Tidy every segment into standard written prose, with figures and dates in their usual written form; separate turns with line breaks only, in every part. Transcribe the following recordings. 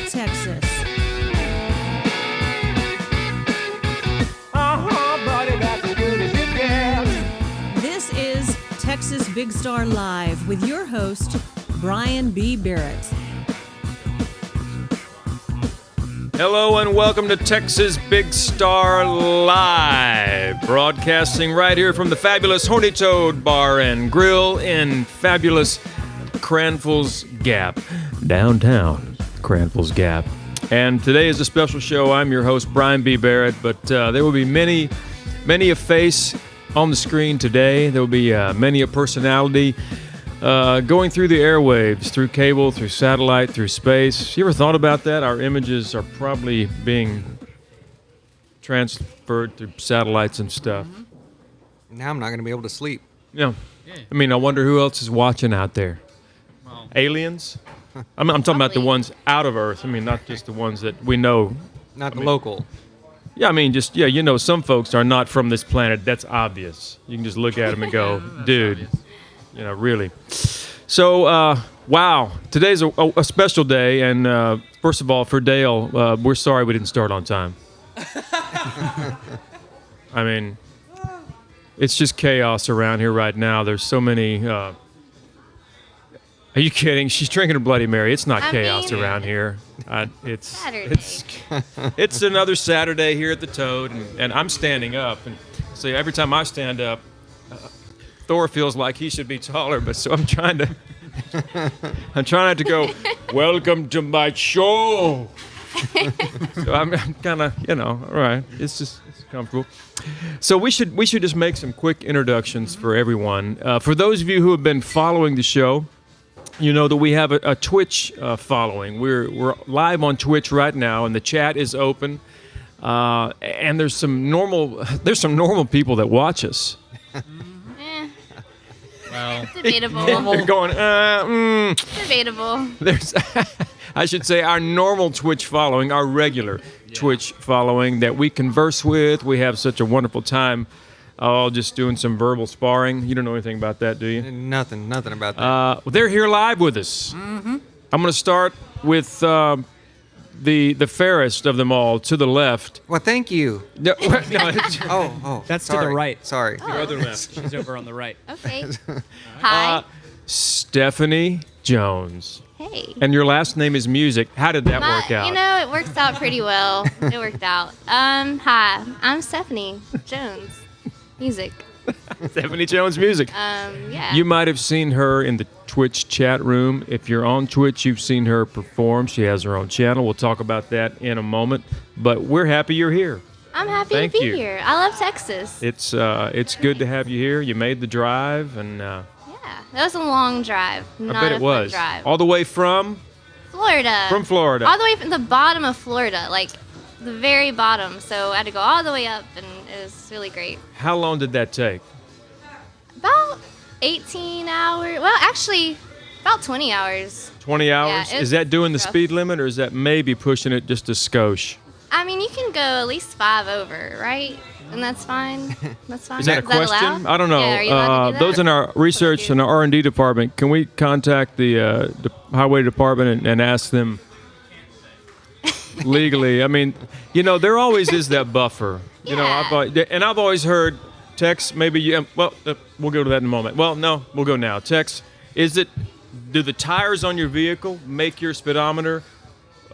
Texas. This is Texas Big Star Live with your host, Brian B. Barrett.
Hello and welcome to Texas Big Star Live, broadcasting right here from the fabulous Horny Toad Bar and Grill in fabulous Cranfill's Gap, downtown Cranfill's Gap. And today is a special show. I'm your host, Brian B. Barrett, but there will be many a face on the screen today. There will be many a personality going through the airwaves, through cable, through satellite, through space. You ever thought about that? Our images are probably being transferred through satellites and stuff.
Now I'm not going to be able to sleep.
Yeah. I mean, I wonder who else is watching out there.
Well,
aliens? I'm talking about the ones out of Earth. I mean, not just the ones that we know.
Not the local.
Yeah, I mean, just, yeah, you know, some folks are not from this planet. That's obvious. You can just look at them and go, dude, you know, really. So, wow, today's a special day. And first of all, for Dale, we're sorry we didn't start on time. I mean, it's just chaos around here right now. There's so many... Are you kidding? She's drinking a Bloody Mary. It's not chaos around here. It's another Saturday here at the Toad, and I'm standing up. And so every time I stand up, Thor feels like he should be taller. But so I'm trying not to go. Welcome to my show. So I'm kind of, you know, all right. It's comfortable. So we should just make some quick introductions for everyone. For those of you who have been following the show, you know that we have a Twitch following. We're live on Twitch right now, and the chat is open. And there's some normal people that watch us.
well,
debatable.
They're going,
Debatable.
There's, I should say, our normal Twitch following, our regular Twitch following that we converse with. We have such a wonderful time. Oh, just doing some verbal sparring. You don't know anything about that, do you?
Nothing about that.
Well, they're here live with us. Mm-hmm. I'm going to start with the fairest of them all, to the left.
Well, thank you.
No,
That's
sorry.
to the right.
Sorry.
the other left.
She's over on the right.
Okay. Hi.
Stephanie Jones.
Hey.
And your last name is Music. How did that work out?
You know, it works out pretty well. It worked out. Hi. I'm Stephanie Jones. Music.
Stephanie Jones Music.
Yeah.
You might have seen her in the Twitch chat room. If you're on Twitch, you've seen her perform. She has her own channel. We'll talk about that in a moment. But we're happy you're here.
I'm happy
Thank
to be
you.
here. I love Texas.
It's good to have you here. You made the drive, and
Yeah. That was a long drive. Not
I bet
a
it was.
fun drive.
All the way from
Florida.
Florida.
All the way from the bottom of Florida, like the very bottom. So I had to go all the way up, and it was really great.
How long did that take?
About 18 hours. Well, actually, about 20 hours.
20 hours?
Yeah,
Is that doing the
rough.
speed limit, or is that maybe pushing it just a skosh?
I mean, you can go at least 5 over, right? And that's fine. That's fine.
Is that a question?
allowed?
I don't know.
Yeah, are you allowed to do that?
Those in our research and our R&D department, can we contact the highway department and ask them legally? I mean, you know, there always is that buffer. You know, I've always heard, Tex, maybe you. Well, we'll go to that in a moment. Well, no, we'll go now. Tex, do the tires on your vehicle make your speedometer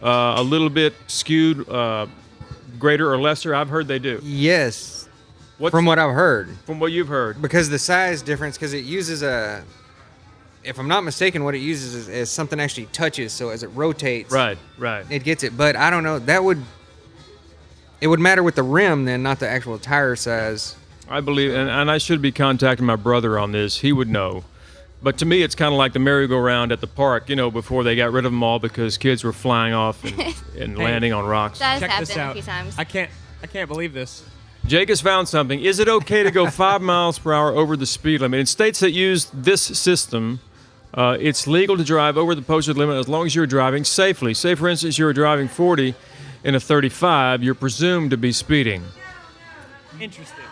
a little bit skewed, greater or lesser? I've heard they do.
Yes. From what I've heard.
From what you've heard.
Because the size difference, because it if I'm not mistaken, what it uses is something actually touches. So as it rotates,
Right.
it gets it. But I don't know. It would matter with the rim then, not the actual tire size.
I believe, and I should be contacting my brother on this. He would know. But to me, it's kind of like the merry-go-round at the park, before they got rid of them all because kids were flying off and landing on rocks.
That's
Check this
happened a
out.
few times.
I can't believe this.
Jake has found something. Is it okay to go 5 miles per hour over the speed limit? In states that use this system, it's legal to drive over the posted limit as long as you're driving safely. Say, for instance, you're driving 40 in a 35, you're presumed to be speeding.
Interesting.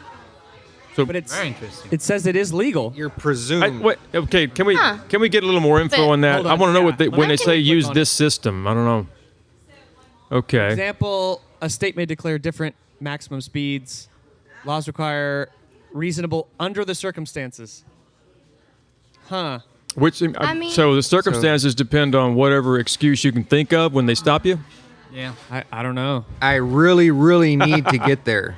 So,
But it's
Very interesting.
it says it is legal.
You're presumed.
okay, can we get a little more info
But-
on that?
Hold
I
on,
want to know
yeah.
when they say
Click
use
on
this system. I don't know. Okay.
Example: a state may declare different maximum speeds. Laws require reasonable under the circumstances. Huh.
Which
I mean-
so the circumstances depend on whatever excuse you can think of when they stop you.
Yeah.
I don't know.
I really, really need to get there.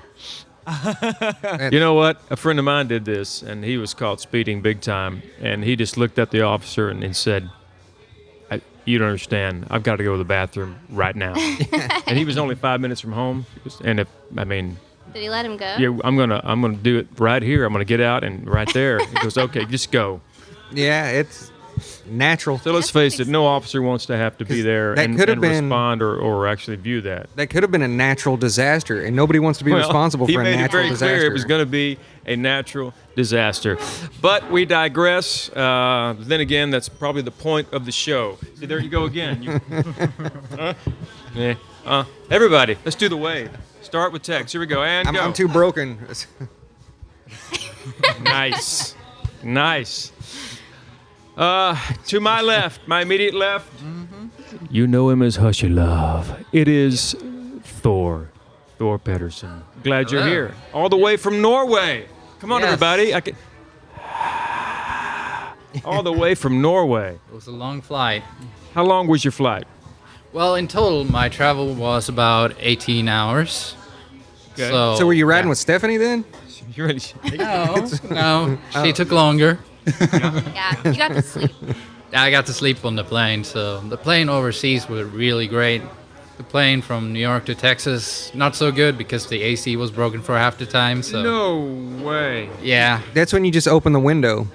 You know what? A friend of mine did this, and he was caught speeding big time. And he just looked at the officer and said, "You don't understand. I've got to go to the bathroom right now." And he was only 5 minutes from home. And
Did he let him go?
yeah, I'm gonna do it right here. I'm gonna get out and right there. He goes, "Okay, just go."
Yeah, it's natural.
So let's face it, no officer wants to have to be there
that
and
could have been-
respond or actually view that.
That could have been a natural disaster, and nobody wants to be responsible for a
He made it
natural
very
disaster.
clear it was going to be a natural disaster. But we digress. Then again, that's probably the point of the show. See, there you go again. Everybody, let's do the wave. Start with text. Here we go. And go.
I'm too broken.
Nice. Nice. To my left, my immediate left. You know him as Hushy Love. It is Thor Pedersen. Glad you're
Hello.
here. All the way from Norway. Come on,
Yes.
everybody. All the way from Norway.
It was a long flight.
How long was your flight?
Well, in total, my travel was about 18 hours.
Okay.
So
So were you riding
yeah.
with Stephanie then?
You're ready?
No, she took longer.
Yeah, you got to sleep.
I got to sleep on the plane, so the plane overseas was really great. The plane from New York to Texas, not so good because the AC was broken for half the time. So
No way.
yeah,
That's when you just open the window.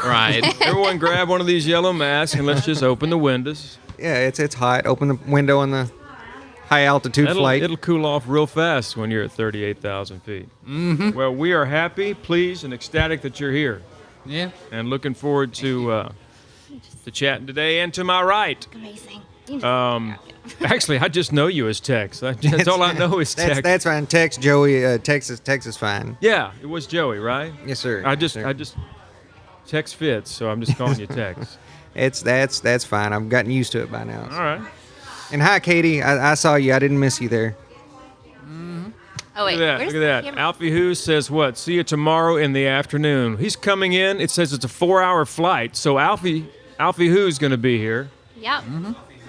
right.
Everyone grab one of these yellow masks and let's just open the windows.
Yeah, it's hot. Open the window on the high altitude flight.
It'll cool off real fast when you're at 38,000 feet. Mm-hmm. Well, we are happy, pleased, and ecstatic that you're here.
Yeah.
And looking forward to chatting today. And to my right,
Amazing.
actually, I just know you as Tex. That's all I know is Tex.
That's fine. Text Joey. Texas fine.
Yeah, it was Joey, right?
Yes, sir.
I just
Sir.
Tex fits, so I'm just calling you Tex.
That's fine. I've gotten used to it by now.
All right.
And hi, Katie. I saw you. I didn't miss you there.
Oh wait,
Look at that.
where's
Look at that.
the camera?
Alfie Who says what? See you tomorrow in the afternoon. He's coming in. It says it's a 4-hour flight. So Alfie Who's going to be here.
Yep.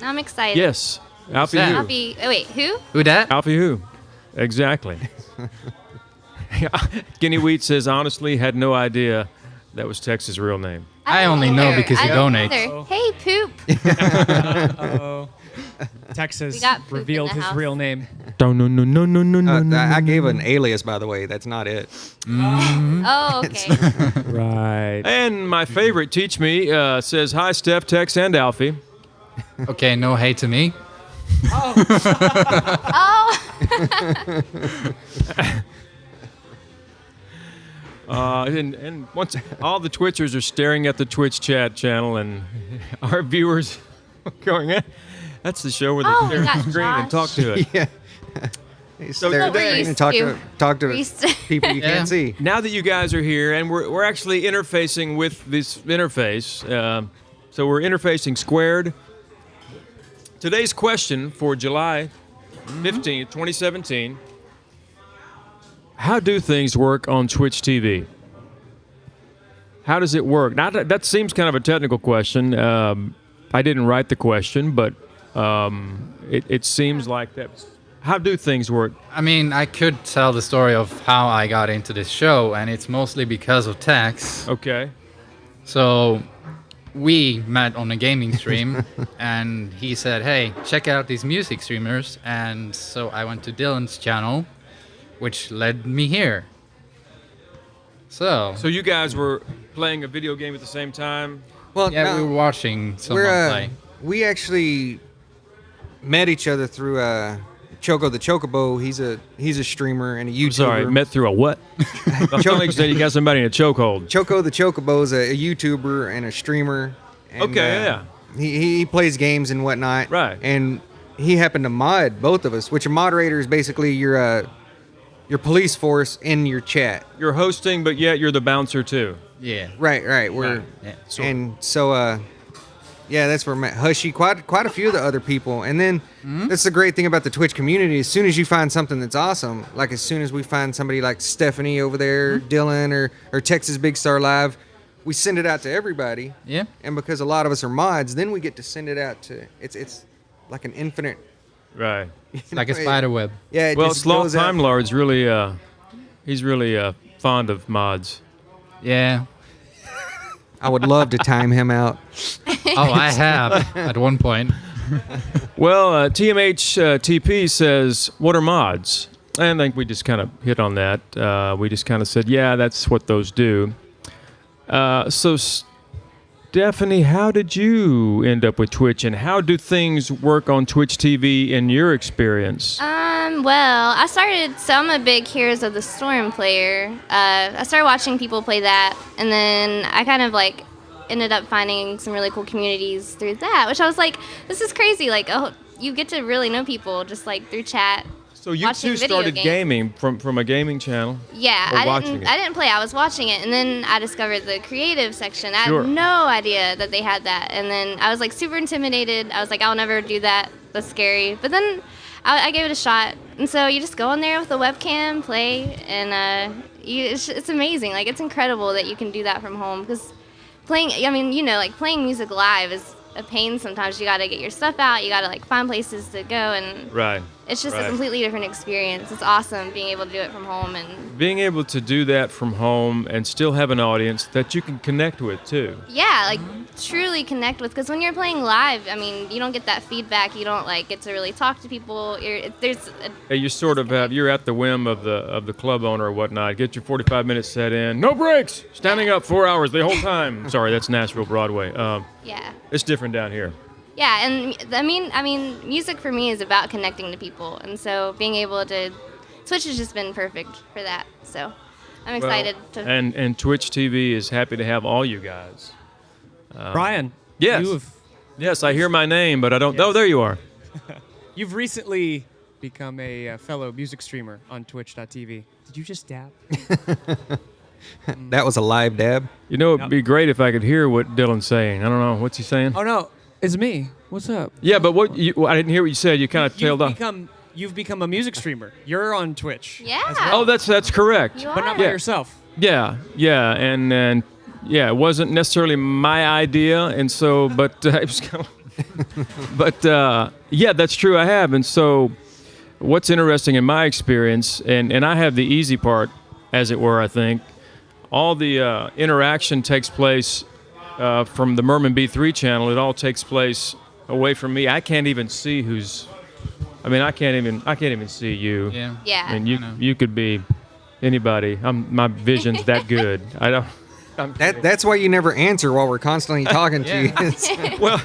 I'm excited.
Yes. Alfie
that?
Who.
Alfie. Oh wait, who?
Who that?
Alfie Who. Exactly. Guinea Wheat says, honestly, had no idea that was Tex's real name.
I
don't
only know
either.
because he
I don't
donates.
either. Hey, poop.
Uh-oh. Texas
We got poop in
revealed
the
his
house.
real name.
No.
I gave an alias, by the way. That's not it.
Oh, okay.
Right.
And my favorite, Teach Me, says, hi, Steph, Tex, and Alfie.
Okay, no hate to me.
Oh.
And once all the Twitchers are staring at the Twitch chat channel, and our viewers going, that's the show where they
Oh,
stare
we
at
got
the screen and talk
Josh.
to it.
Yeah.
So
Stare at the
today-
screen and talk to
We're used to-
people you
Yeah.
can't see.
Now that you guys are here, and we're actually interfacing with this interface, so we're interfacing squared. Today's question for July 15th, 2017. How do things work on Twitch TV? How does it work? Now, that seems kind of a technical question. I didn't write the question, but it seems like that. How do things work?
I mean, I could tell the story of how I got into this show, and it's mostly because of Tex.
Okay.
So we met on a gaming stream, and he said, "Hey, check out these music streamers." And so I went to Dylan's channel, which led me here. So
So you guys were playing a video game at the same time?
Well,
yeah,
no,
we were watching someone play.
we actually met each other through Choco the Chocobo. He's a streamer and a YouTuber.
Sorry, met through a what? Choco said you got somebody in a chokehold.
Choco the Chocobo is a YouTuber and a streamer. And,
Okay, yeah.
He plays games and whatnot.
Right.
And he happened to mod both of us, which a moderator is basically your police force in your chat.
You're hosting, but yet you're the bouncer too.
Yeah.
Right. We're
Yeah.
and so yeah, that's where I met Hushy, quite a few of the other people. And then that's the great thing about the Twitch community. As soon as you find something that's awesome, like as soon as we find somebody like Stephanie over there, Dylan, or Texas Big Star Live, we send it out to everybody.
Yeah.
And because a lot of us are mods, then we get to send it out to it's like an infinite.
Right.
Like a spider web.
Yeah. It
Well,
just
Sloth
goes out.
Time Lord's really he's really fond of mods.
Yeah.
I would love to time him out.
Oh, I have at one point.
Well, TMH TP says, "What are mods?" And I think we just kind of hit on that. We just kind of said, "Yeah, that's what those do." So, Stephanie, how did you end up with Twitch, and how do things work on Twitch TV in your experience?
Well, I'm a big Heroes of the Storm player. I started watching people play that, and then I kind of like ended up finding some really cool communities through that, which I was like, this is crazy. Like, oh, you get to really know people just like through chat.
So you
watching
two
video
started
games.
gaming from a gaming channel?
Yeah,
Or
I
watching it?
didn't play. I was watching it, and then I discovered the creative section. I
Sure.
had no idea that they had that, and then I was like super intimidated. I was like, I'll never do that. That's scary. But then I gave it a shot, and so you just go in there with a webcam, play, and it's amazing. Like it's incredible that you can do that from home because playing. I mean, like playing music live is a pain sometimes. You got to get your stuff out. You got to like find places to go, and
Right.
it's just
right.
a completely different experience. It's awesome being able to do it from home and.
Being able to do that from home and still have an audience that you can connect with too.
Yeah, like truly connect with, because when you're playing live, I mean, you don't get that feedback. You don't like get to really talk to people.
You sort of you're at the whim of the club owner or whatnot. Get your 45 minutes set in, no breaks, standing up 4 hours the whole time. Sorry, that's Nashville Broadway.
Yeah.
It's different down here.
Yeah, and I mean, music for me is about connecting to people, and so being able to, Twitch has just been perfect for that. So I'm excited to.
And Twitch TV is happy to have all you guys.
Brian.
Yes. Yes, I hear my name, but I don't. Oh, there you are.
You've recently become a fellow music streamer on Twitch.tv. Did you just dab?
That was a live dab.
You know, it'd be great if I could hear what Dylan's saying. I don't know. What's he saying?
Oh no, it's me. What's up?
Yeah, but I didn't hear what you said. You kind of tailed off.
You've become a music streamer. You're on Twitch.
Yeah.
as well.
Oh, that's correct.
You
But not
are.
by
Yeah.
yourself.
Yeah, and yeah, it wasn't necessarily my idea, and so, but it was kind of, but yeah, that's true. I have, and so, what's interesting in my experience, and I have the easy part, as it were. I think all the interaction takes place from the Merman B3 channel. It all takes place away from me. I can't even see who's. I mean, I can't even see you.
Yeah.
Yeah.
And
I know.
you could be anybody. My vision's that good. I don't.
That's why you never answer while we're constantly talking to you.
Well,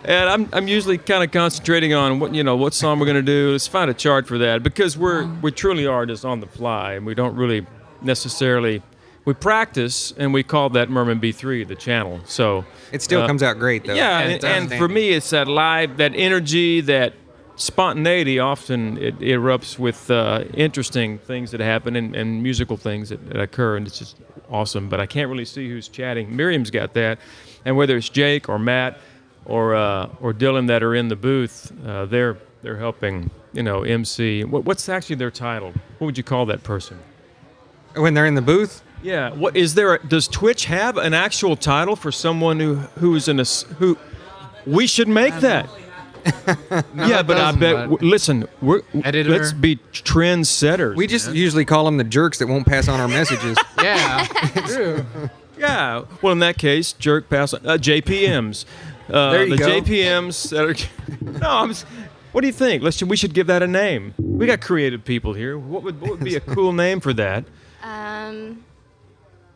and I'm usually kind of concentrating on what song we're gonna do. Let's find a chart for that because we truly are just on the fly and we don't really necessarily. We practice and we call that Merman B3 the channel. So
It still comes out great though.
yeah,
It's
and for
outstanding.
me it's that live, that energy, that spontaneity. Often it erupts with interesting things that happen and musical things that occur, and it's just awesome. But I can't really see who's chatting. Miriam's got that, and whether it's Jake or Matt or Dylan that are in the booth, they're helping MC. What's actually their title? What would you call that person?
when they're in the booth.
Yeah. What is there? Does Twitch have an actual title for someone who we should make that? Yeah,
it
but I
doesn't,
bet.
but-
Listen,
Editor.
let's be trendsetters.
We just usually call them the jerks that won't pass on our messages.
Yeah. True.
Yeah. Well, in that case, jerk pass JPMs.
There you
the
go.
JPMs that are. No, what do you think? We should give that a name. We got creative people here. What would be a cool name for that?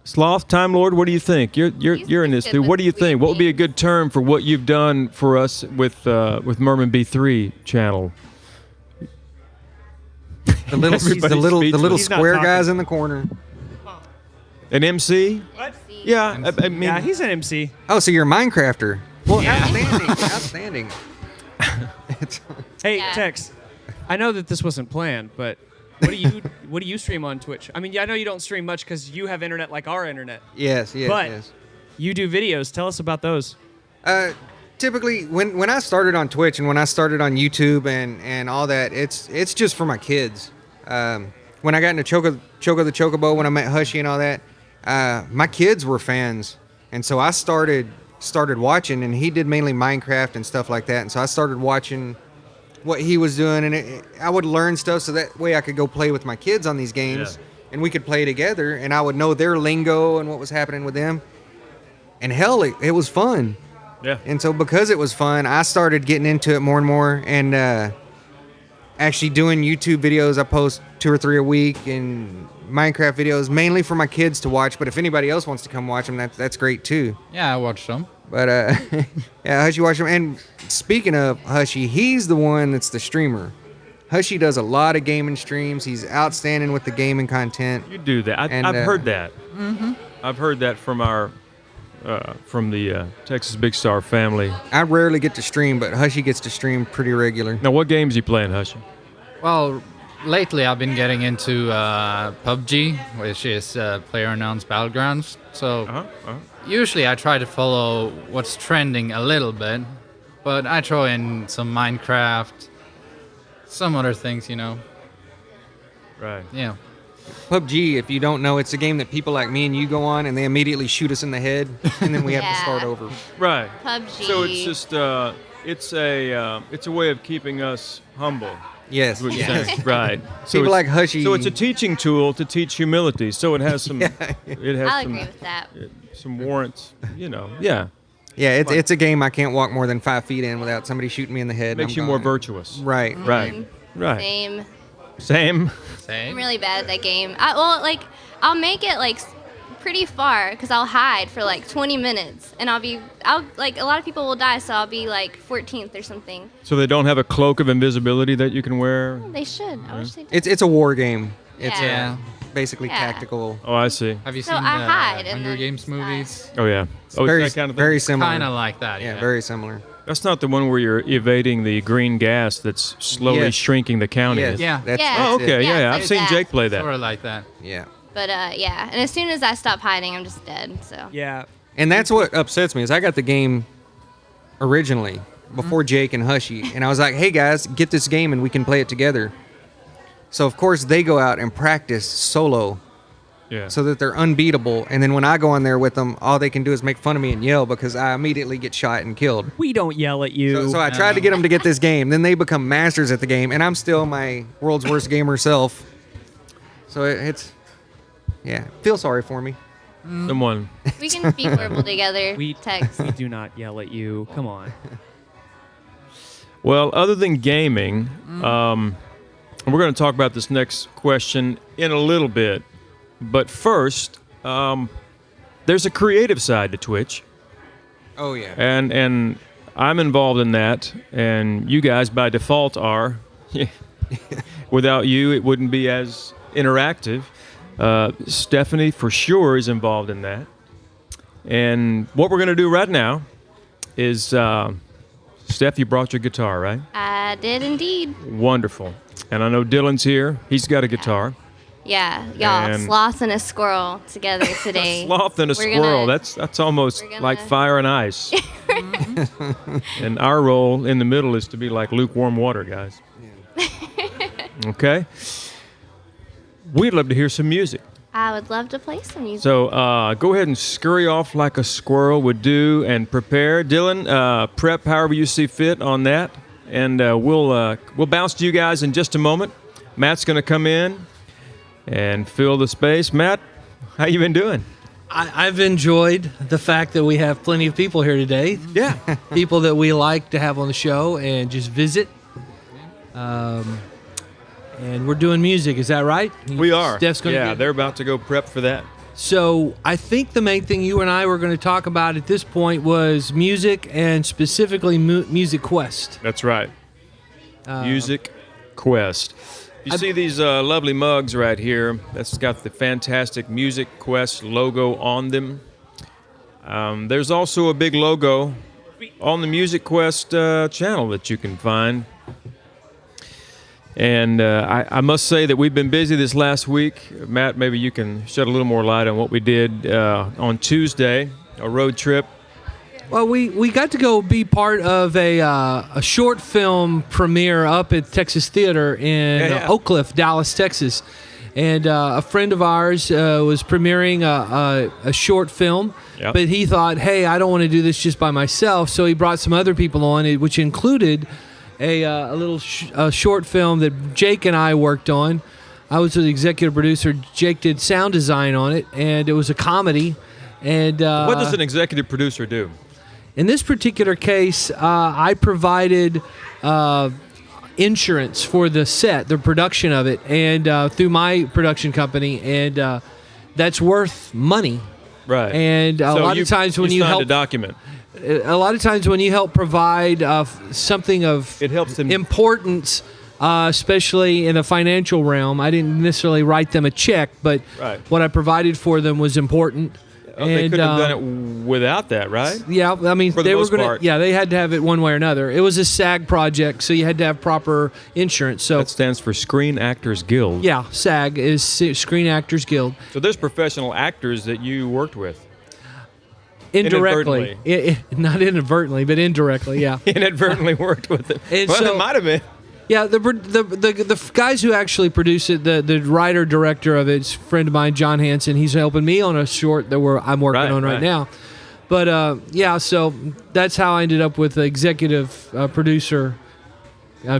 Sloth, Time Lord, what do you think? You're in this too. What do you think? What would be a good term for what you've done for us with Merman B3 channel?
The little
He's not
square
talking.
guys in the corner.
An MC?
What?
Yeah, I mean,
Yeah, he's an MC.
Oh, so you're a Minecrafter. Well, outstanding. It's-
Hey,
Yeah.
Tex. I know that this wasn't planned, but what do you stream on Twitch? I mean, I know you don't stream much because you have internet like our internet,
yes.
but you do videos. Tell us about those.
Typically, when I started on Twitch and when I started on YouTube and all that, it's just for my kids. When I got into Choco the Chocobo, when I met Hushy and all that, my kids were fans, and so I started watching, and he did mainly Minecraft and stuff like that, and so I started watching what he was doing, and I would learn stuff so that way I could go play with my kids on these games, and we could play together, and I would know their lingo and what was happening with them, and hell, it was fun.
yeah.
And so because it was fun, I started getting into it more and more, and actually doing YouTube videos. I post 2 or 3 a week, and Minecraft videos mainly for my kids to watch. But if anybody else wants to come watch them, that's great too.
Yeah, I watched them.
But yeah, Hushy watch them. And speaking of Hushy, he's the one that's the streamer. Hushy does a lot of gaming streams. He's outstanding with the gaming content.
You do that.
And,
I've heard that. Mm-hmm. I've heard that from from the Texas Big Star family.
I rarely get to stream, but Hushy gets to stream pretty regular.
Now, what games you playing, Hushy?
Well, lately I've been getting into PUBG, which is PlayerUnknown's Battlegrounds. So usually I try to follow what's trending a little bit, but I throw in some Minecraft, some other things, you know.
Right.
Yeah.
PUBG, if you don't know, it's a game that people like me and you go on, and they immediately shoot us in the head, and then we have to
Yeah.
start over.
Right.
PUBG.
So it's just it's a way of keeping us humble.
Yes.
What you're saying. Right. So
People
it's-
like Hushy.
So it's a teaching tool to teach humility. So it has some. It has
I'll
some.
agree with that.
Some warrants. You know. Yeah.
Yeah, it's a game I can't walk more than 5 feet in without somebody shooting me in the head. and
Makes
I'm
you more
gone.
virtuous.
Right.
Right. Right.
Same.
Same.
I'm really bad at that game. I'll make it like pretty far because I'll hide for like 20 minutes, and I'll like a lot of people will die, so I'll be like 14th or something.
So they don't have a cloak of invisibility that you can wear.
They should. I wish they did.
It's a war game. It's
Yeah.
basically
Yeah.
tactical.
Oh, I see.
Have you
So
seen
I
the
hide and
Hunger
then
Games
just
movies?
Oh yeah. Oh,
Very,
it's that kind of thing?
very similar.
Kind of like that,
Yeah,
yeah.
very similar.
That's not the one where you're evading the green gas that's slowly
Yes.
shrinking the county.
Yes,
Yeah.
That's,
Yeah.
Oh,
that's
okay.
it.
Yeah,
Yeah,
I've
it's
seen
like
Jake
that.
play that.
Sort of like that.
Yeah.
But yeah, and as soon as I stop hiding, I'm just dead. So
Yeah.
And that's what upsets me is I got the game originally before Jake and Hushy, and I was like, "Hey guys, get this game and we can play it together." So of course they go out and practice solo
Yeah.
so that they're unbeatable, and then when I go on there with them, all they can do is make fun of me and yell because I immediately get shot and killed.
We don't yell at you.
So I tried to get them to get this game. Then they become masters at the game, and I'm still my world's worst gamer self. So feel sorry for me.
Someone.
we can be horrible together.
We
Text.
we do not yell at you. Come on.
Well, other than gaming, we're going to talk about this next question in a little bit. But first, there's a creative side to Twitch,
Oh yeah.
and I'm involved in that, and you guys by default are. Without you, it wouldn't be as interactive. Stephanie, for sure, is involved in that. And what we're going to do right now is, Steph, you brought your guitar, right?
I did indeed.
Wonderful. And I know Dylan's here. He's got a guitar.
Yeah, y'all,
And-
sloth and a squirrel together today.
Sloth and a
We're
squirrel.
gonna-
That's almost
we're gonna-
like fire and ice. And our role in the middle is to be like lukewarm water, guys. Okay? We'd love to hear some music.
I would love to play some music.
So go ahead and scurry off like a squirrel would do and prepare. Dylan, prep however you see fit on that. And we'll bounce to you guys in just a moment. Matt's going to come in and fill the space. Matt, how you been doing?
I've enjoyed the fact that we have plenty of people here today.
Yeah.
People that we like to have on the show and just visit. And we're doing music, is that right?
We are.
Steph's gonna
yeah,
get-
they're about to go prep for that.
So I think the main thing you and I were going to talk about at this point was music, and specifically Music Quest.
That's right. Music Quest. You see these lovely mugs right here. That's got the fantastic Music Quest logo on them. There's also a big logo on the Music Quest channel that you can find. And I must say that we've been busy this last week. Matt, maybe you can shed a little more light on what we did on Tuesday, a road trip.
Well, we got to go be part of a short film premiere up at Texas Theater in Oak Cliff, Dallas, Texas. And a friend of ours was premiering a short film,
Yep.
but he thought, hey, I don't want to do this just by myself, so he brought some other people on, which included a little short film that Jake and I worked on. I was the executive producer. Jake did sound design on it, and it was a comedy. And
What does an executive producer do?
in this particular case, I provided insurance for the set, the production of it, and through my production company, and that's worth money.
Right.
And a lot of times when you
signed
help
a document.
a lot of times when you help provide something of
It helps them-
importance, especially in the financial realm, I didn't necessarily write them a check, but
Right.
what I provided for them was important.
Oh, they couldn't have done it without that, right?
Yeah, I mean,
For the
they were
most
going
part.
to. Yeah, they had to have it one way or another. It was a SAG project, so you had to have proper insurance. So
That stands for Screen Actors Guild.
yeah, SAG is Screen Actors Guild.
So there's professional actors that you worked with.
Indirectly, not inadvertently, but indirectly. Yeah.
Inadvertently worked with them.
And
Well,
so-
it might have been.
Yeah, the guys who actually produce it, the writer director of it's a friend of mine, John Hansen. He's helping me on a short that I'm working on right now. But yeah, so that's how I ended up with the executive producer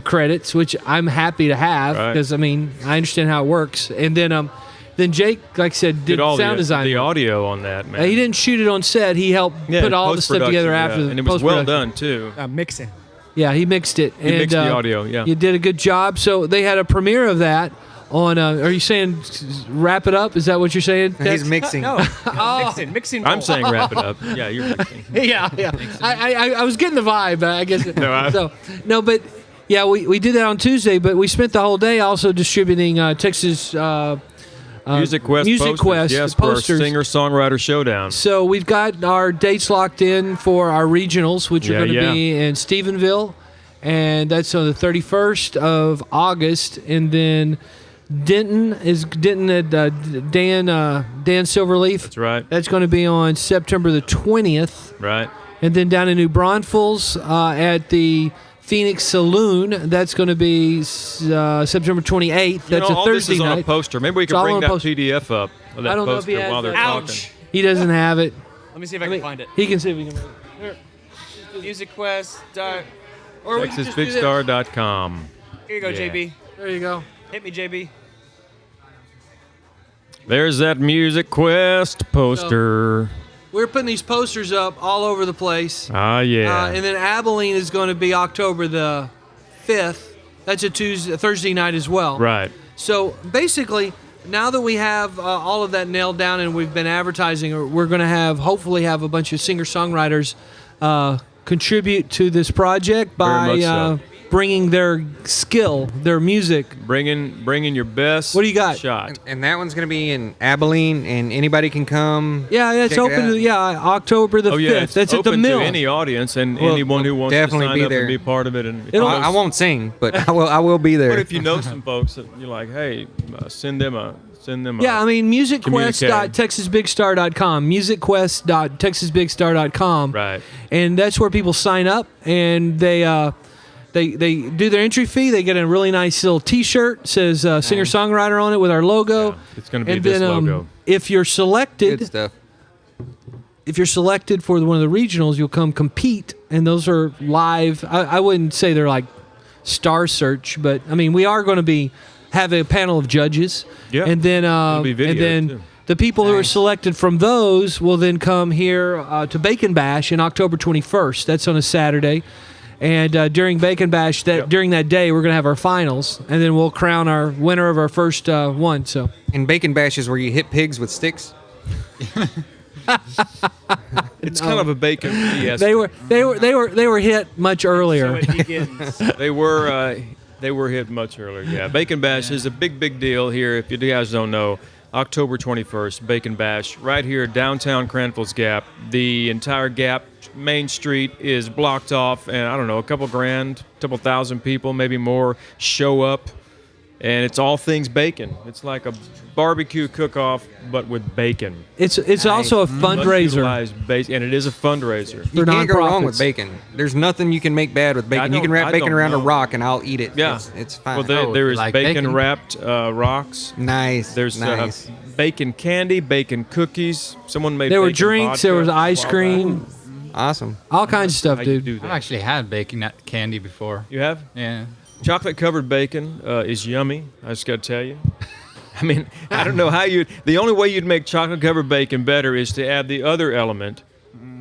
credits, which I'm happy to have
Right.
because I mean I understand how it works. And then Jake, like I said, did
all
sound design.
the audio on that, man.
He didn't shoot it on set. He helped put all the stuff together
Post-production,
after
yeah.
the
And it was well
post-production.
done, too.
Mixing.
Yeah, he mixed it.
He mixed the audio, yeah.
You did a good job. So they had a premiere of that on, are you saying wrap it up? Is that what you're saying?
He's
Tex?
mixing.
No, mixing.
I'm
bowl.
saying wrap it up. Yeah, you're mixing.
Yeah. I was getting the vibe, I guess.
No,
No, but yeah, we did that on Tuesday, but we spent the whole day also distributing Texas
Music Quest
Music
posters.
Quest
Yes,
posters.
for our singer-songwriter showdown.
So we've got our dates locked in for our regionals, which are
Yeah,
going to
yeah.
be in Stephenville, and that's on the 31st of August. And then Denton at Dan Silverleaf.
That's right.
That's going to be on September the 20th.
Right.
And then down in New Braunfels at the Phoenix Saloon, that's going to be September 28th. That's
all
a Thursday
this is on
night.
a poster. Maybe we
It's
can
all
bring
on a
that
poster.
PDF up of that
I don't know if
poster
he has
while they're
that.
talking.
Ouch.
He doesn't have it.
Let me see if I can find it.
He can see if he can. Here.
Music Quest.
Or we can just do that.
TexasBigStar.com.
Here you go,
Yeah.
JB.
There you go.
Hit me, JB.
There's that Music Quest poster.
We're putting these posters up all over the place.
Ah, yeah.
And then Abilene is going to be October the 5th. That's a Thursday night as well.
Right.
So basically, now that we have all of that nailed down and we've been advertising, we're going to hopefully have a bunch of singer-songwriters contribute to this project
Very much
by
so.
bringing their skill, their music.
Bringing your best
What do you got?
shot.
And that one's going to be in Abilene, and anybody can come.
Yeah, it's
check it
open.
out.
October the 5th.
Oh, yeah. It's
That's at the
open
mill.
to any audience and
Well,
anyone who wants to
definitely
sign
be
up
there.
and be part of it. And if
It'll-
you know
I won't sing, but I will be there.
What if you know some folks that you're like, hey, send them a.
Yeah, I mean,
Communique.
musicquest.texasbigstar.com, musicquest.texasbigstar.com.
Right.
And that's where people sign up, and they do their entry fee. They get a really nice little T-shirt, says singer-songwriter on it with our logo.
Yeah, it's gonna be
and
this
then,
logo.
If you're
Good
selected,
stuff.
for one of the regionals, you'll come compete, and those are live. I wouldn't say they're like Star Search, but I mean we are going to have a panel of judges,
Yeah.
and then
It'll be videoed,
and then
too.
The people who are selected from those will then come here to Bacon Bash in October 21st. That's on a Saturday. And during Bacon Bash, during that day, we're going to have our finals, and then we'll crown our winner of our first one. So,
And Bacon Bash is where you hit pigs with sticks.
It's kind of a bacon BS.
they were hit much earlier.
So it begins.
They were hit much earlier. Yeah, Bacon Bash is a big deal here. If you guys don't know, October 21st, Bacon Bash, right here downtown Cranfield's Gap. The entire Gap main street is blocked off, and I don't know, a couple thousand people, maybe more, show up. And it's all things bacon. It's like a barbecue cook-off, but with bacon.
It's also a fundraiser.
And it is a fundraiser.
You can't go wrong with bacon. There's nothing you can make bad with bacon. You can wrap bacon around a rock, and I'll eat it.
Yeah.
It's fine.
Well, there is
like
bacon-wrapped rocks.
Nice.
There's
nice.
Bacon candy, bacon cookies. Someone made
There were
bacon
drinks.
vodka.
There was ice cream.
Awesome.
All kinds of stuff,
How you
dude.
do
I've
that.
actually had bacon candy before.
You have?
Yeah.
Chocolate-covered bacon is yummy. I just got to tell you. I mean, I don't know how you. The only way you'd make chocolate-covered bacon better is to add the other element,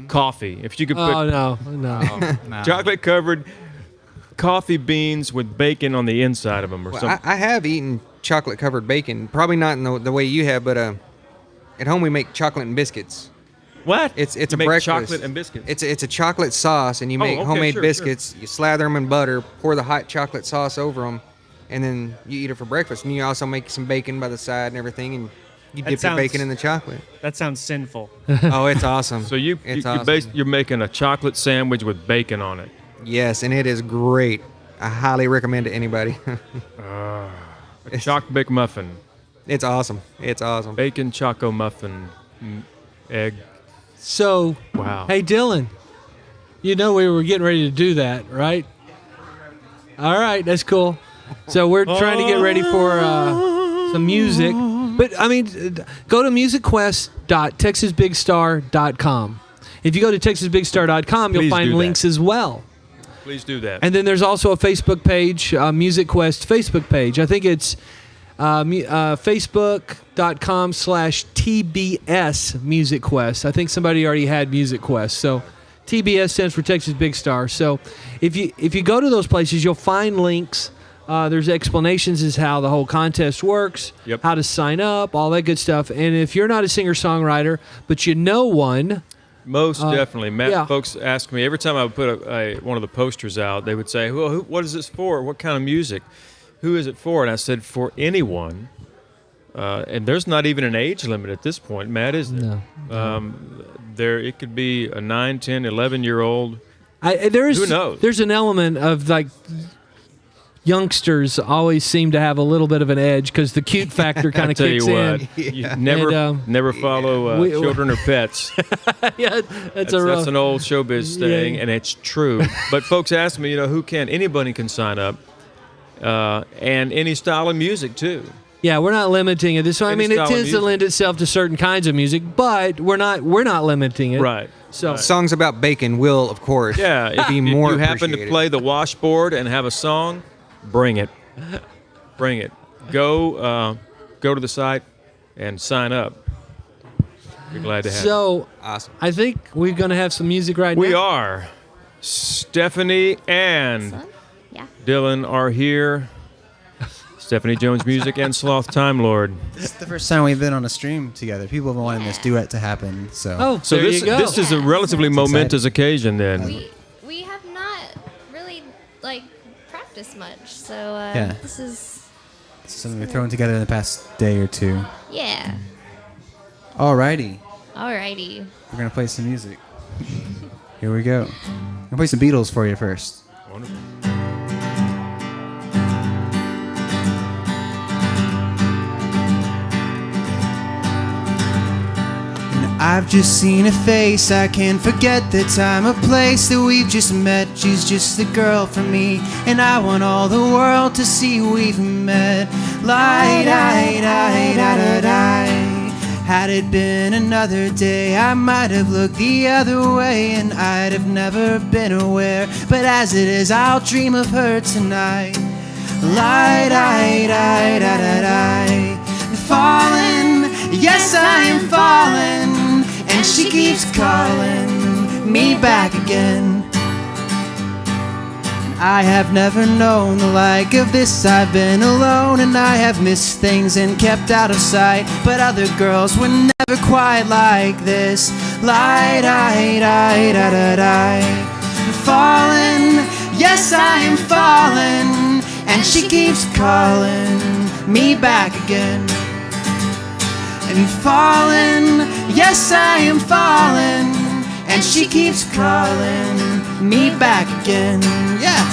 coffee. If you could put
No.
No.
chocolate-covered coffee beans with bacon on the inside of them or
Well,
something.
I have eaten chocolate-covered bacon. Probably not in the way you have, but at home we make chocolate and biscuits.
What?
It's
You
a
make
breakfast.
chocolate and biscuits.
It's a chocolate sauce, and you make
okay,
homemade
sure.
biscuits. You slather them in butter, pour the hot chocolate sauce over them, and then you eat it for breakfast. And you also make some bacon by the side and everything, and you
That
dip your
sounds-
bacon in the chocolate.
That sounds sinful.
Oh, it's awesome.
So
it's awesome.
you're making a chocolate sandwich with bacon on it.
Yes, and it is great. I highly recommend it to anybody.
A choc bake muffin,
It's awesome. It's awesome.
bacon choco muffin, egg.
So,
Wow.
hey, Dylan, you know we were getting ready to do that, right? All right, that's cool. So we're trying to get ready for some music. But, I mean, go to musicquest.texasbigstar.com. If you go to texasbigstar.com, you'll
Please
find
do that.
links as well.
Please do that.
And then there's also a Facebook page, Music Quest Facebook page. I think it's facebook.com/TBS Music Quest. I think somebody already had Music Quest. So TBS stands for Texas Big Star. So if you go to those places, you'll find links. There's explanations as how the whole contest works,
Yep.
how to sign up, all that good stuff. And if you're not a singer-songwriter, but you know one,
Most definitely.
yeah.
Folks ask me every time I would put one of the posters out, they would say, well, what is this for? What kind of music? Who is it for? And I said, for anyone. And there's not even an age limit at this point, Matt, is there?
No.
It could be a 9, 10, 11-year-old.
Who
knows?
There's an element of like youngsters always seem to have a little bit of an edge because the cute factor kind of
Tell you
kicks
what,
in.
you never follow
we-
children or pets.
Yeah, that's
That's an old showbiz thing,
Yeah.
and it's true. But folks ask me, who can? Anybody can sign up, and any style of music too.
Yeah, we're not limiting it. So I
Any
mean, it
style of
tends to
music.
lend itself to certain kinds of music, but we're not limiting it.
Right.
So
Songs about bacon will, of course,
Yeah. If
be
if
more
you happen to
appreciated.
play the washboard and have a song, bring it. Bring it. Go to the site and sign up. Be glad to have you.
so
Awesome.
I think we're gonna have some music right
We
now.
are. Stephanie and
Excellent. Yeah.
Dylan are here. Stephanie Jones Music and Sloth Time Lord.
This is the first time we've been on a stream together. People have been wanting this duet to happen. So
Oh,
So
there
this
you go.
this is a relatively
It's
momentous occasion then.
We have not really practiced much, so
Yeah.
this is
something we've thrown together in the past day or two.
yeah.
Alrighty,
Alrighty.
we're gonna play some music. Here we go. I'm gonna play some Beatles for you first.
Wonderful.
I've just seen a face, I can't forget the time or place that we've just met. She's just the girl for me, and I want all the world to see we've met. Had it been another day, I might have looked the other way, and I'd have never been aware. But as it is, I'll dream of her tonight. Falling Yes, I am falling, and she keeps calling me back again. I have never known the like of this. I've been alone and I have missed things and kept out of sight. But other girls were never quite like this. Falling, yes, I am falling, and she keeps calling me back again. And falling, yes, I am falling, and she keeps calling me back again. Yeah.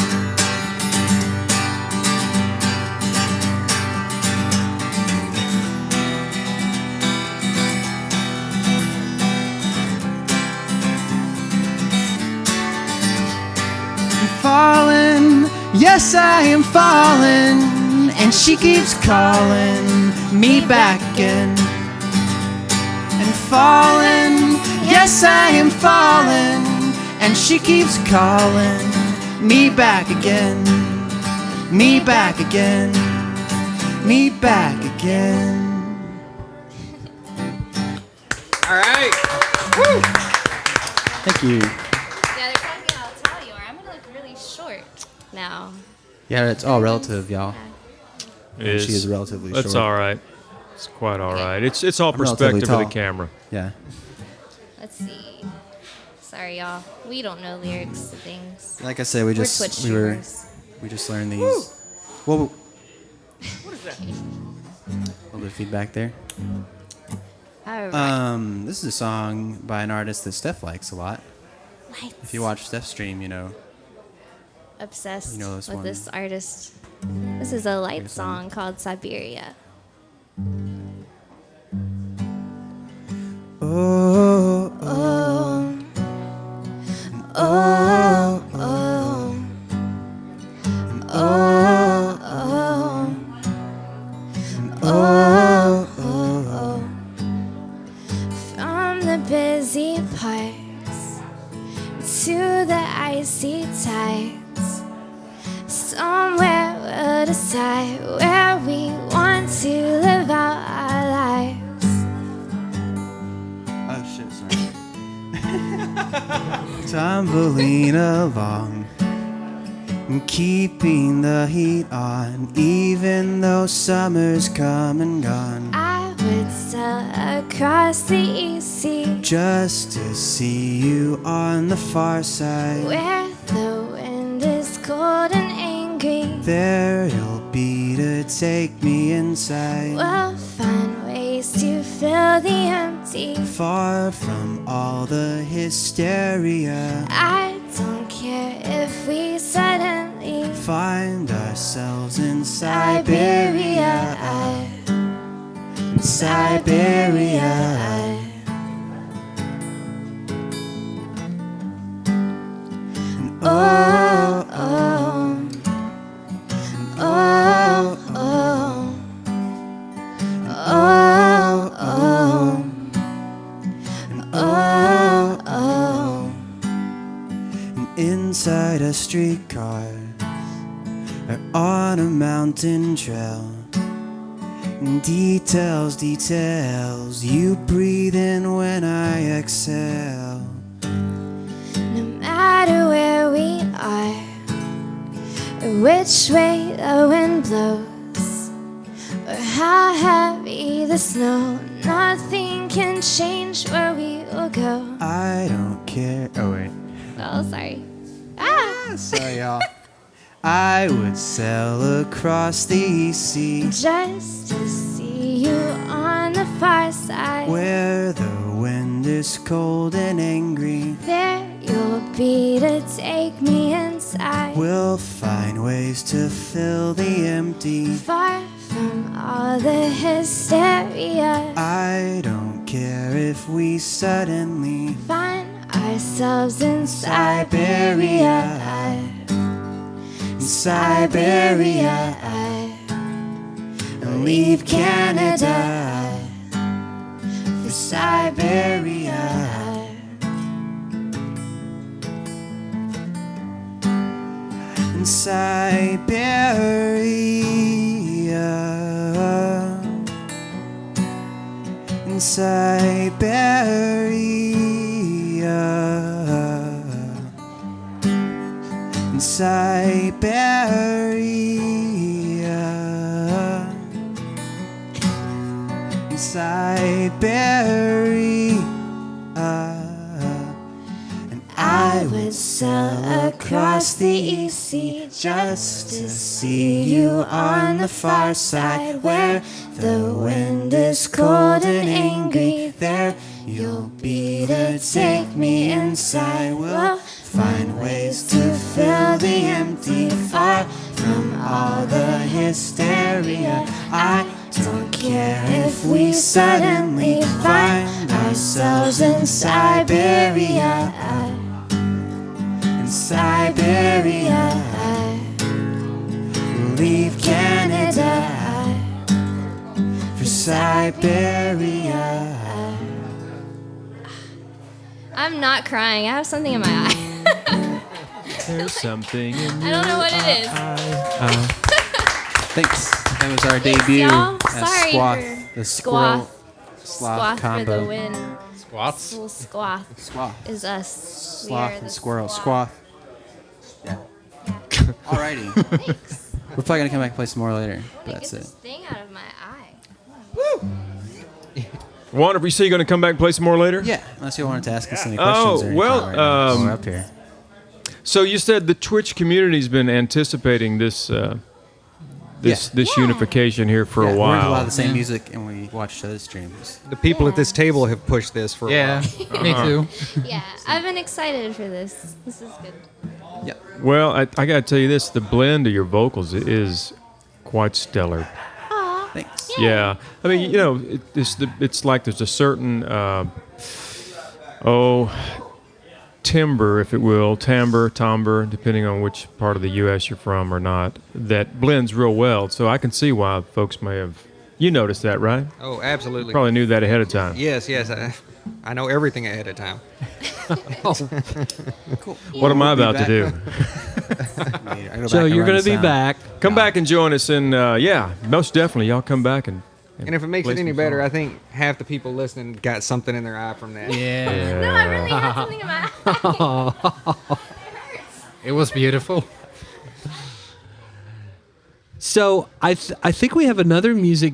Falling, yes, I am falling, and she keeps calling me back again. And falling, yes, I am falling, and she keeps calling me back again. Me back again. Me back again.
All right.
Woo. Thank you.
Yeah, they're talking how tall you are. I'm gonna look really short now.
Yeah, it's all relative, y'all.
It
She is relatively
That's
short.
all right. It's quite all right. It's all
I'm relatively
perspective of the
tall.
camera.
Yeah.
Let's see. Sorry, y'all. We don't know lyrics to things.
Like I said, we
We're
just
Twitch streamers.
we just learned these. Whoa.
What is that?
A little bit of feedback there.
All right.
This is a song by an artist that Steph likes a lot.
Lights.
If you watch Steph's stream, you know.
Obsessed
You know this
with
one.
this artist. This is a light
Here's one.
song called Siberia.
Oh,
Oh, oh, oh, oh, oh, oh. From the busy parks to the icy tides, somewhere we'll decide where we want to live out our lives.
Oh shit, sorry. Tumbling along, keeping the heat on, even though summer's come and gone.
I would sail across the east sea,
Just to see you on the far side.
where the wind is cold and angry.
There you'll be to take me inside.
We'll find ways to fill the empty.
Far from all the hysteria.
I don't care if we suddenly
Find ourselves in Siberia. Siberia.
Oh, oh, oh, oh, oh, oh, oh, oh.
And inside a streetcar or on a mountain trail. Details, details, you breathe in when I exhale.
No matter where we are, or which way the wind blows, or how heavy the snow, nothing can change where we will go.
I don't care. Oh, wait.
Oh, sorry. Ah!
Sorry, y'all. I would sail across the sea
Just to see you on the far side.
where the wind is cold and angry.
There you'll be to take me inside.
We'll find ways to fill the empty.
Far from all the hysteria.
I don't care if we suddenly
Find ourselves in Siberia. Siberia. And leave Canada for Siberia.
in Siberia. in Siberia, in Siberia, and I would sail across the East Sea just to see you on the far side, where the wind is cold and angry. There you'll be to take me inside. We'll find ways to fill the empty, far from all the hysteria. I don't care if we suddenly find ourselves in Siberia. In Siberia, we'll leave Canada for Siberia.
I'm not crying. I have something in my eye.
There's something in
I don't know what it is.
Thanks. That was our debut.
Y'all.
as
Sorry
Squath,
for
the squirrel
Squath for
combo.
the win.
Squats.
Little squath
Squath.
is us. We
Sloth
are
and
the
squirrel.
squath.
Squath. Yeah. Alrighty.
Thanks.
We're probably gonna come back and play some more later. But
Get
that's
this
it.
thing out of my eye.
Wonder if you say you're going to come back and play some more later?
Yeah. Unless you wanted to ask us any questions. or anything
well,
right now. We're up here.
So you said the Twitch community's been anticipating this this unification here for
Yeah,
a
we heard a lot
while.
of the same music, and we watched other streams.
The people at this table have pushed this for a
Yeah,
while.
me too.
Yeah, I've been excited for this. This is good.
Yep.
Well, I got to tell you this: the blend of your vocals is quite stellar.
Thanks.
Yeah, I mean, it's like there's a certain timbre, if it will, timbre, depending on which part of the U.S. you're from or not, that blends real well. So I can see why folks may have. You noticed that, right?
Oh, absolutely.
Probably knew that ahead of time.
Yes. I know everything ahead of time.
Cool.
What am I about to do?
So you're going to be back.
Come back and join us, and most definitely, y'all come back and
And if it makes
play
it any
some
better,
songs.
I think half the people listening got something in their eye from that.
Yeah.
No, I really had something in my eye.
It was beautiful.
So I think we have another music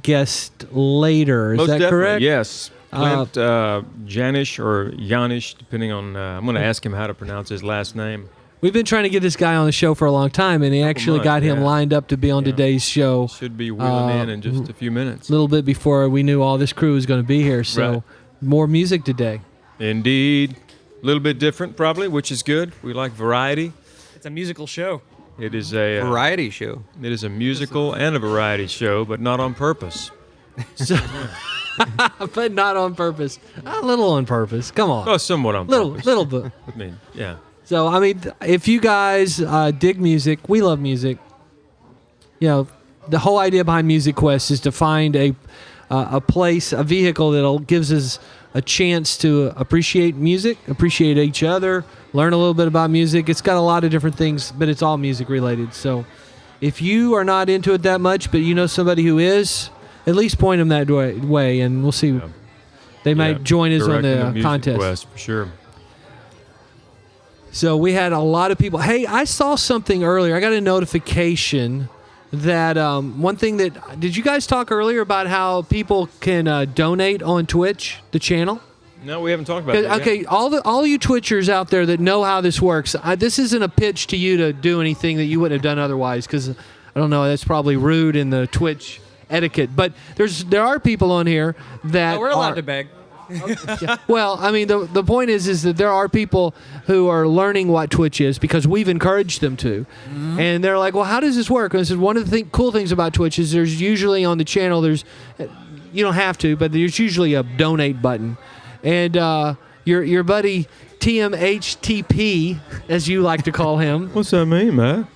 guest later. Is
Most
that
definitely,
correct?
yes. Clint Janish or Janish, depending on. I'm going to ask him how to pronounce his last name.
We've been trying to get this guy on the show for a long time, and he actually
months,
got him
yeah.
lined up to be on today's show
Should be wheeling in just a few minutes.
a little bit before we knew all this crew was going to be here. So
Right.
more music today.
Indeed. A little bit different, probably, which is good. We like variety.
It's a musical show.
It is a
Variety show.
It is a musical and a variety show, but not on purpose.
So, but not on purpose. A little on purpose. Come on.
Oh, somewhat on purpose.
Little bit.
I mean, yeah.
So, I mean, if you guys dig music, we love music. You know, the whole idea behind Music Quest is to find a place, a vehicle that gives us a chance to appreciate music, appreciate each other, learn a little bit about music. It's got a lot of different things, but it's all music related. So if you are not into it that much, but you know somebody who is, at least point them that way, and we'll see.
Yeah.
They might join us on
Directing
the
Music
contest.
Quest, for sure.
So we had a lot of people. Hey, I saw something earlier. I got a notification that one thing that did you guys talk earlier about how people can donate on Twitch, the channel?
No, we haven't talked about that
Okay,
yet.
all you Twitchers out there that know how this works, this isn't a pitch to you to do anything that you wouldn't have done otherwise, because I don't know, that's probably rude in the Twitch etiquette. But there are people on here that
We're allowed
are,
to beg.
yeah. Well, I mean, the point is that there are people who are learning what Twitch is because we've encouraged them to.
Mm-hmm.
And they're like, well, how does this work? And I said, one of the cool things about Twitch is there's usually on the channel, you don't have to, but there's usually a donate button. And your buddy TMHTP, as you like to call him,
What's that mean, man?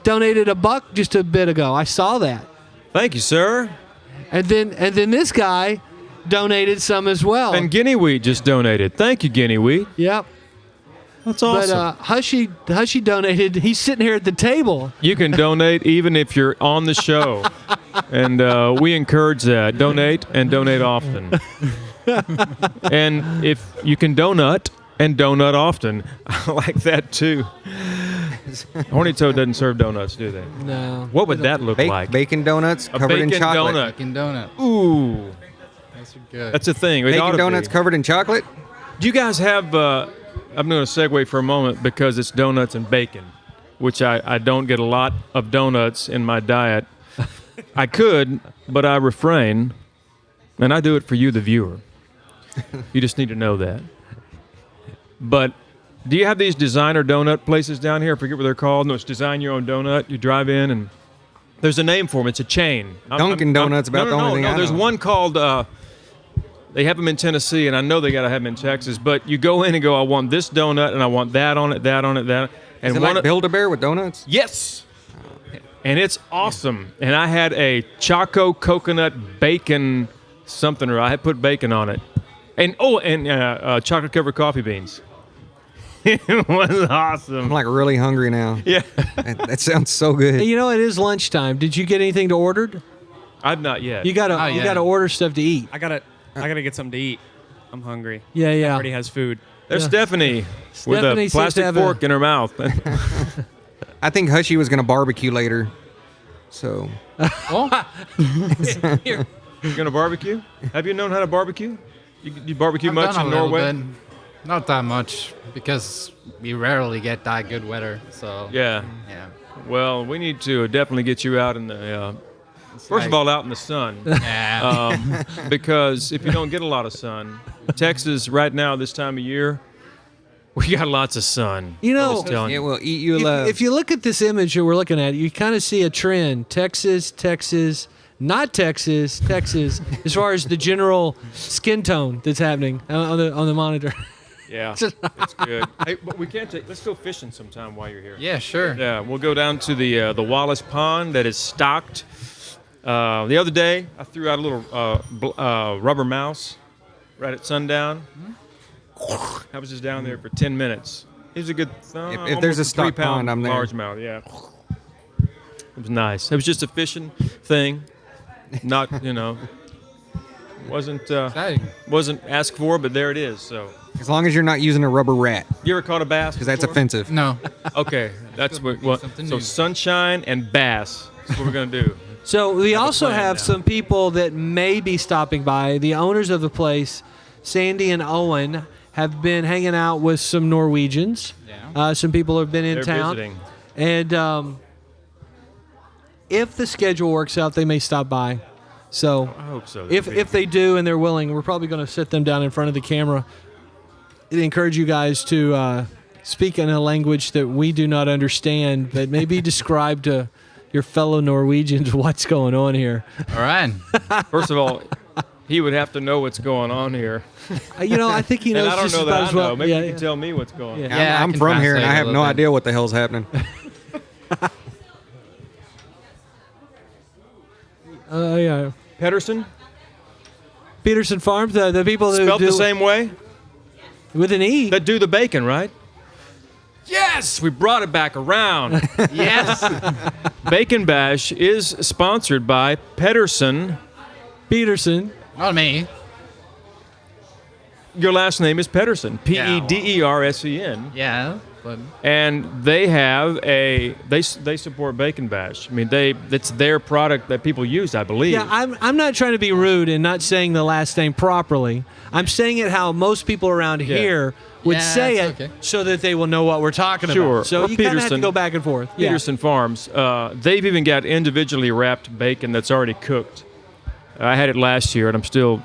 donated $1 just a bit ago. I saw that.
Thank you, sir.
And then this guy donated some as well.
And Guinea Wheat just donated. Thank you, Guinea Wheat.
Yep.
That's awesome.
But Hushy donated. He's sitting here at the table.
You can donate even if you're on the show. And we encourage that. Donate and donate often. And if you can donut and donut often, I like that too. Horny Toad doesn't serve donuts, do they?
No.
What would that look like?
Bacon donuts
A
covered in
bacon
chocolate.
donut.
Bacon donut.
Ooh,
Those are good.
that's a thing. It ought
Bacon
to
donuts
be.
covered in chocolate.
Do you guys have? I'm going to segue for a moment because it's donuts and bacon, which I don't get a lot of donuts in my diet. I could, but I refrain, and I do it for you, the viewer. You just need to know that. But do you have these designer donut places down here? I forget what they're called. No, it's design your own donut. You drive in, and there's a name for them. It's a chain.
Dunkin' Donuts about the only thing I
There's
know.
one called. They have them in Tennessee, and I know they got to have them in Texas. But you go in and go, I want this donut, and I want that on it, that on it, that. And
Is it like Build-A-Bear with donuts?
Yes. And it's awesome. And I had a Choco coconut bacon something, or I had put bacon on it. And chocolate covered coffee beans. It was awesome.
I'm like really hungry now.
Yeah.
That sounds so good.
Hey, you know, it is lunchtime. Did you get anything to order?
I've not yet.
You gotta you gotta order stuff to eat.
I gotta get something to eat. I'm hungry.
Yeah, yeah.
Already has food.
There's Stephanie with
Stephanie
a
seems to
plastic
have
fork in her mouth.
I think Hushy was gonna barbecue later. So
You're gonna barbecue? Have you known how to barbecue? You barbecue
I've
much
done
in
a little
Norway?
bit. Not that much because we rarely get that good weather. So
Yeah.
yeah.
Well, we need to definitely get you out in the. First of all, out in the sun,
Yeah.
because if you don't get a lot of sun, Texas right now this time of year, we got lots of sun.
You know,
I'm just telling
it
you.
will eat you alive.
if you look at this image that we're looking at, you kind of see a trend. Texas, not Texas, Texas, as far as the general skin tone that's happening on the monitor.
Yeah, it's good. Hey, but we can't take. Let's go fishing sometime while you're here.
Yeah, sure.
Yeah, we'll go down to the Wallace Pond that is stocked. The other day, I threw out a little rubber mouse right at sundown. I was just down there for 10 minutes. It was a good.
If there's a stock pond, I'm there.
Largemouth, yeah. It was nice. It was just a fishing thing, not wasn't asked for, but there it is. So.
As long as you're not using a rubber rat,
You ever caught a bass?
because that's
before?
offensive.
No.
Okay, that's what.
something
So
new.
sunshine and bass. That's what we're gonna do.
So we also
plan
have
now.
some people that may be stopping by. The owners of the place, Sandy and Owen, have been hanging out with some Norwegians.
Yeah.
Some people have been in
They're
town.
visiting.
And if the schedule works out, they may stop by. So
I hope so.
if they do and they're willing, we're probably going to sit them down in front of the camera. I encourage you guys to speak in a language that we do not understand, but maybe describe to your fellow Norwegians what's going on here.
All right.
First of all, he would have to know what's going on here.
I think he knows
And I don't
just
know
about
that I
as well.
know. Maybe
Yeah,
you
yeah.
can tell me what's going on.
Yeah.
Yeah, I
I'm
can
from here and
translate
I
a
have
little
no
bit.
idea what the hell's happening.
Yeah.
Pedersen?
Peterson Farms, the people who
Spelt
do
the same way?
with an E.
That do the bacon, right? Yes! We brought it back around.
Yes.
Bacon Bash is sponsored by Pedersen.
Peterson.
Not me.
Your last name is Pedersen.
Yeah, well.
Pedersen.
Yeah. But
And they have they support Bacon Bash. I mean, it's their product that people use, I believe.
Yeah, I'm not trying to be rude and not saying the last name properly. I'm saying it how most people around here would
Yeah,
say it
that's okay.
so that they will know what we're talking
Sure.
about. So
Or
you kind of have to
Peterson.
go back and forth. Yeah.
Peterson Farms. They've even got individually wrapped bacon that's already cooked. I had it last year, and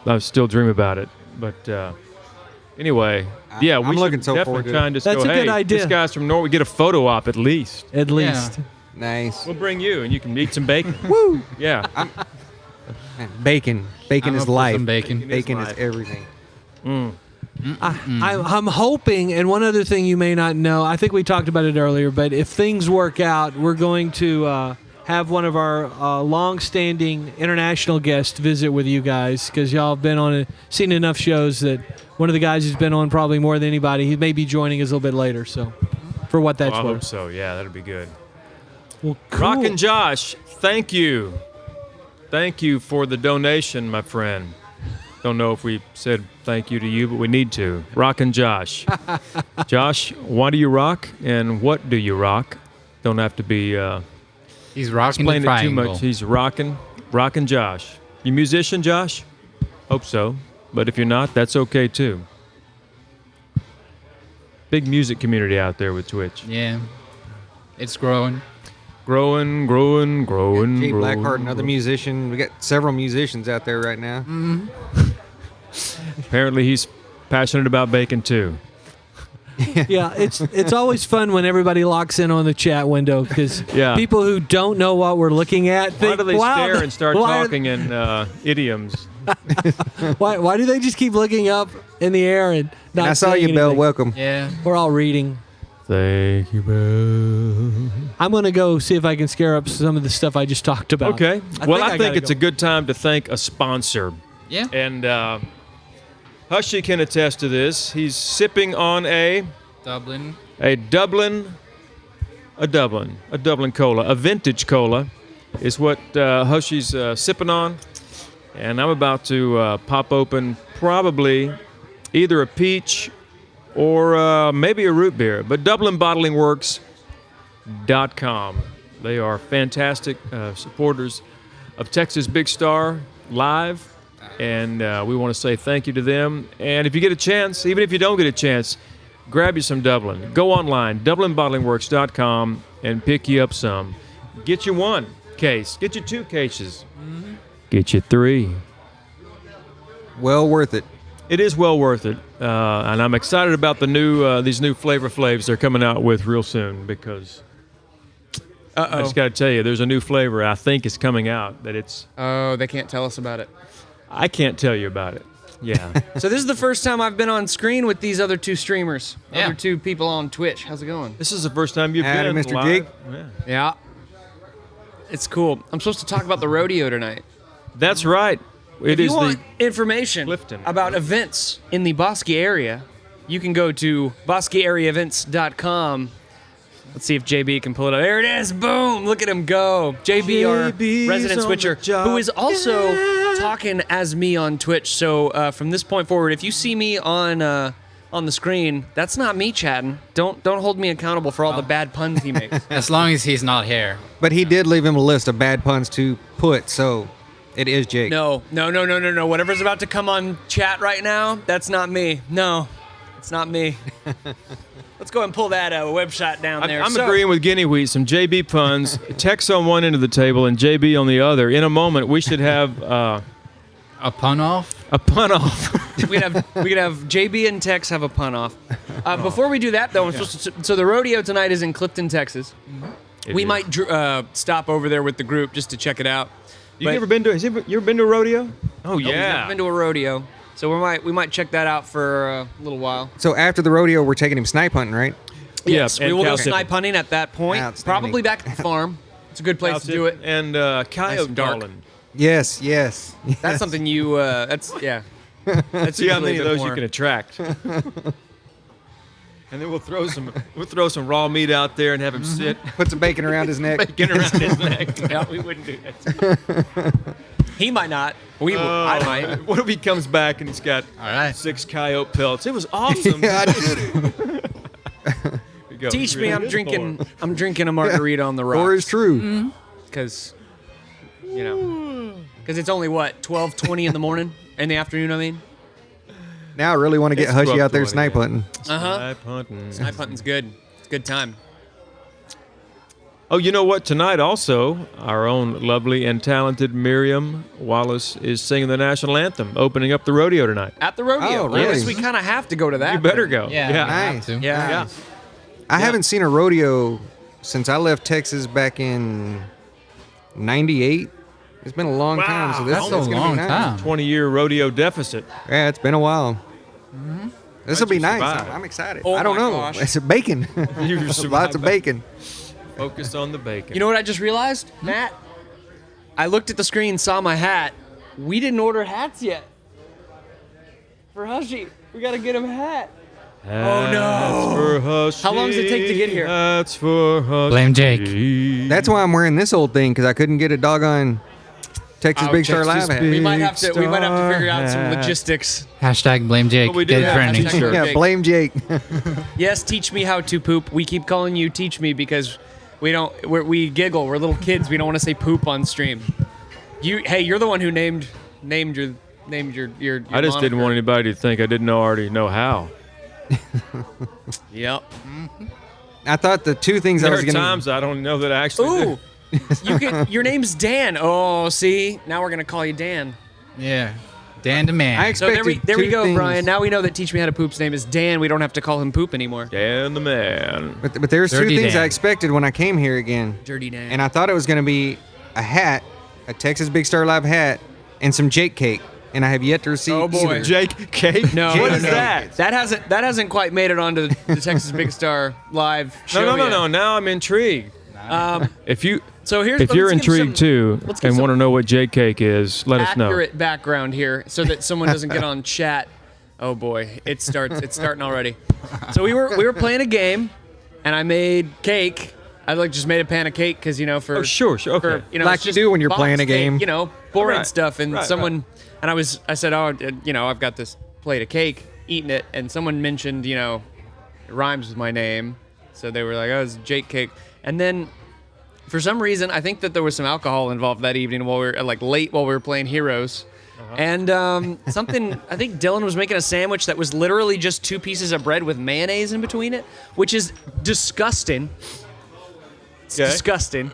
I still dream about it. But anyway, yeah,
I'm
we
looking
should
so
definitely
forward to it.
try and just
That's
go,
a good
hey,
idea.
this guy's from Norway. Get a photo op at least.
At least.
Nice.
We'll bring you, and you can eat some bacon. Woo! Yeah.
Bacon. Bacon
I'm
is
up for
life.
some bacon.
Bacon is
life.
everything.
I'm hoping, and one other thing you may not know, I think we talked about it earlier, but if things work out, we're going to have one of our long-standing international guests visit with you guys because y'all have been seen enough shows that one of the guys who's been on probably more than anybody, he may be joining us a little bit later. So, for what that's
I hope
worth.
so. Yeah, that'd be good.
Well, cool.
Rock and Josh, thank you. Thank you for the donation, my friend. Don't know if we said thank you to you, but we need to. Rockin' Josh. Josh, why do you rock and what do you rock? Don't have to be
He's rocking the
explain it too
triangle.
much. He's rocking Josh. You musician, Josh? Hope so. But if you're not, that's okay too. Big music community out there with Twitch.
Yeah. It's growing.
Growing.
Jay Blackheart, another musician. We got several musicians out there right now.
Apparently he's passionate about bacon too.
Yeah, it's always fun when everybody locks in on the chat window because
Yeah.
people who don't know what we're looking at
Why
think,
do they
wow,
stare and start
why are-
talking in idioms?
Why do they just keep looking up in the air and not
I saw
saying
you, Bill.
anything?
Welcome.
Yeah.
We're all reading.
Thank you, Bill.
I'm gonna go see if I can scare up some of the stuff I just talked about.
Okay. Well, I think
gotta
it's
go.
a good time to thank a sponsor.
Yeah.
And Hushy can attest to this. He's sipping on a
Dublin.
Dublin cola, a vintage cola is what Hushy's sipping on. And I'm about to pop open probably either a peach or maybe a root beer. But DublinBottlingWorks.com. They are fantastic supporters of Texas Big Star Live. And we want to say thank you to them. And if you get a chance, even if you don't get a chance, grab you some Dublin. Go online, DublinBottlingWorks.com, and pick you up some. Get you one case. Get you 2 cases. Get you 3.
Well worth it.
It is well worth it. And I'm excited about the new these new Flavor Flavs they're coming out with real soon because I just got to tell you, there's a new flavor I think is coming out that it's...
Oh, they can't tell us about it.
I can't tell you about it. Yeah.
So this is the first time I've been on screen with these other 2 streamers.
Yeah.
Other 2 people on Twitch. How's it going?
This is the first time you've
Howdy,
been
Mr.
live.
Jake.
Yeah.
Yeah. It's cool. I'm supposed to talk about the rodeo tonight.
That's right. It
If
is
you want
the...
information
Clifton.
about events in the Bosque area, you can go to bosqueareaevents.com. Let's see if JB can pull it up. There it is. Boom. Look at him go. JB, our
JB's
resident
on
switcher,
the job.
who is also talking as me on Twitch. So from this point forward, if you see me on the screen, that's not me chatting. Don't hold me accountable for all the bad puns he makes.
As long as he's not here.
But he did leave him a list of bad puns to put, so it is Jake.
No. Whatever's about to come on chat right now, that's not me. No, it's not me. Let's go and pull that web shot down there.
I'm agreeing with Guinea Wheat. Some JB puns. Tex on one end of the table and JB on the other. In a moment, we should have
A pun off?
a pun off.
we could have JB and Tex have a pun off. Before we do that, though, so the rodeo tonight is in Clifton, Texas. We might stop over there with the group just to check it out.
You ever been to? You ever been to a rodeo? Oh
We've never been to a rodeo, so we might check that out for a little while.
So after the rodeo, we're taking him snipe hunting, right?
Yes, we
and
will go
cow
snipe hunting at that point.
Outstanding.
Probably back at the farm. It's a good place to do it.
And coyote
and dark.
calling.
Yes.
That's something you. That's yeah. That's
See how
usually
many
a
of
bit
those
more.
you can attract. And then we'll throw some raw meat out there and have him sit
Put some bacon around his neck.
get around his neck. No, we wouldn't do that.
He might not. I might.
What if he comes back and he's got
All right.
6 coyote pelts? It was awesome.
Yeah, I did it.
Here you go.
Teach
Here
me.
it
I'm
is,
drinking.
Thor.
I'm drinking a margarita on the
Or is
rocks.
true.
Because, because it's only what 12:20 in the morning, in the afternoon. I mean,
Now I really want to get
It's
Hushy out there
12:20,
snipe
yeah.
hunting.
Snipe hunting.
snipe hunting's good. It's a good time.
Oh, you know what? Tonight also, our own lovely and talented Miriam Wallace is singing the national anthem, opening up the rodeo tonight.
At the rodeo.
Oh, really?
I guess we kind of have to go to that.
You better go.
Yeah.
Yeah.
we have
Nice.
to.
Yeah.
Yeah.
I haven't seen a rodeo since I left Texas back in '98. It's been a long time, so
That's a
gonna be
long
nice.
time.
20-year rodeo deficit.
Yeah, it's been a while. This will
How'd
be
you
nice.
survive?
I'm excited.
Oh
I don't
my
know.
gosh.
It's a bacon.
You
Lots
survived
of
that.
bacon.
Focus on the bacon.
You know what I just realized, Matt? I looked at the screen, saw my hat. We didn't order hats yet. For Hushy, we gotta get him a hat.
Hats for Hushy.
How long does it take to get here?
Hats for Hushy.
Blame Jake.
That's why I'm wearing this old thing, because I couldn't get a doggone Texas Big Star Live hat.
We might have to figure out some logistics.
Hashtag blame Jake.
Well, we do
Get
have
trending.
a t-shirt.
Yeah, blame Jake.
Yes, teach me how to poop. We keep calling you teach me because we giggle. We're little kids. We don't want to say poop on stream. You're the one who named your
I just didn't want anybody to think I didn't already know how.
Yep.
I thought the two things I
There
was
are
going to...
times I don't know that I actually
Ooh. Your name's Dan. Oh, see? Now we're going to call you Dan.
Yeah. Dan the man.
I
So there we
expected two
go,
things.
Brian. Now we know that Teach Me How to Poop's name is Dan. We don't have to call him Poop anymore.
Dan the man.
But there's two
Dirty
things
Dan.
I expected when I came here again.
Dirty Dan.
And I thought it was going to be a hat, a Texas Big Star Live hat, and some Jake cake. And I have yet to receive
Oh, boy.
either.
Jake Cake?
No,
What
no,
is
no.
that?
That hasn't quite made it onto the Texas Big Star Live show
No.
yet.
Now I'm intrigued. If you're
let's
intrigued
give some-
too
let's give
and
some
want to know what Jake Cake is, let us know.
accurate background here so that someone doesn't get on chat. Oh boy, it's starting already. So we were playing a game, and I made cake. I just made a pan of cake because for
Oh, sure, okay.
for,
Like
it's
you
just
do when you're
box
playing a game.
cake, boring
Right,
stuff. And
right,
someone and I said, oh, I've got this plate of cake, eating it, and someone mentioned it rhymes with my name, so they were like, oh, it's Jake Cake, and then. For some reason, I think that there was some alcohol involved that evening while we were late while we were playing Heroes, and something. I think Dylan was making a sandwich that was literally just 2 pieces of bread with mayonnaise in between it, which is disgusting. It's
Okay.
disgusting.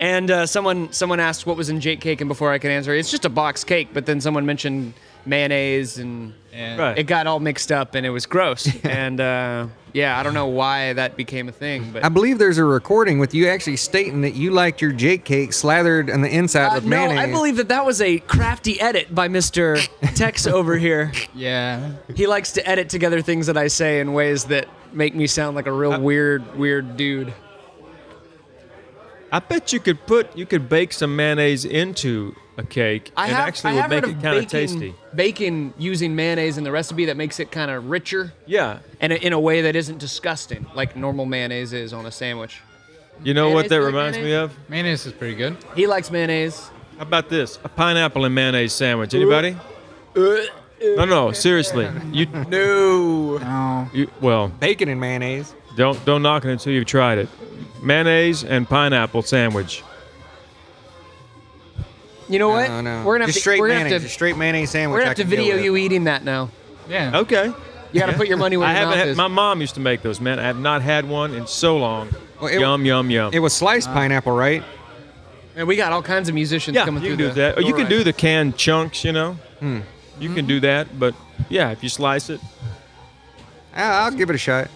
And someone asked what was in Jake Cake, and before I could answer, it's just a box cake. But then someone mentioned mayonnaise, and
Right.
it got all mixed up, and it was gross. And I don't know why that became a thing, but.
I believe there's a recording with you actually stating that you liked your Jake cake slathered on the inside with
No,
mayonnaise.
I believe that was a crafty edit by Mr. Tex over here.
Yeah.
He likes to edit together things that I say in ways that make me sound like a real weird dude.
I bet you could bake some mayonnaise into a cake and actually would make it kind of tasty.
Bacon using mayonnaise in the recipe that makes it kind of richer
Yeah.
and in a way that isn't disgusting, like normal mayonnaise is on a sandwich.
You know what
Mayonnaise,
that
you like
reminds me
mayonnaise?
of?
Mayonnaise is pretty good.
He likes mayonnaise.
How about this? A pineapple and mayonnaise sandwich. Anybody? No, seriously.
No.
Well,
Bacon and mayonnaise.
don't knock it until you've tried it. Mayonnaise and pineapple sandwich.
You know what?
No.
We're gonna have
just
to,
straight
we're gonna
mayonnaise.
have
Just
to,
straight mayonnaise sandwich.
we're gonna
I
have to
can go
video
with.
you eating that now.
Yeah.
Okay.
You gotta put your money where
I
your
haven't
mouth
had,
is.
my mom used to make those, man. I have not had one in so long.
Well, it-
Yum.
It was sliced pineapple, right?
And we got all kinds of musicians
Yeah,
coming
you
through
can do that. Or you
door
can do
right
the canned chunks, You can do that, but yeah, if you slice it,
I'll give it a shot.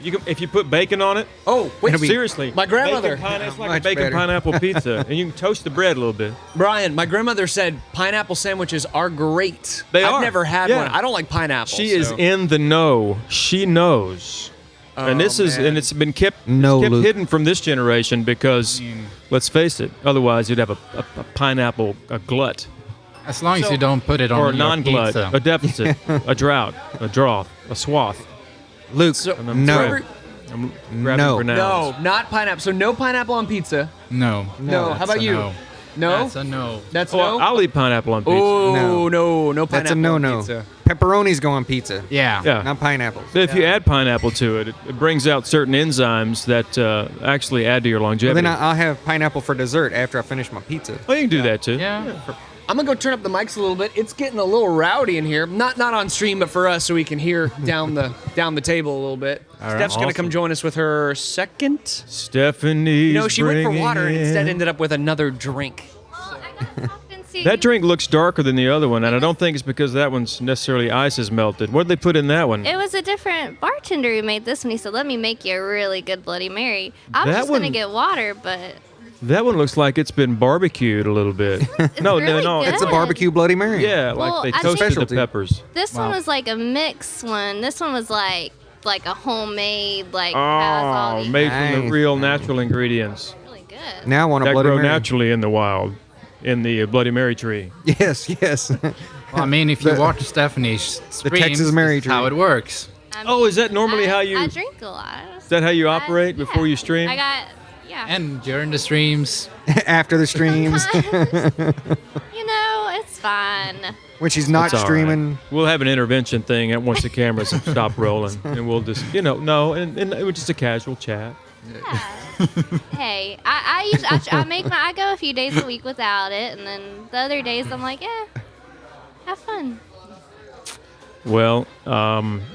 you can. If you put bacon on it,
Oh, wait,
seriously,
My grandmother.
it's like a
Much
bacon
better.
pineapple pizza, and you can toast the bread a little bit.
Brian, my grandmother said pineapple sandwiches are great.
They
I've
are.
never had
Yeah.
one. I don't like pineapple.
She is
so-
in the know. She knows. And this is,
man.
and it's been kept
Luke.
hidden from this generation because, let's face it, otherwise you'd have a pineapple, a glut,
As long as you don't put it on
or a
your
non-glut,
pizza.
a deficit, a drought, a drought, a swath.
Luke,
And I'm
no.
sorry. I'm grabbing
No.
for
No,
nouns.
not pineapple. So no pineapple on pizza.
No.
No. How
That's
about
a
you?
No.
No.
That's a no.
That's
Oh,
no.
I'll eat pineapple on pizza.
Oh no, no pineapple
That's a
on
no-no.
pizza.
Pepperonis go on pizza,
Yeah.
Yeah.
not pineapples.
But if you add pineapple to it, it brings out certain enzymes that actually add to your
Well,
longevity.
then I'll have pineapple for dessert after I finish my pizza.
Oh, you can do that too.
Yeah.
I'm gonna go turn up the mics a little bit. It's getting a little rowdy in here. Not on stream, but for us, so we can hear down the table a little bit. Steph's gonna come
Awesome.
join us with her second.
Stephanie.
She went for water and instead ended up with another drink.
That drink looks darker than the other one, and I don't think it's because that one's necessarily ice is melted. What did they put in that one?
It was a different bartender who made this one. He said, "Let me make you a really good Bloody Mary." I was
That
just gonna
one-
get water, but
That one looks like it's been barbecued a little bit. no,
really
no,
good.
It's a barbecue Bloody Mary.
Yeah,
Well,
like they
I
toasted the
Specialty.
peppers.
this one
Wow.
was like a mixed one. This one was like a homemade, has all
Oh,
these
made from the
Nice.
real natural ingredients
really good.
Now I want a
that
Bloody
grow
Mary.
naturally in the wild, in the Bloody Mary tree.
Yes, yes.
Well, I mean, if you
The-
watch Stephanie's streams,
Texas Mary
this is how
tree.
it works.
I'm-
Oh, is that normally
I
how you?
I drink a lot.
Is that how you operate before you stream?
I got Yeah.
And during the streams.
After the streams.
It's fine.
When she's not
It's all
streaming.
right. We'll have an intervention thing once the cameras have stopped rolling, and we'll just, no, and it was just a casual chat.
Yeah. Hey, I go a few days a week without it, and then the other days I'm like, yeah, have fun.
Well,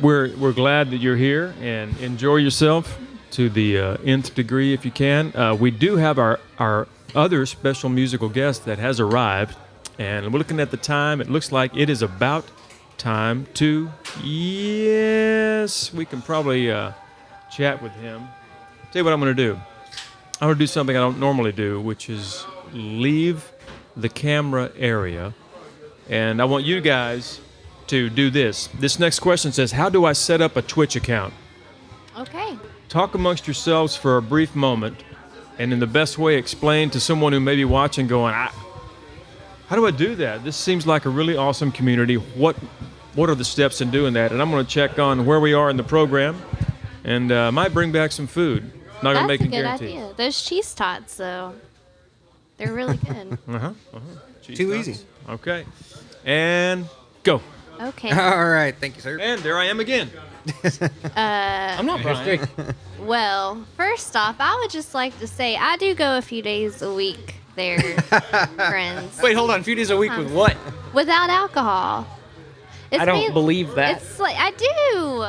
we're glad that you're here, and enjoy yourself to the nth degree if you can. We do have our other special musical guest that has arrived, and we're looking at the time. It looks like it is about time to, yes, we can probably chat with him. Tell you what I'm going to do. I'm going to do something I don't normally do, which is leave the camera area, and I want you guys to do this. This next question says, how do I set up a Twitch account?
Okay.
Talk amongst yourselves for a brief moment, and in the best way explain to someone who may be watching going, how do I do that? This seems like a really awesome community. What are the steps in doing that? And I'm going to check on where we are in the program, and might bring back some food. Not going to make a guarantee.
Idea. Those cheese tots, though, they're really good.
Too easy.
Okay. And go.
Okay.
All right. Thank you, sir.
And there I am again.
I'm not Brian.
Well, first off, I would just like to say I do go a few days a week there, friends.
Wait, hold on. A few days a week with what?
Without alcohol.
I don't believe that.
It's like I do.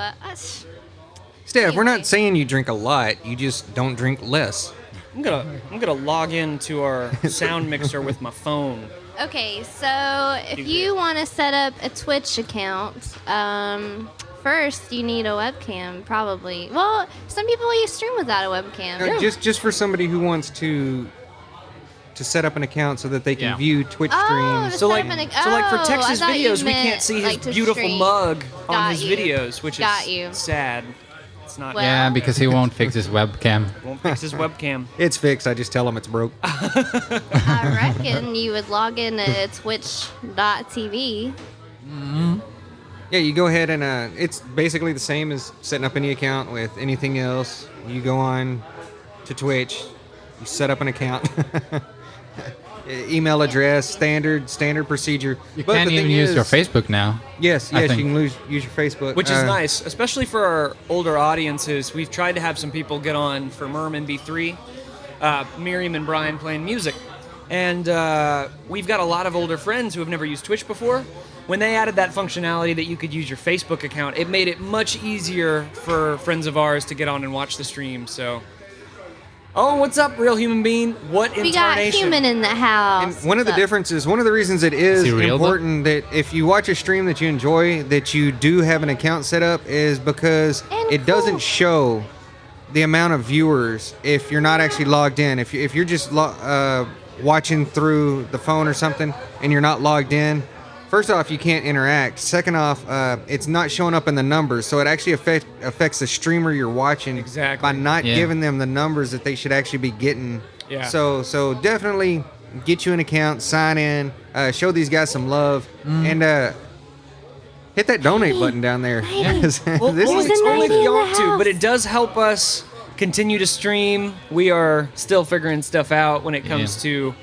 Steph, we're not saying you drink a lot. You just don't drink less.
I'm gonna log into our sound mixer with my phone.
Okay, so if you want to set up a Twitch account, first you need a webcam, probably. Well, some people stream without a webcam.
Just for somebody who wants to set up an account so that they can view Twitch streams.
So like for Texas videos, we can't see his beautiful
stream.
mug on
Got
his
you.
videos, which
Got
is
you.
sad. It's not.
Well-
Yeah, because he won't fix his webcam.
Won't fix his webcam.
It's fixed. I just tell them it's broke.
I reckon you would log in to twitch.tv.
Yeah, you go ahead and it's basically the same as setting up any account with anything else. You go on to Twitch, you set up an account. Email address, standard procedure.
You can't even use your Facebook now.
Yes,
I
you
think.
can use your Facebook.
Which is nice, especially for our older audiences. We've tried to have some people get on for Merman B3, Miriam and Brian playing music. And we've got a lot of older friends who have never used Twitch before. When they added that functionality that you could use your Facebook account, it made it much easier for friends of ours to get on and watch the stream. So, oh, what's up, real human being? What
We got
incarnation?
human in the house.
And one of the differences, one of the reasons it is
he real,
important that if you watch a stream that you enjoy, that you do have an account set up, is because
And
it doesn't show the amount of viewers if you're not actually logged in. If you're just watching through the phone or something and you're not logged in, first off, you can't interact. Second off, it's not showing up in the numbers, so it actually affects the streamer you're watching
Exactly.
by not
Yeah.
giving them the numbers that they should actually be getting.
Yeah.
So definitely get you an account, sign in, show these guys some love, and hit that donate button down there. This
Only
is
if you
in the
want to,
house.
but it does help us continue to stream. We are still figuring stuff out when it comes to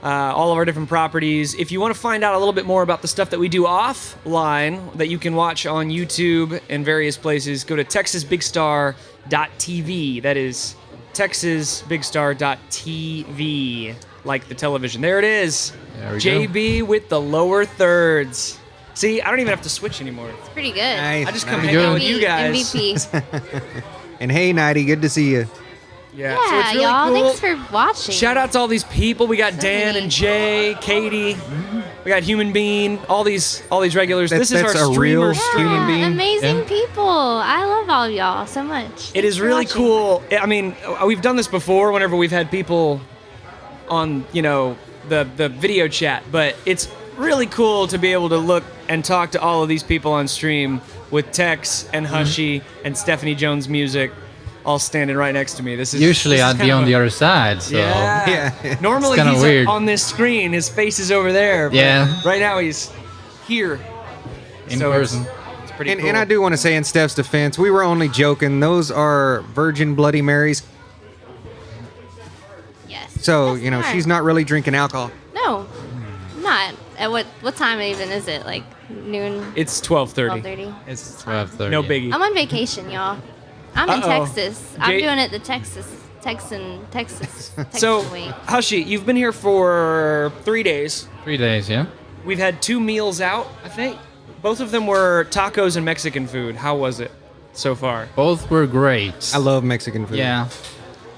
all of our different properties. If you want to find out a little bit more about the stuff that we do offline that you can watch on YouTube and various places, go to TexasBigStar.tv. That is TexasBigStar.tv, like the television. There it is.
There we go.
JB with the lower thirds. See, I don't even have to switch anymore.
It's pretty good.
nice.
I just come
nice.
hang out with you guys.
MVP.
And hey, Nighty, good to see you.
Yeah,
Yeah,
so it's really
y'all.
cool.
Thanks for watching.
Shout out to all these people. We got
So
Dan
many.
and Jay, Katie. We got Human Being. All these regulars.
That's-
This is
that's
our
a real
streamer
human
stream.
being.
Amazing
Yeah.
people. I love all y'all so much.
It is
Thanks for
really
watching.
cool. I mean, we've done this before whenever we've had people on, the video chat, but it's really cool to be able to look and talk to all of these people on stream with Tex and Hushy and Stephanie Jones Music all standing right next to me.
Usually I'd be on the other side, so
Yeah.
Yeah.
Normally
It's kinda
he's
weird.
on this screen. His face is over there. But
Yeah.
right now he's here.
in
So
person.
It's pretty
And,
cool.
and I do want to say in Steph's defense, we were only joking. Those are Virgin Bloody Marys.
Yes.
So
That's
you know
smart.
she's not really drinking alcohol.
No, not. At what time even is it? Like noon?
It's 12:30.
12:30.
It's
12:30.
no biggie.
I'm on vacation, y'all. I'm in
Uh-oh.
Texas. I'm
Jay-
doing it the Texas
So,
way.
Hushy, you've been here for 3 days.
3 days, yeah.
We've had 2 meals out, I think. Both of them were tacos and Mexican food. How was it so far?
Both were great.
I love Mexican food.
Yeah,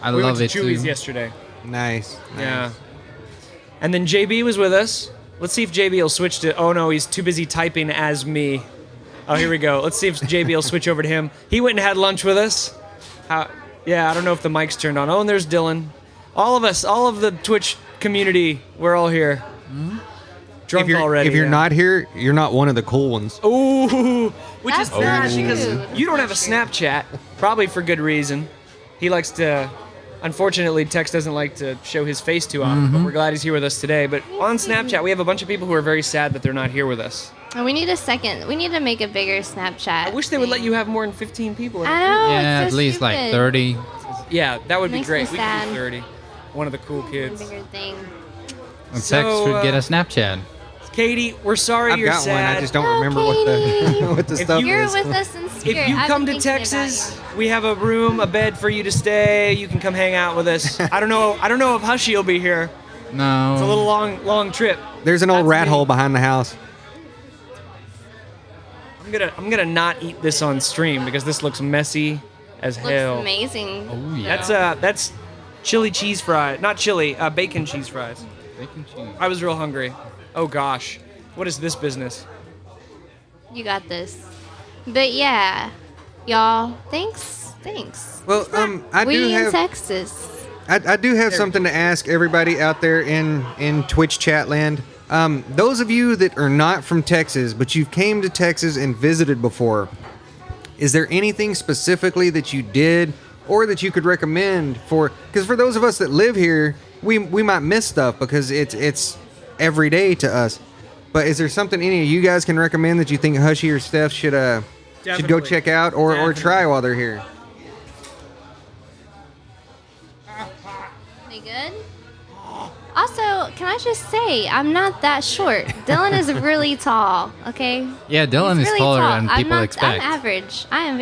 I
We
love
went to
it
Chuy's
too.
yesterday.
Nice.
Yeah. And then JB was with us. Let's see if JB will switch to. Oh no, he's too busy typing as me. Oh, here we go. Let's see if JB will switch over to him. He went and had lunch with us. Yeah, I don't know if the mic's turned on. Oh, and there's Dylan. All of us, all of the Twitch community, we're all here. Drunk already.
If you're
yeah.
not here, you're not one of the cool ones.
Ooh, which
That's
is sad
not
because
true.
you don't have a
That's not true.
Snapchat, probably for good reason. He likes to. Unfortunately, Tex doesn't like to show his face too often, but we're glad he's here with us today. But on Snapchat, we have a bunch of people who are very sad that they're not here with us.
And we need a second. We need to make a bigger Snapchat.
I wish they would let you have more than 15 people.
I know.
Yeah,
it's
at
so
least like
stupid.
30.
Yeah, that would be
Makes
great.
me
We could
sad.
do 30. One of the cool
A
kids.
bigger thing.
And
So,
Tex should get a Snapchat.
Katie, we're sorry
I've
you're
got
sad.
one. I just don't remember what
Katie.
the what the
If
stuff
You're
is.
with us in spirit.
If you
I've
come
been
to
thinking about
Texas,
you.
we have a room, a bed for you to stay. You can come hang out with us. I don't know if Hushy will be here.
No.
It's a little long trip.
There's an old
That's
rat
me.
hole behind the house.
I'm gonna not eat this on stream because this looks messy as hell.
Looks amazing.
Oh, yeah.
That's chili cheese fries, not chili, bacon cheese fries.
Bacon cheese.
I was real hungry. Oh gosh, what is this business?
You got this. But yeah, y'all. Thanks.
Well, I
we
do
in
have
Texas.
I do have something to ask everybody out there in Twitch chat land. Those of you that are not from Texas, but you've came to Texas and visited before, is there anything specifically that you did or that you could recommend for? Because for those of us that live here, we might miss stuff because it's every day to us. But is there something any of you guys can recommend that you think Hushy or Steph should go
Definitely.
check out or try while they're here?
They good? Also, can I just say, I'm not that short. Dylan is really tall. Okay.
Yeah, Dylan
He's
is
really
taller
tall.
than
I'm
people
not,
expect.
I'm average. I'm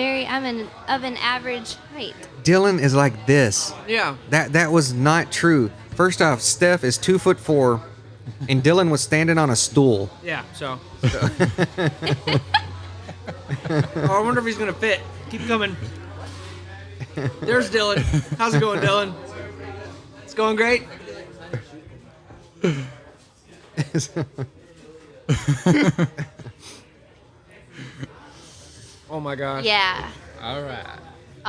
of an average height.
Dylan is like this.
Yeah.
That was not true. First off, Steph is 2'4", and Dylan was standing on a stool.
Yeah. So. Oh, I wonder if he's gonna fit. Keep coming. There's Dylan. How's it going, Dylan? It's going great. Oh my gosh.
Yeah.
All right.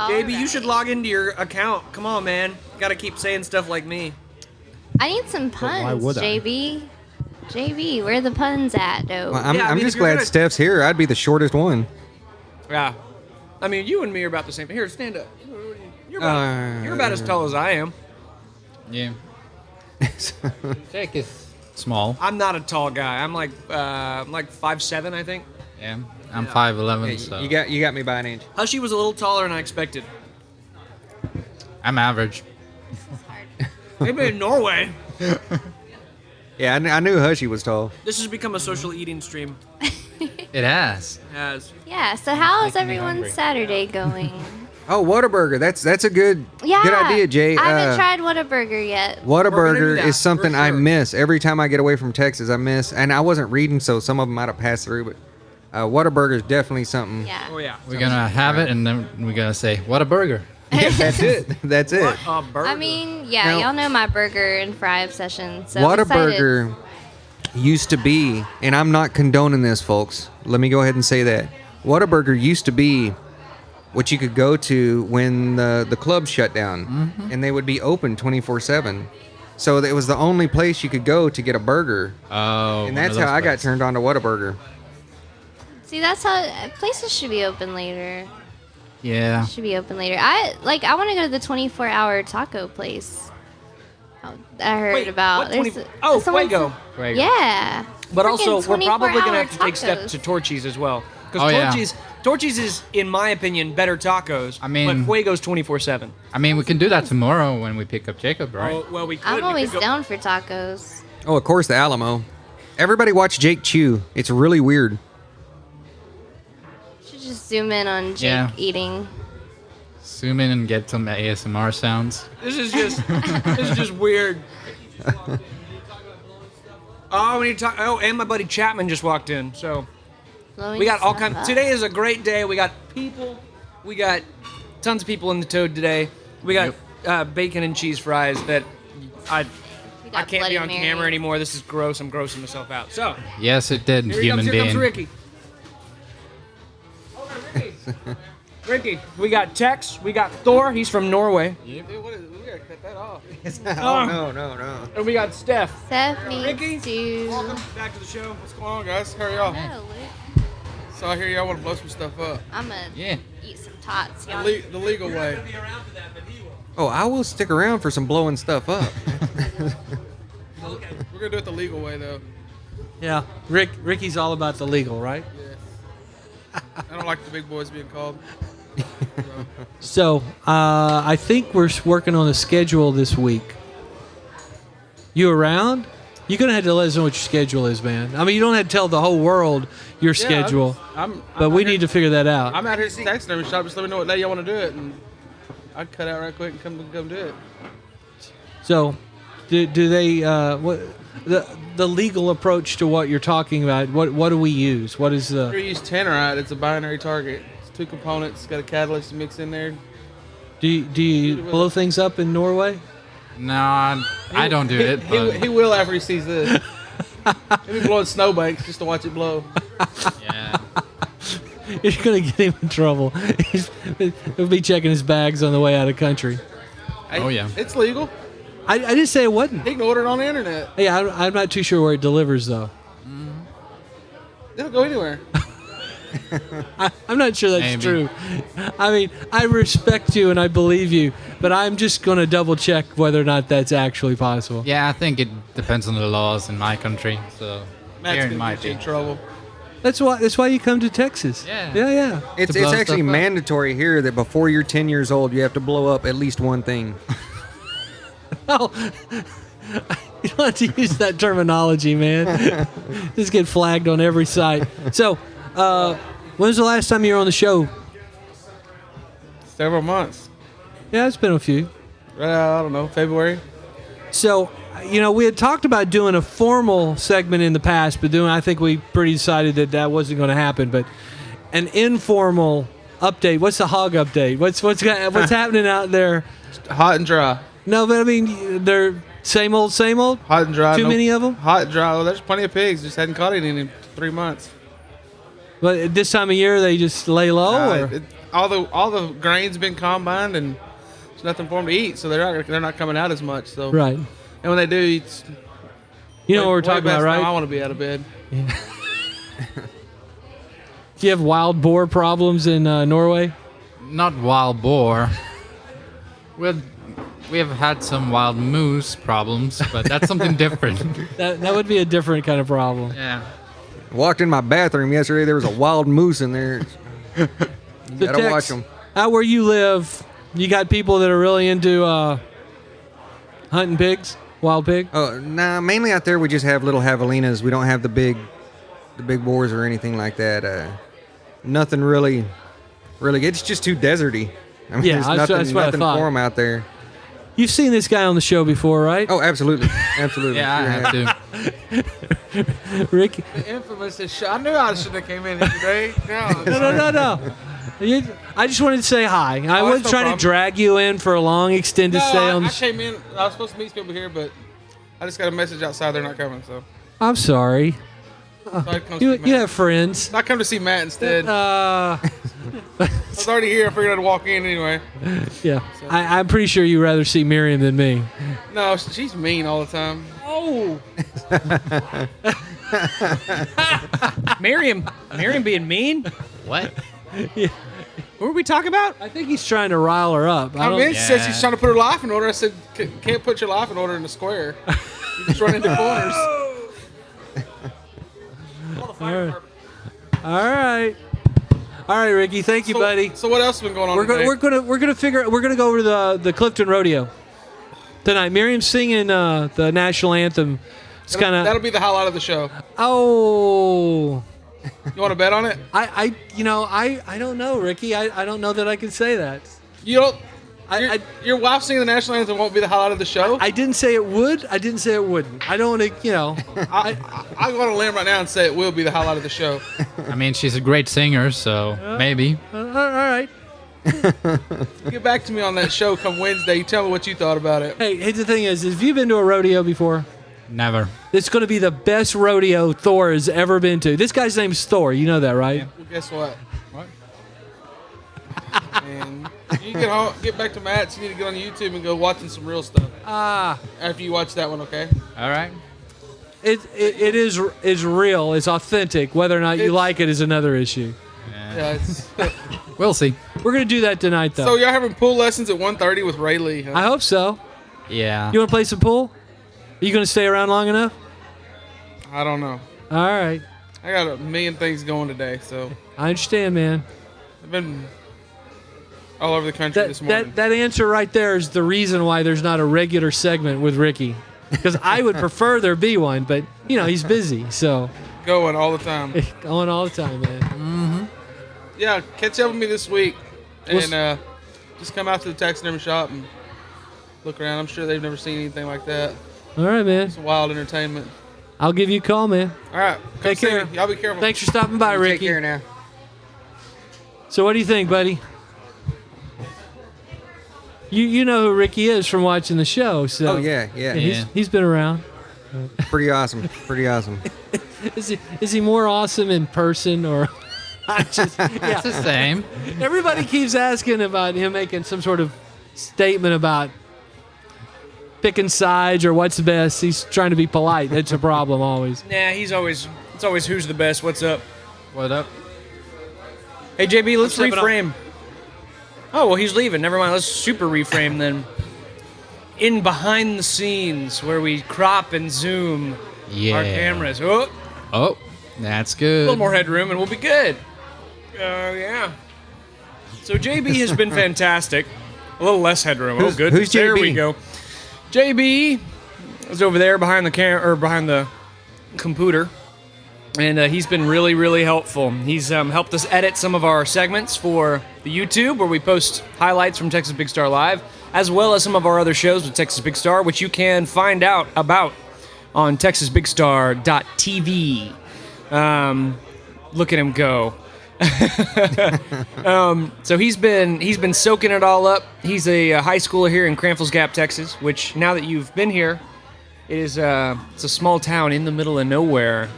Baby, you
Alright.
should log into your account. Come on, man. Gotta keep saying stuff like me.
I need some puns,
why would I?
JB. JB, where the puns at, though?
Well, I'm,
Yeah, I
I'm
mean,
just
if you're
glad
gonna-
Steph's here. I'd be the shortest one.
Yeah. I mean, you and me are about the same. Here, stand up. You're about as tall as I am.
Yeah. Jake is small.
I'm not a tall guy. I'm like 5'7", I think.
Yeah. I'm 5'11", so
You got me by an inch.
Hushy was a little taller than I expected.
I'm average.
Maybe in Norway.
Yeah, I knew Hushy was tall.
This has become a social eating stream.
It has.
As
Yeah, so how is
Making me
everyone's
hungry.
Saturday going?
Oh, Whataburger. That's a good
Yeah.
good idea, Jay.
I haven't tried Whataburger yet.
We're gonna do
Whataburger
that,
is something
for
I
sure.
miss every time I get away from Texas. I miss, and I wasn't reading, so some of them might have passed through. But Whataburger is definitely something.
Yeah.
oh yeah.
We're gonna have it, and then we're gonna say, "What a burger!"
That's it. That's it.
What a burger.
I mean, yeah,
Now-
y'all know my burger and fry obsession. So I'm excited.
Whataburger used to be, and I'm not condoning this, folks. Let me go ahead and say that. Whataburger used to be what you could go to when the club shut down, and they would be open 24/7. So it was the only place you could go to get a burger,
Oh,
and
one
that's
of
how
those
I got
places.
turned on to Whataburger.
See, that's how places should be open later.
Yeah.
Should be open later. I want to go to the 24-hour taco place. Oh, I heard
Wait,
about.
what 20
There's
oh,
someone
Fuego.
said- Yeah.
But also,
Freaking
we're probably gonna have to
24-hour
take steps
tacos.
to Torchy's as well. Because
Oh, yeah.
Torchy's, Torchy's is, in my opinion, better tacos.
I mean-
but Fuego's 24/7.
I mean, we can do that tomorrow when we pick up Jacob, right?
Oh, well, we could.
I'm
We
always
could go-
down for tacos.
Oh, of course, the Alamo. Everybody watch Jake chew. It's really weird.
Should just zoom in on Jake
Yeah.
eating.
Zoom in and get some ASMR sounds.
This is just weird. Oh, we need to talk. Oh, and my buddy Chapman just walked in. So
Blowing
we got all
stuff
kinds.
up.
Today is a great day. We got people. We got tons of people in the Toad today. We got bacon and cheese fries that I
We got
can't
Bloody
be on
Marys.
camera anymore. This is gross. I'm grossing myself out. So
Yes, it did,
here
human
comes
being.
Ricky. Oh, no, Ricky. Ricky, we got Tex. We got Thor. He's from Norway.
Dude, we gotta cut that off.
Oh, no.
And we got Steph.
Stephanie,
Ricky,
Stu.
welcome back to the show.
What's going on, guys? How are y'all?
Hello, Luke.
So I hear y'all want to blow some stuff up.
I'm gonna
Yeah.
eat some tots, y'all.
The legal way.
Oh, I will stick around for some blowing stuff up.
We're gonna do it the legal way, though.
Yeah, Ricky's all about the legal, right?
I don't like the big boys being called.
So I think we're working on a schedule this week. You around? You're gonna have to let us know what your schedule is, man. I mean, you don't have to tell the whole world your schedule, but we need to figure that out.
I'm out here texting every shop. Just let me know what day y'all want to do it, and I'd cut out right quick and come do it.
So, do they what the legal approach to what you're talking about? What do we use? What is the?
We use tannerite. It's a binary target. It's 2 components. It's got a catalyst mix in there.
Do you blow things up in Norway?
No, I don't do it. But
He will after he sees this. He'll be blowing snowbanks just to watch it blow.
yeah.
You're gonna get him in trouble. He'll be checking his bags on the way out of country.
Oh, yeah.
It's legal.
I didn't say it wasn't.
He can order it on the internet.
Hey, I'm not too sure where it delivers though.
It'll go anywhere.
I'm not sure that's
Maybe.
true. I mean, I respect you and I believe you, but I'm just going to double check whether or not that's actually possible.
Yeah, I think it depends on the laws in my country. So
Matt's
here it
gonna
might
get you
be.
in trouble.
That's why you come to Texas.
Yeah.
Yeah.
It's
blow
actually
stuff up.
mandatory here that before you're 10 years old, you have to blow up at least one thing.
Oh, you don't have to use that terminology, man. Just get flagged on every site. So, when was the last time you were on the show?
Several months.
Yeah, it's been a few.
I don't know, February.
So, we had talked about doing a formal segment in the past, but I think we pretty decided that wasn't going to happen. But an informal update. What's the hog update? What's happening out there?
Hot and dry.
No, but I mean, they're same old, same old.
Hot and dry.
Too many of them.
Hot and dry. Well, there's plenty of pigs. Just hadn't caught any in 3 months.
But at this time of year, they just lay low. Or?
All the grain's been combined and there's nothing for them to eat, so they're not coming out as much. So
Right.
And when they do, it's
You know what we're talking about,
past time I
right?
want to be out of bed.
Do you have wild boar problems in Norway?
Not wild boar. We have had some wild moose problems, but that's something different.
That would be a different kind of problem.
Yeah.
Walked in my bathroom yesterday. There was a wild moose in there. You gotta
Tex,
watch them.
Out where you live, you got people that are really into hunting pigs, wild pig.
Oh, nah. Mainly out there, we just have little javelinas. We don't have the big boars or anything like that. Nothing really. It's just too deserty. I mean,
Yeah,
there's
that's
nothing
what I thought.
for them out there.
You've seen this guy on the show before, right?
Oh, absolutely, absolutely.
Yeah, I have to.
Ricky.
The infamous shot. I knew I should have came in here today.
No. I just wanted to say hi. I wasn't
no
trying
problem.
to drag you in for a long extended stay on
I
the
came in. I was supposed to meet people here, but I just got a message outside. They're not coming, so
I'm sorry.
I come to see
You
Matt.
have friends.
I come to see Matt instead.
Uh,
I was already here. I figured I'd walk in anyway.
yeah. I'm pretty sure you'd rather see Miriam than me.
No, she's mean all the time.
Oh. Miriam being mean?
What?
What were we talking about?
I think he's trying to rile her up.
I mean, she says
Yeah.
she's trying to put her life in order. I said, can't put your life in order in a square. You just run into corners.
All right. All right, Ricky. Thank you, buddy.
So what else has been going on today?
We're gonna go over to the Clifton Rodeo tonight. Miriam's singing the national anthem. It's kind of
that'll be the highlight of the show.
Oh.
You want to bet on it?
I don't know, Ricky. I don't know that I can say that.
You don't. Your wife singing the national anthem won't be the highlight of the show.
I didn't say it would. I didn't say it wouldn't. I don't want to.
I'm going to limb right now and say it will be the highlight of the show.
I mean, she's a great singer, so maybe.
All right.
Get back to me on that show come Wednesday. You tell me what you thought about it.
Hey, the thing is, have you been to a rodeo before?
Never.
It's going to be the best rodeo Thor has ever been to. This guy's name's Thor. You know that, right?
Well, guess what? And you get back to Matt's. You need to get on YouTube and go watching some real stuff. After you watch that one, okay?
All right.
It is real. It's authentic. Whether or not you like it is another issue.
Yeah, it's
We'll see.
We're going to do that tonight, though.
So y'all having pool lessons at 1:30 with Ray Lee? Huh?
I hope so.
Yeah.
You want to play some pool? Are you going to stay around long enough?
I don't know.
All right.
I got a million things going today, so
I understand, man.
I've been all over the country this morning.
That answer right there is the reason why there's not a regular segment with Ricky. Because I would prefer there be one, but, he's busy, so.
Going all the time.
Going all the time, man. Mm-hmm.
Yeah, catch up with me this week. And just come out to the taxidermy shop and look around. I'm sure they've never seen anything like that.
All right, man.
It's wild entertainment.
I'll give you a call, man.
All right.
Take care.
Y'all be careful.
Thanks for stopping by, Ricky.
Take care now.
So what do you think, buddy? You know who Ricky is from watching the show, so.
Oh, yeah.
He's been around.
Pretty awesome.
Is he more awesome in person or?
It's the same.
Everybody keeps asking about him making some sort of statement about picking sides or what's best. He's trying to be polite. That's a problem always.
Nah, it's always who's the best. What's up?
What up?
Hey, JB, let's
Step it up.
reframe. Oh, well, he's leaving. Never mind. Let's super reframe then. In behind the scenes where we crop and zoom our cameras.
Oh, that's
A
good.
little more headroom and we'll be good. Yeah. So JB has been fantastic. A little less headroom. Good.
Who's
There
JB?
we go. JB is over there behind the behind the computer, and he's been really, really helpful. He's helped us edit some of our segments for the YouTube, where we post highlights from Texas Big Star Live, as well as some of our other shows with Texas Big Star, which you can find out about on TexasBigStar.tv. Look at him go. So he's been soaking it all up. He's a high schooler here in Cranfills Gap, Texas, which now that you've been here, it's a small town in the middle of nowhere.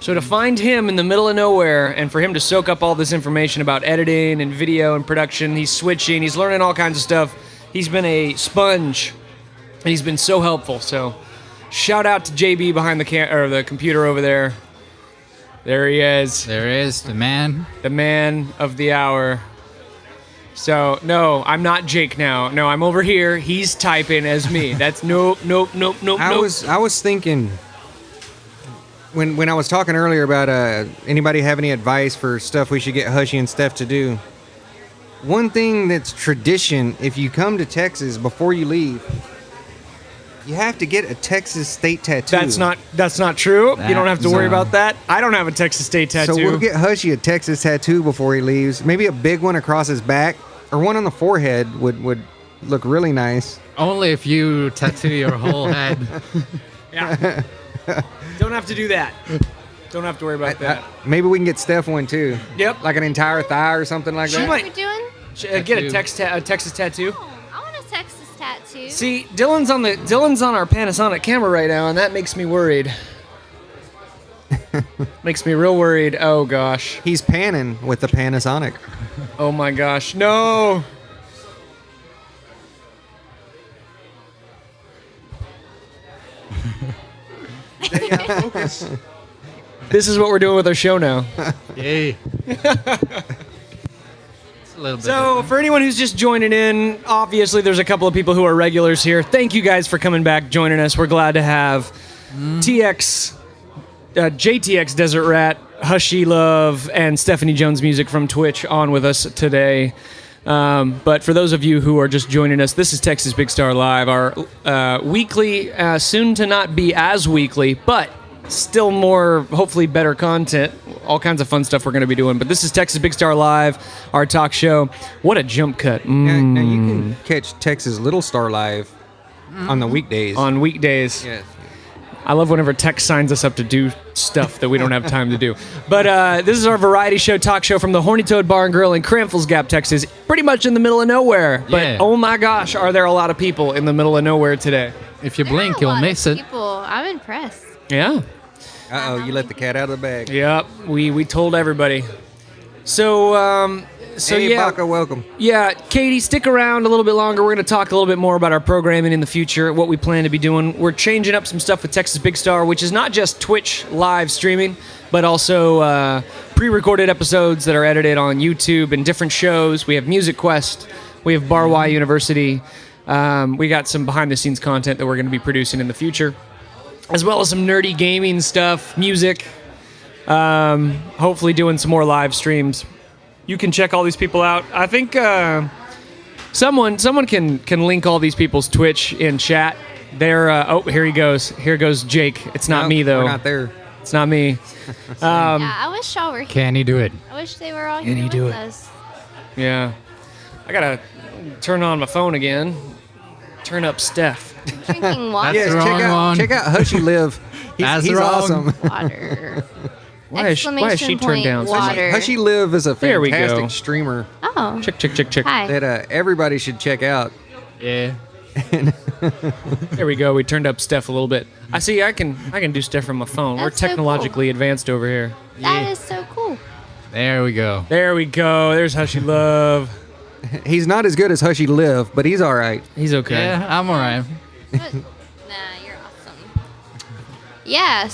So to find him in the middle of nowhere and for him to soak up all this information about editing and video and production, he's switching, he's learning all kinds of stuff. He's been a sponge, and he's been so helpful. So shout out to JB behind the computer over there. There he is.
There is the man.
The man of the hour. So, no, I'm not Jake now. No, I'm over here. He's typing as me. That's nope.
I was thinking when I was talking earlier about anybody have any advice for stuff we should get Hushy and Steph to do. One thing that's tradition, if you come to Texas before you leave, you have to get a Texas state tattoo.
That's not true. You don't have to worry about that. I don't have a Texas state tattoo.
So we'll get Hushy a Texas tattoo before he leaves. Maybe a big one across his back or one on the forehead would look really nice.
Only if you tattoo your whole head.
Yeah. Don't have to do that. Don't have to worry about that.
Maybe we can get Steph one too.
Yep.
Like an entire thigh or something like that.
What are we doing?
Get a Texas tattoo.
Oh, I want a Texas tattoo.
See, Dylan's on our Panasonic camera right now, and that makes me worried. Makes me real worried. Oh gosh.
He's panning with the Panasonic.
Oh my gosh. No.
Focus.
This is what we're doing with our show now.
Yay. It's a little bit.
So, for anyone who's just joining in, obviously there's a couple of people who are regulars here. Thank you guys for coming back, joining us. We're glad to have JTX Desert Rat Hushy Love and Stephanie Jones Music from Twitch on with us today. But for those of you who are just joining us, this is Texas Big Star Live, our weekly, soon to not be as weekly, but still more, hopefully better content. All kinds of fun stuff we're going to be doing. But this is Texas Big Star Live, our talk show. What a jump cut.
Now you can catch Texas Little Star Live on the weekdays.
On weekdays.
Yes.
I love whenever Tex signs us up to do stuff that we don't have time to do. But this is our variety show, talk show from the Horny Toad Bar and Grill in Cranfills Gap, Texas. Pretty much in the middle of nowhere.
Yeah.
But oh my gosh, are there a lot of people in the middle of nowhere today?
If you blink, you'll miss it.
People, I'm impressed.
Yeah.
Uh-oh, you let the cat out of the bag.
Yep. We told everybody. So
Hey,
yeah.
Baca, welcome.
Yeah, Katie, stick around a little bit longer. We're going to talk a little bit more about our programming in the future, what we plan to be doing. We're changing up some stuff with Texas Big Star, which is not just Twitch live streaming, but also pre-recorded episodes that are edited on YouTube and different shows. We have Music Quest. We have Bar Y University. We got some behind-the-scenes content that we're going to be producing in the future, as well as some nerdy gaming stuff, music, hopefully doing some more live streams. You can check all these people out. I think someone can link all these people's Twitch in chat. They're oh, here he goes. Here goes Jake. It's not me though.
We're not there.
It's not me.
Yeah, I wish y'all were here.
Can he do it?
I wish they were all
Can
here
he do
with
it?
us.
Yeah. I gotta turn on my phone again. Turn up Steph.
Drinking water.
Yes,
the wrong one.
check out Hushy Live.
That's
He's
wrong.
awesome.
Water.
Why is she
Exclamation
turned
point,
down?
Water.
Hushy Live is a
There we go.
fantastic streamer
Oh.
Check.
Hi.
that everybody should check out.
Yeah.
There we go. We turned up Steph a little bit. I see. I can do stuff from my phone.
That's
We're
so cool.
technologically advanced over here.
That is so cool.
There we go.
There we go. There's Hushy Love.
He's not as good as Hushy Live, but he's all right.
He's okay.
Yeah, I'm alright.
But, nah, you're awesome. Yeah,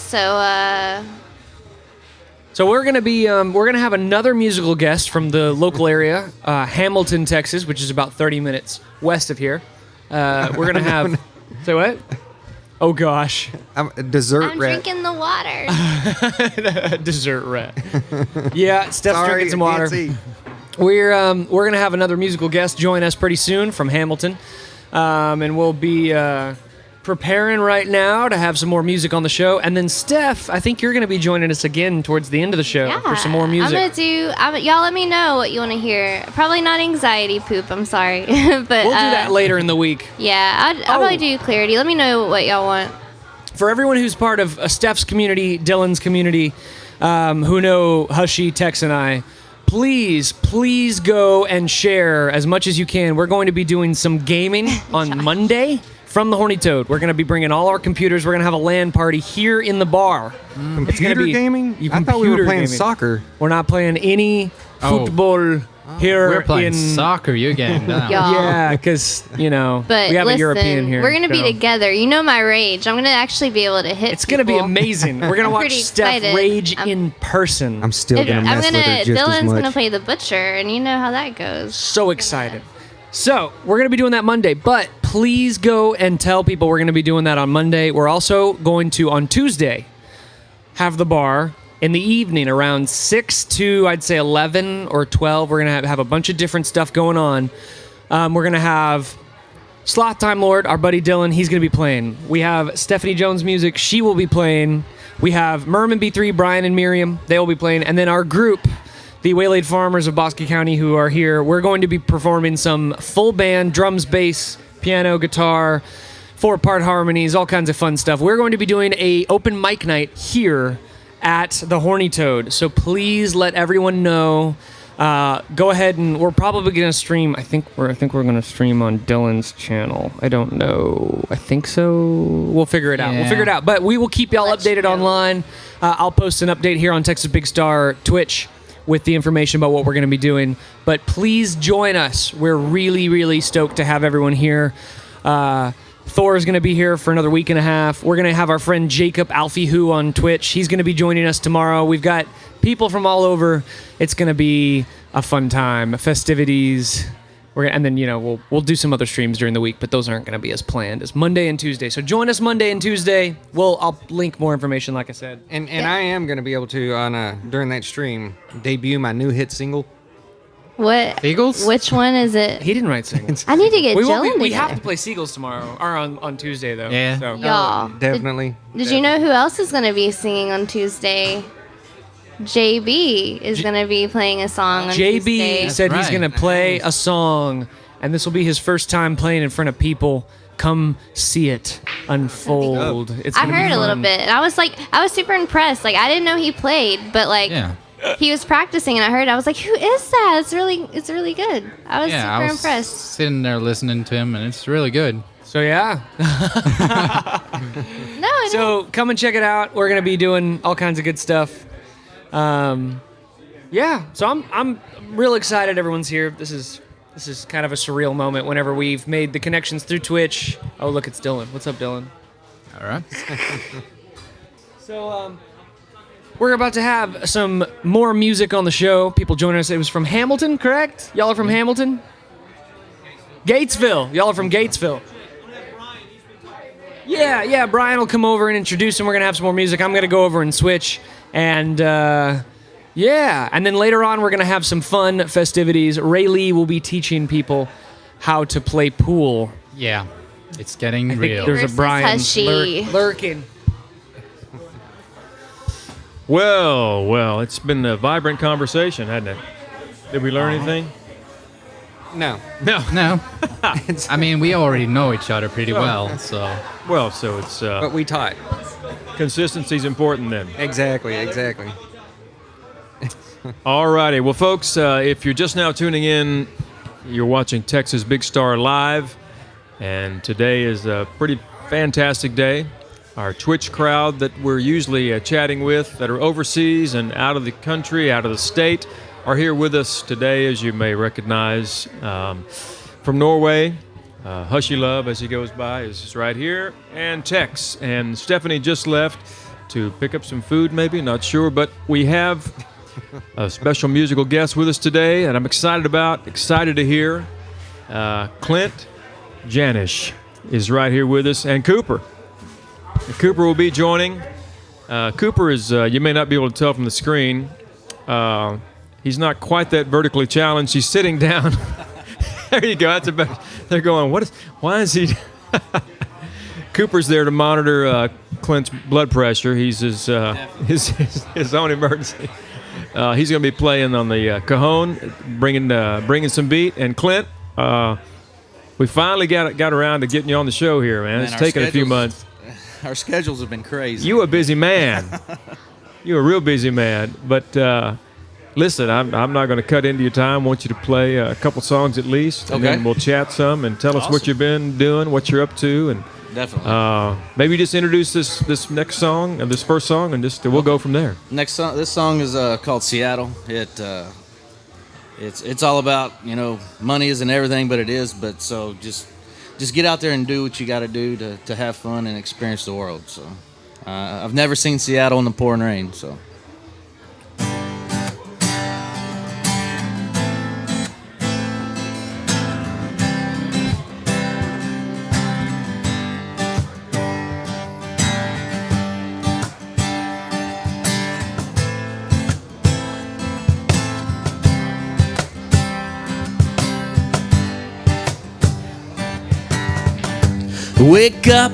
So we're gonna have another musical guest from the local area, Hamilton, Texas, which is about 30 minutes west of here. We're gonna have. Say what? Oh gosh,
I'm a dessert
I'm
rat.
drinking the water.
dessert rat. Yeah, Steph's
Sorry,
drinking some water.
I can't see.
We're gonna have another musical guest join us pretty soon from Hamilton, and we'll be preparing right now to have some more music on the show. And then Steph, I think you're gonna be joining us again towards the end of the show
Yeah.
for some more music.
Y'all let me know what you want to hear. Probably not anxiety poop, I'm sorry. But
We'll do that later in the week.
Yeah, I'll probably do clarity. Let me know what y'all want.
For everyone who's part of Steph's community, Dylan's community, who know Hushy, Tex, and I, please go and share as much as you can. We're going to be doing some gaming on Monday from the Horny Toad. We're going to be bringing all our computers. We're going to have a LAN party here in the bar.
Computer gaming? I thought we were
computer
playing
gaming.
soccer.
We're not playing any
Oh.
football here.
We're playing
in
soccer. You're getting down.
Y'all.
Yeah, because
But
we have
listen,
a European here.
we're gonna be
so.
together. You know my rage. I'm gonna actually be able to hit.
It's going to be
people.
amazing. We're going to
I'm
watch
pretty
Steph
excited.
rage in person.
I'm still
If-
gonna
I'm
mess with
gonna.
it just as
Dylan's
much.
gonna play the butcher, and you know how that goes.
So excited. So we're going to be doing that Monday, but please go and tell people we're going to be doing that on Monday. We're also going to, on Tuesday, have the bar in the evening around 6 to, I'd say, 11 or 12. We're going to have a bunch of different stuff going on. We're going to have Sloth Time Lord, our buddy Dylan. He's going to be playing. We have Stephanie Jones Music. She will be playing. We have Merman B3, Brian and Miriam. They will be playing. And then our group, the Waylaid Farmers of Bosque County, who are here, we're going to be performing some full band, drums, bass, piano, guitar, 4-part harmonies, all kinds of fun stuff. We're going to be doing a open mic night here at the Horny Toad. So please let everyone know. Go ahead, and we're probably going to stream. I think we're going to stream on Dylan's channel. I don't know. I think so. We'll figure it out.
Yeah.
We'll figure it out. But we will keep y'all
Let you
updated
know.
online. I'll post an update here on Texas Big Star Twitch with the information about what we're going to be doing. But please join us. We're really, really stoked to have everyone here. Thor is going to be here for another week and a half. We're going to have our friend Jacob Alfie Who on Twitch. He's going to be joining us tomorrow. We've got people from all over. It's going to be a fun time. Festivities. And then we'll do some other streams during the week, but those aren't going to be as planned as Monday and Tuesday. So join us Monday and Tuesday. I'll link more information, like I said.
And I am going to be able to during that stream debut my new hit single.
What?
Seagulls?
Which one is it?
He didn't write singles.
I need to get Jill in
We have
together.
to play Seagulls tomorrow, or on Tuesday though.
Yeah.
So.
Y'all.
Definitely.
Did you know who else is going to be singing on Tuesday? JB is going to be playing a song on Tuesday.
JB said he's
right.
going to play a song, and this will be his first time playing in front of people. Come see it unfold. It's
I
gonna be
heard a little
fun.
bit, and I was super impressed. Like, I didn't know he played, but like he was practicing, and I was like, who is that? It's really good. I was super
I was
impressed.
sitting there listening to him, and it's really good.
So yeah.
No, I
So come and check it out. We're gonna be doing all kinds of good stuff. Yeah. So I'm real excited. Everyone's here. This is kind of a surreal moment whenever we've made the connections through Twitch. Oh, look, it's Dylan. What's up, Dylan?
All right.
So we're about to have some more music on the show. People joining us. It was from Hamilton, correct? Y'all are from Hamilton? Gatesville. Y'all are from Gatesville. Yeah. Brian will come over and introduce him. We're gonna have some more music. I'm gonna go over and switch, and and then later on we're gonna have some fun festivities. Ray Lee will be teaching people how to play pool.
Yeah. It's getting real.
There's a
Versus
Brian
Hushy.
lurking.
Well, it's been a vibrant conversation, hasn't it? Did we learn anything?
No.
No. I mean, we already know each other pretty well, so.
Well, so it's
But we taught.
consistency's important then.
Exactly.
All righty. Well, folks, if you're just now tuning in, you're watching Texas Big Star Live, and today is a pretty fantastic day. Our Twitch crowd that we're usually chatting with that are overseas and out of the country, out of the state, are here with us today, as you may recognize. From Norway, Hushy Love, as he goes by, is right here, and Tex. And Stephanie just left to pick up some food, maybe, not sure, but we have a special musical guest with us today that I'm excited to hear. Clint Janish is right here with us, and Cooper. Cooper will be joining. Cooper is, you may not be able to tell from the screen, he's not quite that vertically challenged. He's sitting down. There you go. That's about. They're going, why is he? Cooper's there to monitor Clint's blood pressure. He's his own emergency. He's going to be playing on the cajon, bringing some beat. And Clint, we finally got around to getting you on the show here, man. It's taken a few months.
Our schedules have been crazy.
You a busy man. You a real busy man. But listen, I'm not going to cut into your time. I want you to play a couple songs at least, and then we'll chat some and tell us what you've been doing, what you're up to, and
definitely.
Maybe just introduce this next song and this first song, and we'll go from there.
Next song. This song is called Seattle. It's all about money isn't everything, but it is. But so just get out there and do what you got to do to have fun and experience the world. So I've never seen Seattle in the pouring rain. So. Wake up,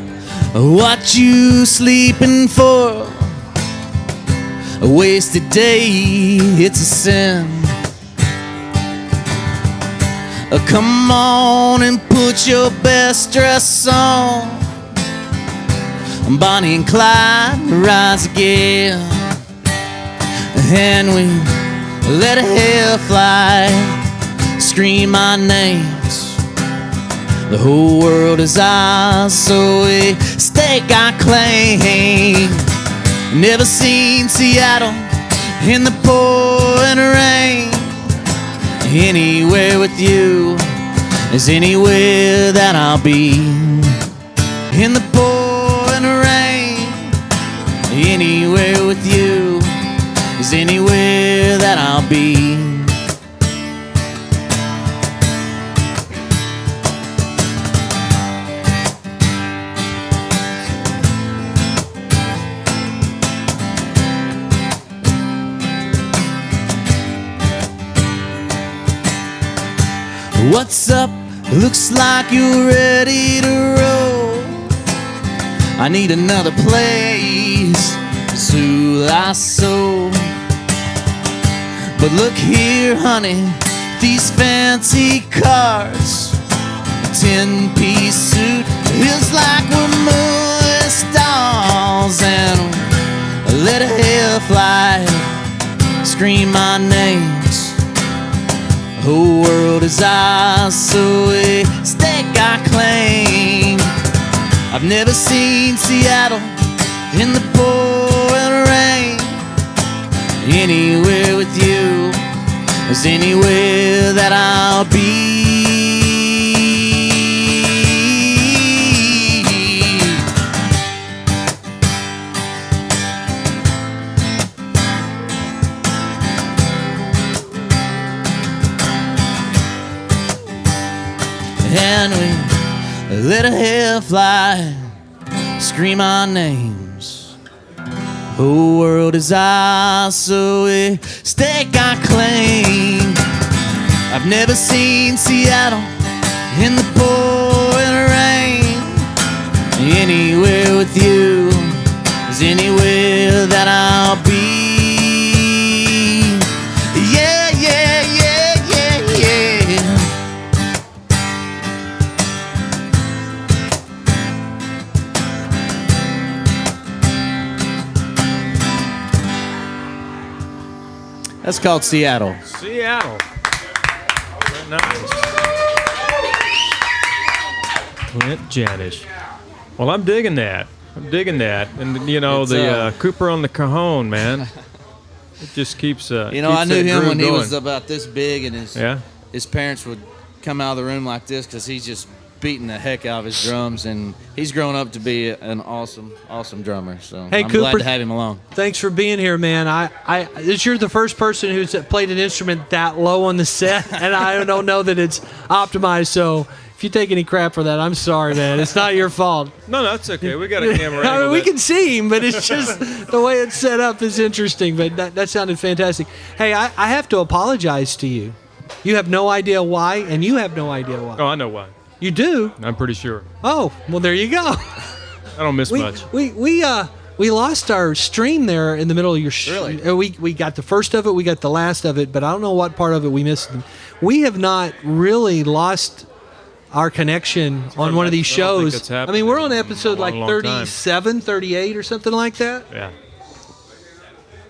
what you sleeping for? A wasted day, it's a sin. Come on and put your best dress on. Bonnie and Clyde rise again. And we let a hair fly, scream our names. The whole world is ours, so we stake our claim. Never seen Seattle in the pouring rain. Anywhere with you is anywhere that I'll be. In the pouring rain, anywhere with you is anywhere that I'll be. What's up? Looks like you're ready to roll. I need another place to soothe our soul. But look here, honey, these fancy cars, a 10-piece suit feels like we're movie stars, and let a hair fly scream my names. The whole world is ours, so we stake our claim. I've never seen Seattle in the pouring rain. Anywhere with you is anywhere that I'll be. And we let a hair fly scream our names. The whole world is ours, so we stake our claim. I've never seen Seattle in the pouring rain. Anywhere with you is anywhere that I'll be. Yeah, yeah, yeah, yeah, yeah. That's called Seattle.
Seattle. Very nice. Clint Janish. Well, I'm digging that. And, you know, the Cooper on the cajon, man. It just keeps
you know, I knew him when he was about this big, and his parents would come out of the room like this because he's just beating the heck out of his drums, and he's grown up to be an awesome drummer. So
hey,
I'm
Cooper,
glad to have him along.
Thanks for being here, man. You're the first person who's played an instrument that low on the set, and I don't know that it's optimized. So if you take any crap for that, I'm sorry, man. It's not your fault.
No, that's okay. We got a camera.
I mean, we can see him, but it's just the way it's set up is interesting. But that sounded fantastic. Hey, I have to apologize to you. You have no idea why, and you have no idea why.
Oh, I know why.
You do?
I'm pretty sure.
Oh, well, there you go.
I don't miss much.
We lost our stream there in the middle of your
Really?
We got the first of it, we got the last of it, but I don't know what part of it we missed. We have not really lost our connection on one of these shows. I mean, we're on episode like 37, 38 or something like that.
Yeah.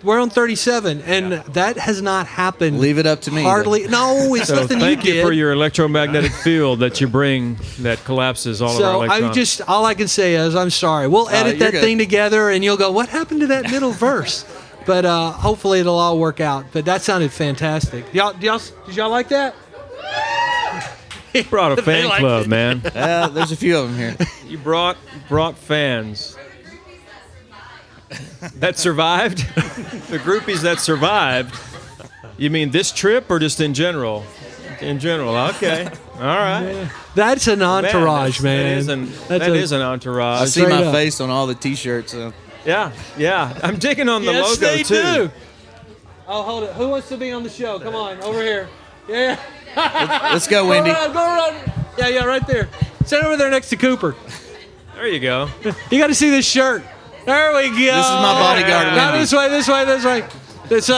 We're on 37, and that has not happened.
Leave it up to me.
Hardly. No, it's nothing you did.
Thank you for your electromagnetic field that you bring that collapses all of our electrons.
All I can say is I'm sorry. We'll edit that thing together, and you'll go, what happened to that middle verse? But hopefully it'll all work out. But that sounded fantastic. Did y'all like that?
You brought a fan club, man.
There's a few of them here.
You brought fans. That survived? The groupies that survived. You mean this trip or just in general? In general, okay. All right.
That's an entourage, man.
That is an entourage.
I see my face on all the T-shirts.
Yeah. I'm digging on the
yes,
logo,
they
too.
Do. Oh, hold it. Who wants to be on the show? Come on, over here. Yeah.
Let's go, Wendy.
Go around. Yeah, right there. Sit over there next to Cooper.
There you go.
You got to see this shirt. There we go. This is
my bodyguard, Wendy.
Now this way.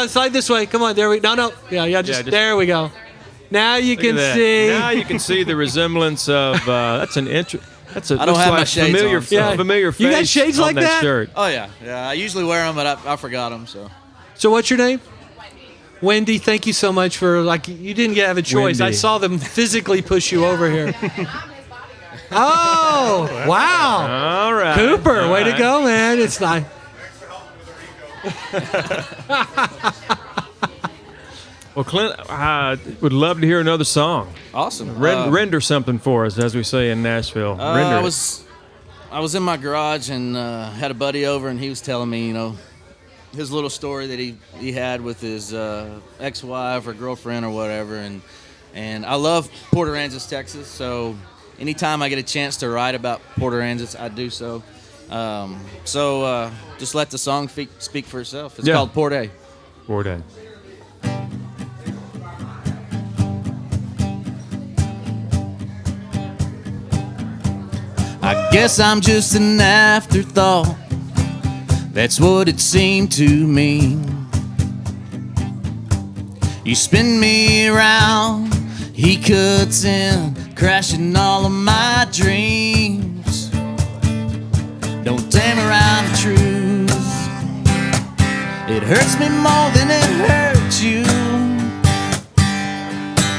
Slide this way. Come on. There we go. No. Yeah, just there we go. Now you can see.
Now you can see the resemblance of, that's an interest.
I don't have my shades
familiar,
on. So.
Familiar face.
You got shades
on
like that?
Shirt.
Oh, yeah. I usually wear them, but I forgot them, so.
So what's your name? Wendy, thank you so much for, you didn't have a choice.
Wendy.
I saw them physically push you over here. Oh, wow.
All right.
Cooper, way to go, man. It's not.
Well, Clint, I would love to hear another song.
Awesome.
Render something for us, as we say in Nashville. Render.
I was in my garage and had a buddy over, and he was telling me, his little story that he had with his ex-wife or girlfriend or whatever, and I love Port Aransas, Texas, so anytime I get a chance to write about Port Aransas, I do so. Just let the song speak for itself. It's called Port A.
Port A.
I guess I'm just an afterthought. That's what it seemed to me. You spin me around, he cuts in, crashing all of my dreams. Don't damn around the truth. It hurts me more than it hurts you.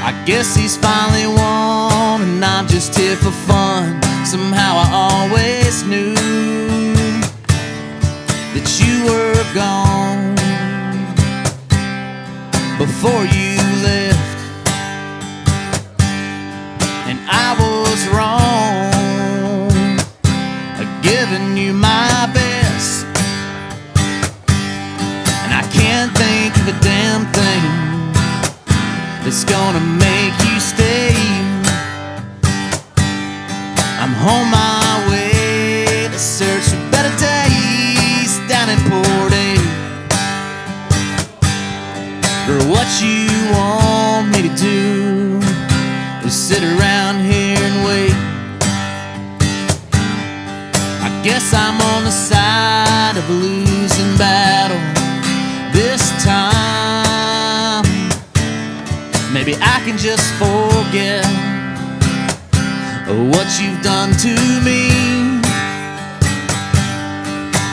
I guess he's finally won, and I'm just here for fun. Somehow I always knew that you were gone before you left, and I was wrong, giving you my best, and I can't think of a damn thing that's gonna make you stay. I'm on my way to search for better days down in Port A. Girl, what you want me to do is sit around here and wait. I guess I'm on the side of a losing battle this time. Maybe I can just forget what you've done to me.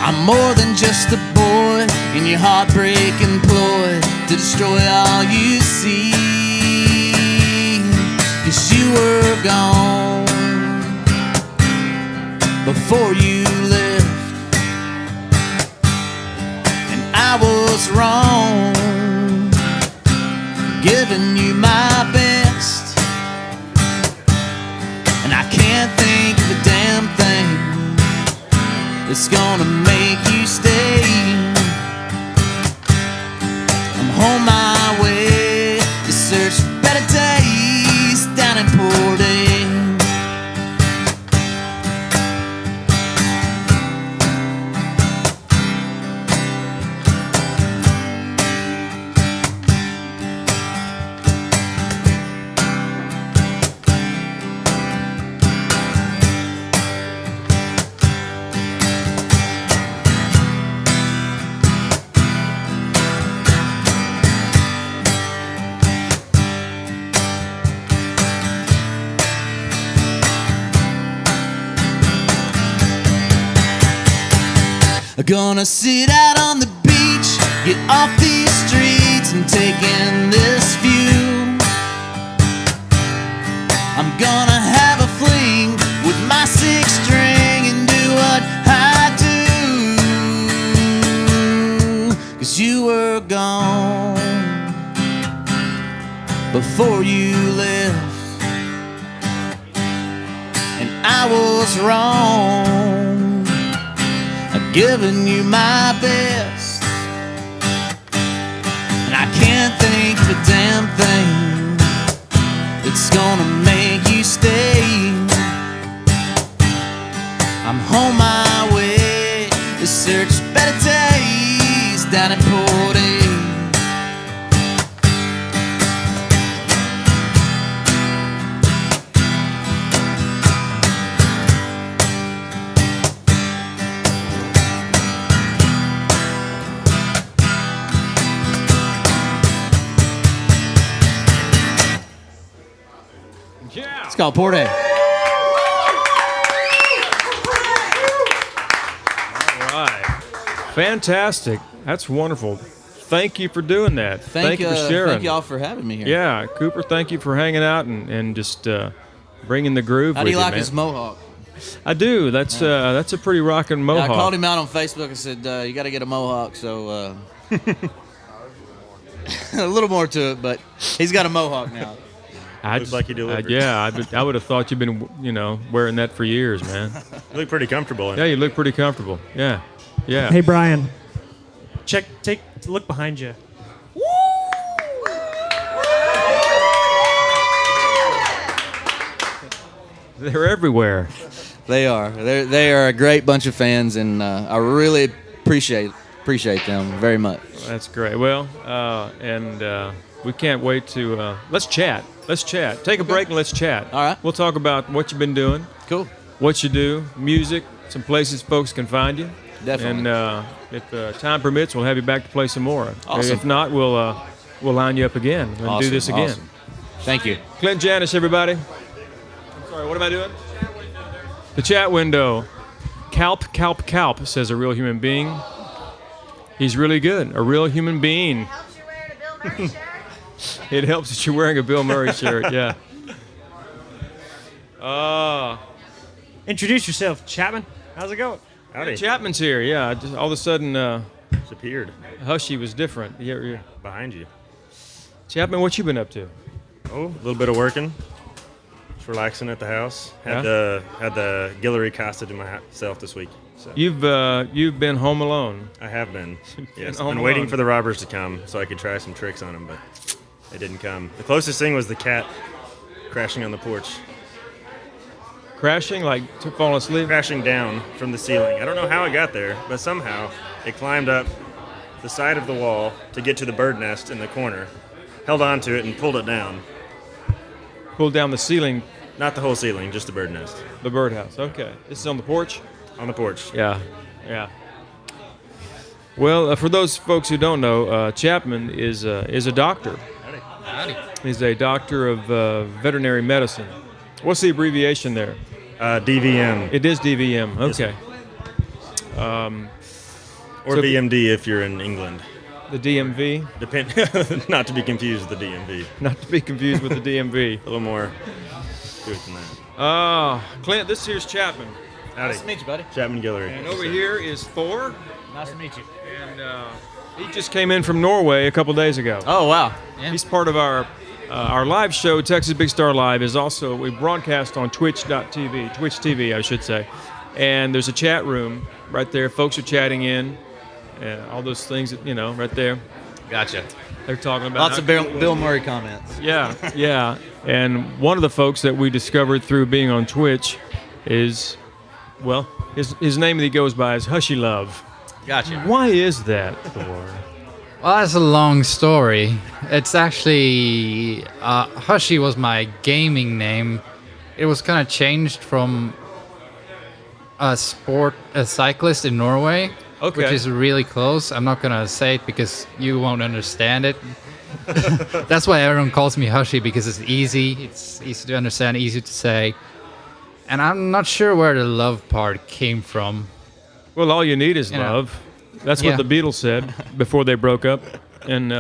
I'm more than just a boy in your heartbreaking ploy to destroy all you see. 'Cause you were gone before you left, and I was wrong, giving you my best, and I can't think of a damn thing that's gonna make you stay. I'm on my way to search for better days down in Port A. Gonna sit out on the beach, get off these streets and take in this view. I'm gonna have a fling with my six string and do what I do. 'Cause you were gone before you left, and I was wrong, giving you my best, and I can't think of a damn thing that's gonna make you stay. I'm on my way to search for better days down in Port A. It's called Port A.
All right. Fantastic. That's wonderful. Thank you for doing that. Thank you for sharing.
Thank y'all for having me here.
Yeah, Cooper, thank you for hanging out and just bringing the groove
How
with
do you like
man.
his mohawk?
I do. That's a pretty rocking mohawk.
Yeah, I called him out on Facebook and said, you got to get a mohawk, so... a little more to it, but he's got a mohawk now.
Looks like you delivered.
Yeah, I would have thought you've been, wearing that for years, man.
You look pretty comfortable in
Yeah,
it.
you look pretty comfortable. Yeah, yeah.
Hey, Brian. Look behind you.
They're everywhere.
They are. They are a great bunch of fans, and I really appreciate them very much.
That's great. Well, we can't wait to let's chat. Let's chat. Take a break and let's chat.
All right.
We'll talk about what you've been doing.
Cool.
what you do, music, some places folks can find you.
Definitely.
And if time permits, we'll have you back to play some more.
Awesome.
If not, we'll line you up again and do
Awesome,
this again.
awesome. Thank you.
Clint Janish, everybody. I'm sorry, what am I doing? The chat window. Calp, says a real human being. He's really good. A real human being. It helps that you're wearing a Bill Murray shirt, yeah.
Introduce yourself, Chapman. How's it going?
Howdy. Chapman's here, yeah. Just all of a sudden,
disappeared.
Hushy was different. Yeah.
Behind you.
Chapman, what you been up to?
Oh, a little bit of working. Just relaxing at the house. Had the Guillory Casa to myself this week. So.
You've been home alone.
I have been. Yes,
home
been waiting
alone.
for the robbers to come so I could try some tricks on them, but they didn't come. The closest thing was the cat crashing on the porch.
Crashing, like falling asleep?
Crashing down from the ceiling. I don't know how it got there, but somehow it climbed up the side of the wall to get to the bird nest in the corner, held on to it, and pulled it down.
Pulled down the ceiling?
Not the whole ceiling, just the bird nest.
The birdhouse, okay. This is on the porch?
On the porch.
Yeah. Well, for those folks who don't know, Chapman is a doctor.
Howdy.
He's a doctor of veterinary medicine. What's the abbreviation there?
DVM.
It is DVM.
Yes,
Okay.
Or
so
BMD if you're in England.
The DMV?
Not to be confused with the DMV.
Not to be confused with the DMV.
A little more to it than that.
Clint, this here's Chapman.
Howdy.
Nice to meet you, buddy.
Chapman Guillory.
And over here is Thor.
Nice to meet you.
And he just came in from Norway a couple days ago.
Oh, wow.
Yeah.
He's part of our live show, Texas Big Star Live, is also, we broadcast on Twitch TV, I should say. And there's a chat room right there. Folks are chatting in. All those things, right there.
Gotcha.
They're talking about
Lots of Bill Murray comments.
Yeah. And one of the folks that we discovered through being on Twitch is, well, his name that he goes by is Hushy Love.
Gotcha.
Why is that, Thor?
Well, that's a long story. It's actually Hushy was my gaming name. It was kind of changed from a cyclist in Norway,
Okay.
which is really close. I'm not gonna say it because you won't understand it. That's why everyone calls me Hushy, because it's easy to understand, easy to say. And I'm not sure where the love part came from.
Well, all you need is
You know.
love. That's what
Yeah.
the Beatles said before they broke up. And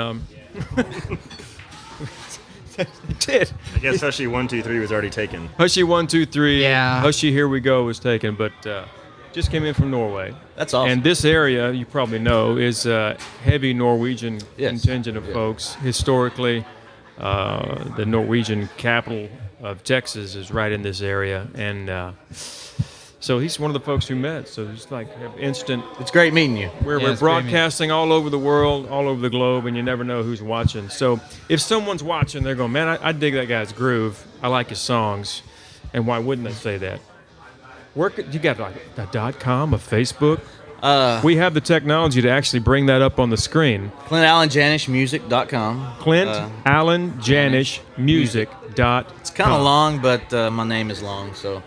did.
I guess Hushy 1, 2, 3 was already taken.
Hushy 1, 2, 3.
Yeah.
Hushy Here We Go was taken, but just came in from Norway.
That's awesome.
And this area, you probably know, is a heavy Norwegian
Yes.
contingent of folks. Historically, the Norwegian capital of Texas is right in this area. And so he's one of the folks who met. So it's like instant.
It's great meeting you.
We're
it's great meeting.
broadcasting all over the world, all over the globe, and you never know who's watching. So if someone's watching, they're going, man, I dig that guy's groove. I like his songs. And why wouldn't they say that? You got like a .com, a Facebook? We have the technology to actually bring that up on the screen.
ClintAllenJanishMusic.com.
ClintAllenJanishMusic.com.
It's kind of long, but my name is long, so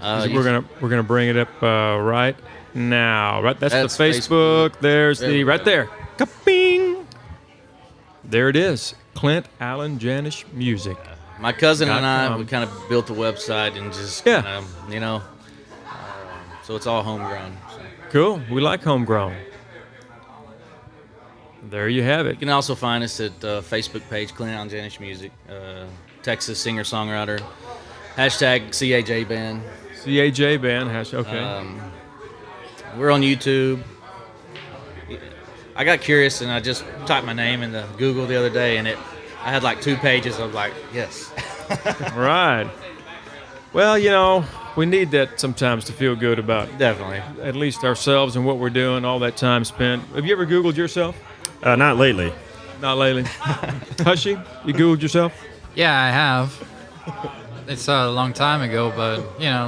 we're gonna bring it up right now. Right, that's
That's
the Facebook. There's
There
the
we
right
go.
there. Ka-bing! There it is. Clint Allen Janish Music.
my cousin and I,
.com.
we kind of built a website and just
Yeah.
kind of, so it's all homegrown. So.
Cool. We like homegrown. There you have it.
You can also find us at Facebook page, Clint Allen Janish Music, Texas singer-songwriter, hashtag CAJ Band.
CAJ band. Okay.
We're on YouTube. I got curious and I just typed my name into Google the other day, and I had like 2 pages. I was like, yes.
Right. Well, we need that sometimes to feel good about
Definitely.
at least ourselves and what we're doing, all that time spent. Have you ever Googled yourself?
Not lately.
Not lately. Hushy, you Googled yourself?
Yeah, I have. It's a long time ago, but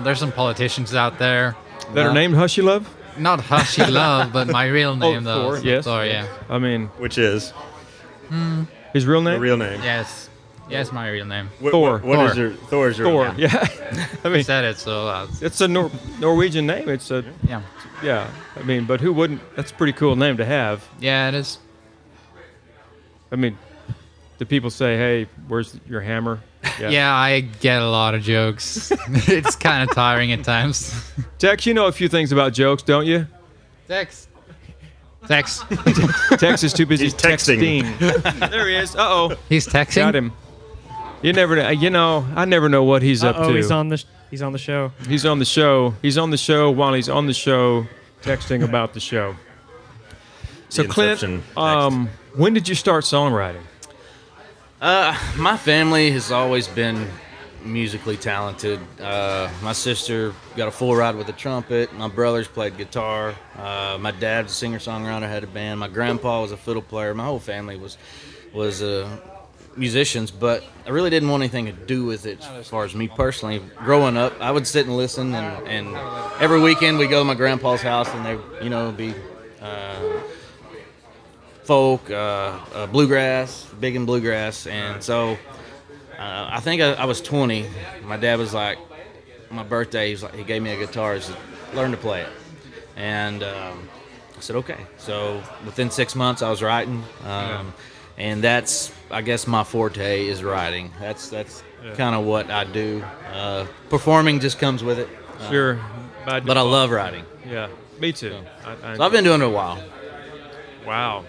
there's some politicians out there.
That are named Hushy Love?
Not Hushy Love, but my real name though.
Thor, yes.
Thor, yeah.
I mean,
Which is
his real name?
the real name.
Yes. Yeah, it's my real name.
Thor.
What is your Thor's your
Thor. Yeah. I mean,
said it, so
it's a Norwegian name. It's a
yeah.
I mean, but who wouldn't? That's a pretty cool name to have.
Yeah, it is.
I mean, do people say, "Hey, where's your hammer?"
Yeah, I get a lot of jokes. It's kind of tiring at times.
Tex, you know a few things about jokes, don't you?
Tex.
Tex is too busy texting. There he is. Uh-oh.
He's texting?
Got him. You never know. I never know what he's up to.
He's on the show. He's on the show.
He's on the show while he's on the show, texting about the show. So Clint, when did you start songwriting?
My family has always been musically talented. My sister got a full ride with the trumpet. My brothers played guitar. My dad's a singer-songwriter, had a band. My grandpa was a fiddle player. My whole family was musicians, but I really didn't want anything to do with it as far as me personally. Growing up, I would sit and listen, and every weekend we'd go to my grandpa's house, and there'd be folk, bluegrass, big in bluegrass, and so I think I was 20. My dad was like, my birthday, he gave me a guitar. He said, learn to play it, and I said okay. So within 6 months, I was writing, and that's, I guess, my forte is writing. That's kind of what I do. Performing just comes with it.
Sure,
but I love writing.
Yeah, me too.
So I've been doing it a while.
Wow.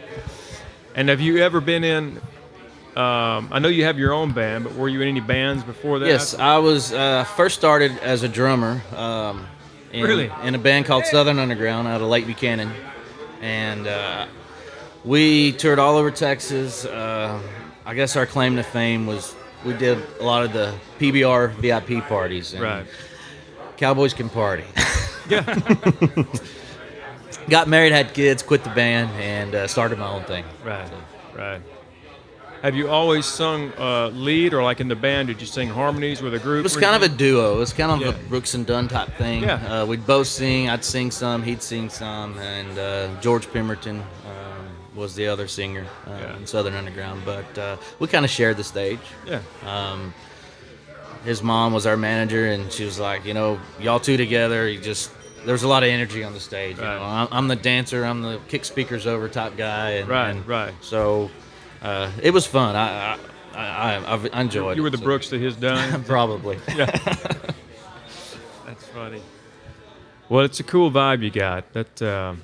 And have you ever been in, I know you have your own band, but were you in any bands before that?
Yes, I was first started as a drummer in a band called Southern Underground out of Lake Buchanan. And we toured all over Texas. I guess our claim to fame was we did a lot of the PBR VIP parties. And
right.
Cowboys Can Party.
Yeah.
Got married, had kids, quit the band, and started my own thing.
Right, right. Have you always sung lead, or like in the band, did you sing harmonies with a group?
It was kind of a duo. It was kind of a Brooks and Dunn type thing.
Yeah.
We'd both sing. I'd sing some, he'd sing some, and George Pemberton was the other singer in Southern Underground. But we kind of shared the stage.
Yeah.
His mom was our manager, and she was like, y'all two together, there's a lot of energy on the stage.
Right.
I'm the dancer, I'm the kick speakers over type guy. And,
right.
So it was fun. I enjoyed it.
You were the Brooks to his Dunn?
Probably.
Yeah. That's funny. Well, it's a cool vibe you got. That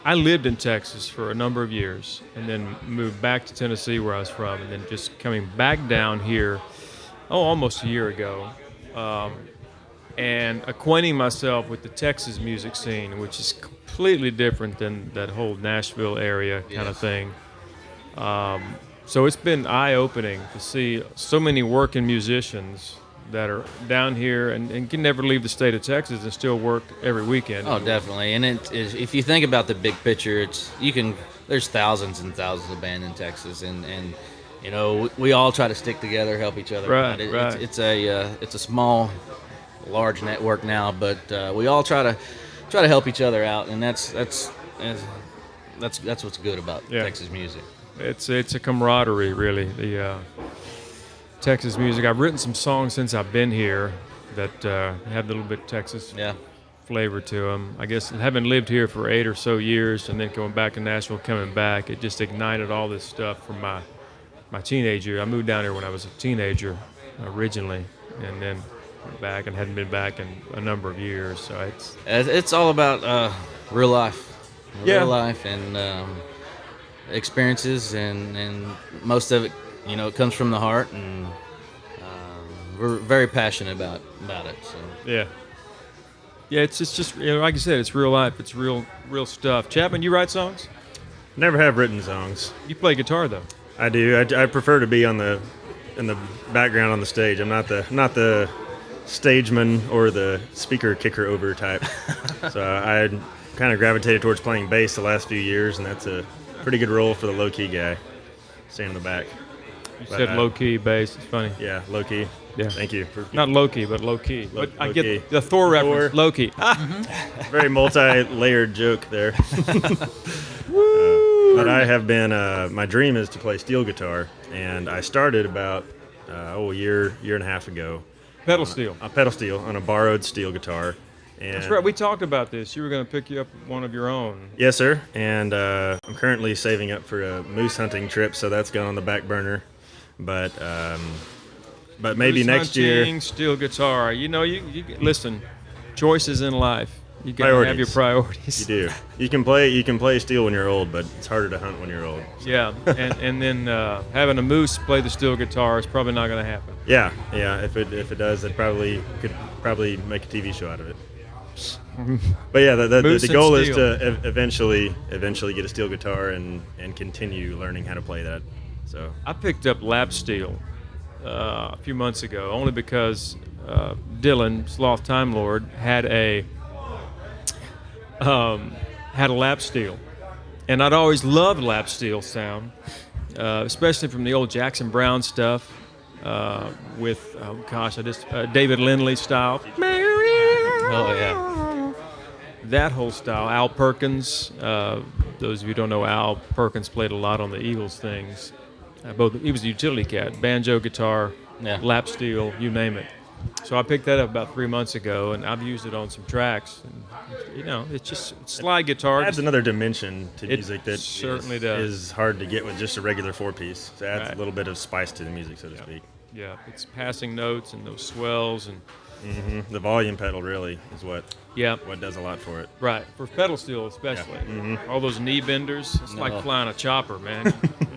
I lived in Texas for a number of years, and then moved back to Tennessee, where I was from, and then just coming back down here, almost a year ago. And acquainting myself with the Texas music scene, which is completely different than that whole Nashville area kind of thing. So it's been eye-opening to see so many working musicians that are down here and can never leave the state of Texas and still work every weekend.
Oh, definitely. And if you think about the big picture, there's thousands and thousands of bands in Texas, and we all try to stick together, help each other.
Right,
right. It's a small, large network now, but we all try to help each other out, and that's what's good about Texas music.
It's a camaraderie, really. The Texas music. I've written some songs since I've been here that have a little bit Texas flavor to them. I guess having lived here for 8 or so years, and then going back to Nashville, coming back, it just ignited all this stuff from my teenage year. I moved down here when I was a teenager originally, and then went back and hadn't been back in a number of years. So
it's all about real life, and experiences, and most of it, it comes from the heart, and we're very passionate about it. So.
Yeah, it's just like I said, it's real life, it's real stuff. Chapman, you write songs?
Never have written songs.
You play guitar though.
I do. I prefer to be in the background on the stage. I'm not the stageman or the speaker kicker over type. So I kind of gravitated towards playing bass the last few years, and that's a pretty good role for the low-key guy, staying in the back.
You said low-key bass. It's funny.
Yeah, low-key.
Yeah.
Thank you.
Not low-key, but low-key. But I get the Thor reference. Low-key.
Very multi-layered joke there.
Woo!
But I have been. My dream is to play steel guitar, and I started about a year and a half ago.
Pedal steel.
Pedal steel on a borrowed steel guitar. And
that's right. We talked about this. You were going to pick you up one of your own.
Yes, sir. And I'm currently saving up for a moose hunting trip, so that's gone on the back burner. But maybe
moose
next
hunting,
year.
Steel guitar. You know, you listen. Choices in life. You got to have your priorities.
You do. You can play steel when you're old, but it's harder to hunt when you're old. So.
Yeah, and then having a moose play the steel guitar is probably not going to happen.
Yeah. If it does, it could probably make a TV show out of it. But yeah, the goal is to eventually get a steel guitar and continue learning how to play that. So
I picked up lap steel a few months ago, only because Dylan Sloth Time Lord had a lap steel, and I'd always loved lap steel sound, especially from the old Jackson Browne stuff with David Lindley style.
Oh yeah.
That whole style. Al Perkins. Those of you who don't know, Al Perkins played a lot on the Eagles things. He was a utility cat, banjo, guitar, lap steel, you name it. So I picked that up about 3 months ago, and I've used it on some tracks. And, it's just slide guitar.
It adds another dimension to music that
certainly
is hard to get with just a regular 4-piece. So it adds a little bit of spice to the music, so to speak.
Yeah, it's passing notes and those swells and.
The volume pedal really is what does a lot for it.
Right, for pedal steel especially. Yeah. All those knee benders, it's like flying a chopper, man.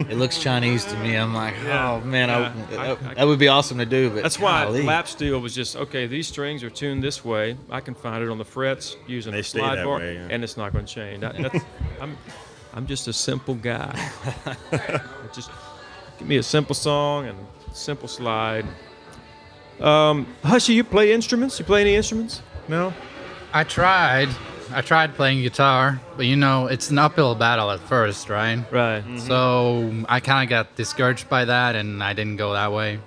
It looks Chinese to me. I'm like, oh man, that would be awesome to do. But
that's why lap steel was just okay. These strings are tuned this way. I can find it on the frets using a slide bar, and it's not going to change. I'm just a simple guy. Just give me a simple song and simple slide. Hushy, you play instruments? You play any instruments? No?
I tried playing guitar, but it's an uphill battle at first, right?
Right.
Mm-hmm. So I kind of got discouraged by that, and I didn't go that way.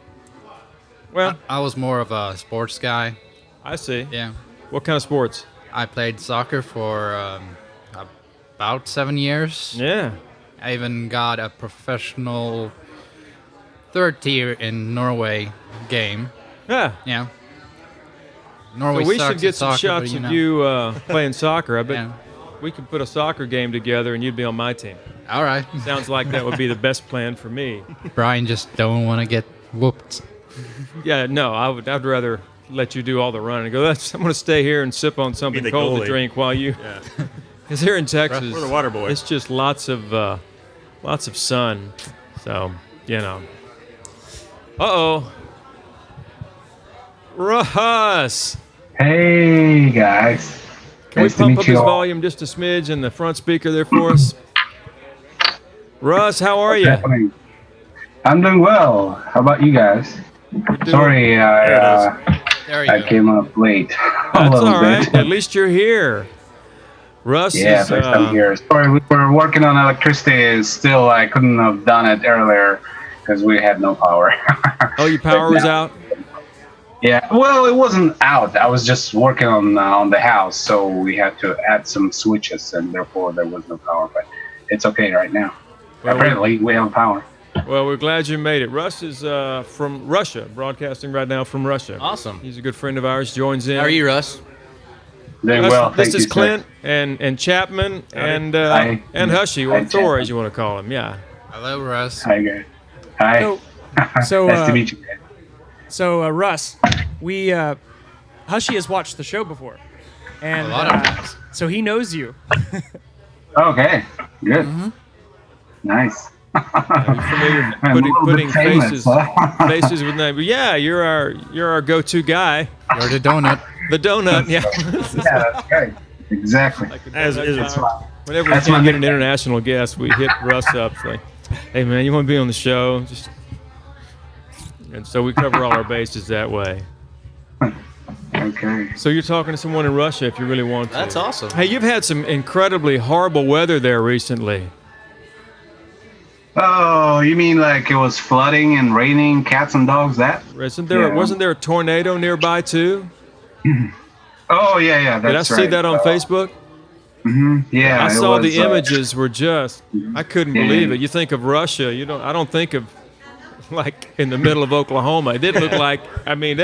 Well,
I was more of a sports guy.
I see.
Yeah.
What kind of sports?
I played soccer for about 7 years.
Yeah.
I even got a professional third tier in Norway game.
Yeah.
Yeah. Norway
so we should get
some
shots of you playing soccer. I bet we could put a soccer game together and you'd be on my team.
All right.
Sounds like that would be the best plan for me.
Brian just don't want to get whooped.
Yeah, no, I'd rather let you do all the running. I'm going to stay here and sip on something cold to drink while you. Because here in Texas,
we're the water boy.
It's just lots of sun. So Uh-oh. Russ.
Hey guys.
Can we pump up his volume just a smidge in the front speaker there for us? Russ, how are you?
I'm doing well. How about you guys? Sorry, I came up late.
That's all right. At least you're here. Russ is...
first time here. Sorry, we were working on electricity. Still, I couldn't have done it earlier because we had no power.
Oh, your power was out?
Yeah, well, it wasn't out. I was just working on the house, so we had to add some switches, and therefore there was no power. But it's okay right now. Well, apparently, we have power.
Well, we're glad you made it. Russ is from Russia, broadcasting right now from Russia.
Awesome.
He's a good friend of ours, joins in.
How are you, Russ?
Doing well,
This is Clint and Chapman and Hushy, or Thor, as you want to call him. Yeah.
Hello, Russ.
Hi, guys. Hi.
So
nice to meet you.
So, Russ, Hushy has watched the show before, and
a lot of times.
So he knows you.
Okay, good, nice.
You're familiar putting faces with names. Yeah, you're our go-to guy.
You're the donut.
The donut, yeah.
Yeah, that's right. Exactly.
Whenever we can get an international guest, we hit Russ up. It's like, hey man, you want to be on the show? And so we cover all our bases that way.
Okay.
So you're talking to someone in Russia if you really want to.
That's awesome.
Hey, you've had some incredibly horrible weather there recently.
Oh, you mean like it was flooding and raining, cats and dogs?
Wasn't there a tornado nearby too?
Oh yeah, that's right.
Did I see that on Facebook?
Yeah,
I
it
saw
was,
the images were just. I couldn't believe
Yeah.
it. You think of Russia, I don't think of like in the middle of Oklahoma. It did look like. I mean,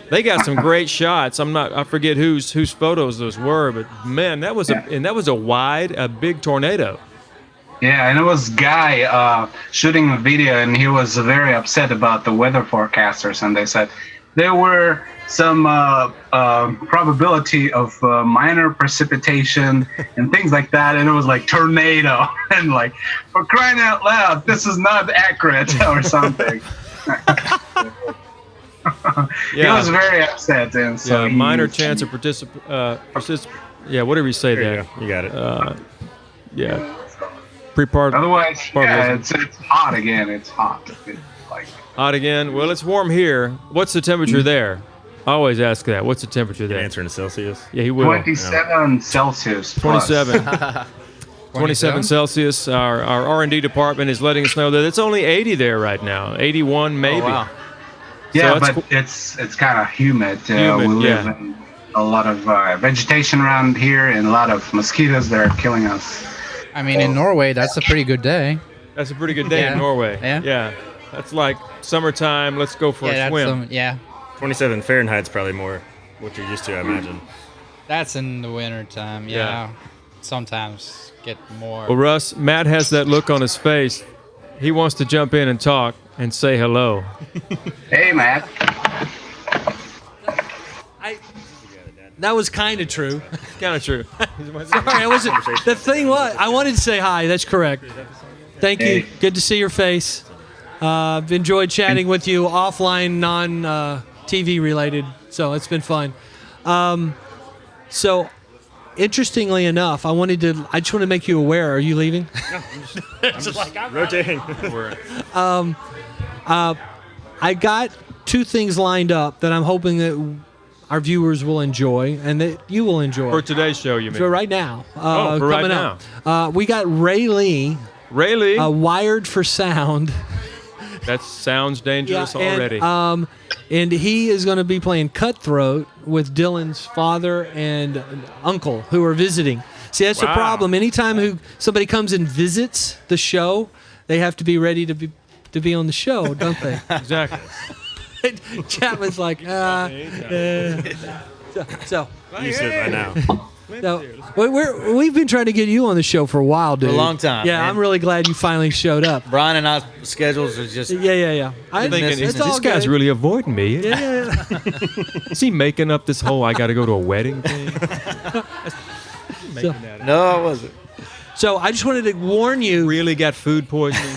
they got some great shots. I forget whose photos those were, but man, that was a big tornado.
Yeah, and it was Guy shooting a video, and he was very upset about the weather forecasters, and they said there were some probability of minor precipitation and things like that, and it was like tornado, and like, for crying out loud, this is not accurate or something. He was very upset, and so
minor chance of yeah, whatever you say there.
You got it.
Yeah. Pre-part.
Otherwise, yeah, it's hot again. It's hot. It's like
hot again. Well, it's warm here. What's the temperature there? I always ask that. What's the temperature there?
Answer in Celsius.
Yeah, he will.
27 Celsius. Plus.
27. 27 Celsius. Our R&D department is letting us know that it's only 80 there right now. 81 maybe.
Oh, wow. Yeah,
so
but it's kind of humid.
Humid,
we live in a lot of vegetation around here and a lot of mosquitoes that are killing us.
I mean, in Norway, that's a pretty good day.
That's a pretty good day in Norway. Yeah. That's like summertime. Let's go for a swim.
27 Fahrenheit's probably more what you're used to, I imagine.
That's in the winter time. Yeah. Sometimes get more.
Well, Russ, Matt has that look on his face. He wants to jump in and talk and say hello.
Hey, Matt.
That was kind of true.
Kind of true.
Sorry, I wasn't. The thing was, I wanted to say hi. That's correct. Thank you. Good to see your face. I've enjoyed chatting with you offline, non-TV related. So it's been fun. So, interestingly enough, I just want to make you aware. Are you leaving?
I'm just rotating.
I got two things lined up that I'm hoping that our viewers will enjoy and that you will enjoy.
For today's show, you mean?
For right now.
For right now.
We got Ray Lee. Wired for Sound.
That sounds dangerous already.
And he is going to be playing Cutthroat with Dylan's father and uncle who are visiting. See, that's the problem. Anytime somebody comes and visits the show, they have to be ready to be on the show, don't they?
Exactly.
Chapman's like, so
You said by now.
So, we've been trying to get you on the show for a while, dude.
For a long time.
Yeah,
man.
I'm really glad you finally showed up.
Brian and I's schedules are just.
Yeah.
I'm thinking, this guy's really avoiding me.
Yeah.
Is he making up this whole I got to go to a wedding thing?
No, I wasn't.
So I just wanted to warn you.
Really got food poisoning?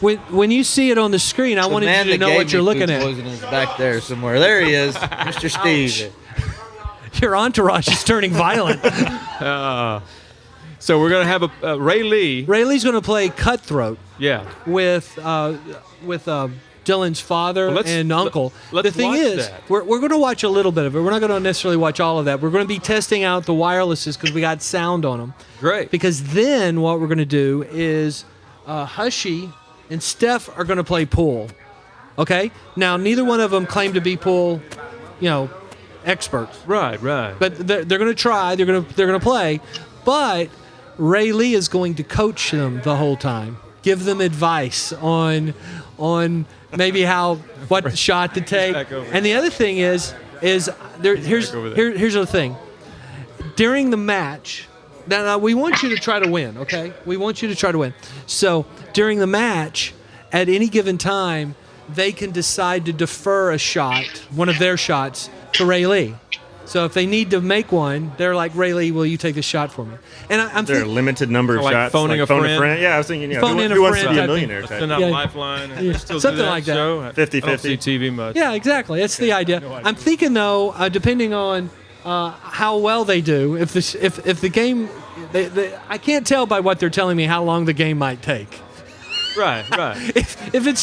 when you see it on the screen, I wanted you to know what you're looking at.
Poison is back there somewhere. There he is, Mr. Steve.
Your entourage is turning violent.
So we're gonna have a Ray Lee.
Ray Lee's gonna play Cutthroat.
Yeah.
With Dylan's father and uncle.
Let's
the thing
watch
is,
that.
we're going to watch a little bit of it. We're not going to necessarily watch all of that. We're going to be testing out the wirelesses because we got sound on them.
Great.
Because then what we're going to do is Hushy and Steph are going to play pool. Okay? Now, neither one of them claim to be pool, experts.
Right.
But they're going to try. They're going to play. But Ray Lee is going to coach them the whole time. Give them advice on maybe what shot to take. And the other thing is here's the thing. During the match, now we want you to try to win, okay? We want you to try to win. So during the match, at any given time, they can decide to defer a shot, one of their shots, to Ray Lee. So if they need to make one, they're like, Ray Lee, will you take this shot for me? And I'm
there a limited number of shots?
Phoning a friend?
Yeah, I was thinking,
phone in
who
a
wants to
friend
be a
type
millionaire
thing.
type?
Send out Lifeline. And still
Something
do that
like that.
show?
50-50.
I don't see TV much.
Yeah, exactly. That's the idea. I'm thinking though, depending on how well they do, if the game, I can't tell by what they're telling me how long the game might take.
Right.
If it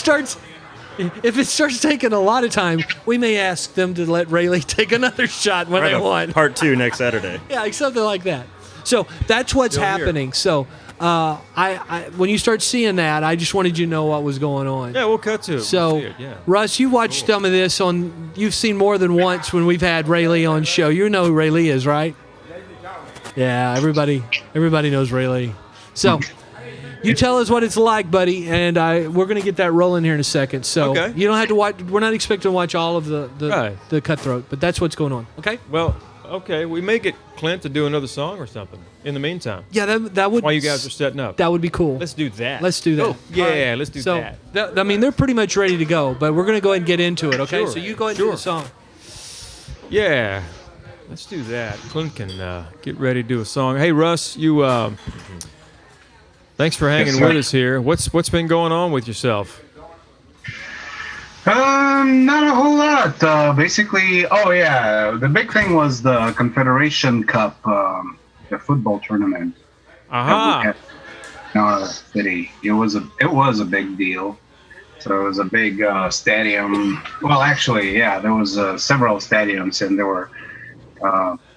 starts taking a lot of time, we may ask them to let Ray Lee take another shot when they want.
Part 2 next Saturday.
Yeah, something like that. So that's what's happening. So I when you start seeing that, I just wanted you to know what was going on.
Yeah, we'll cut to it.
So,
We'll see it, yeah.
Russ, you watched some of this you've seen more than once when we've had Ray Lee on show. You know who Ray Lee is, right? Yeah, everybody knows Rayleigh. So, you tell us what it's like, buddy, and we're going to get that rolling here in a second. So,
Okay.
you don't have to watch. We're not expecting to watch all of the Cutthroat, but that's what's going on. Okay.
Well, okay, we may get Clint to do another song or something in the meantime.
Yeah, that would.
While you guys are setting up.
That would be cool.
Let's do that.
Let's do that.
Oh, yeah,
All right.
let's do
So,
that.
I mean, they're pretty much ready to go, but we're going to go ahead and get into it. Okay.
Sure,
So you go ahead and do the song.
Yeah, let's do that. Clint can get ready to do a song. Hey, Russ, you. Thanks for hanging with us here. What's been going on with yourself?
Not a whole lot. Basically, the big thing was the Confederation Cup, the football tournament.
Aha!
In our city, it was a big deal. So it was a big stadium. Well, actually, yeah, there was several stadiums, and there were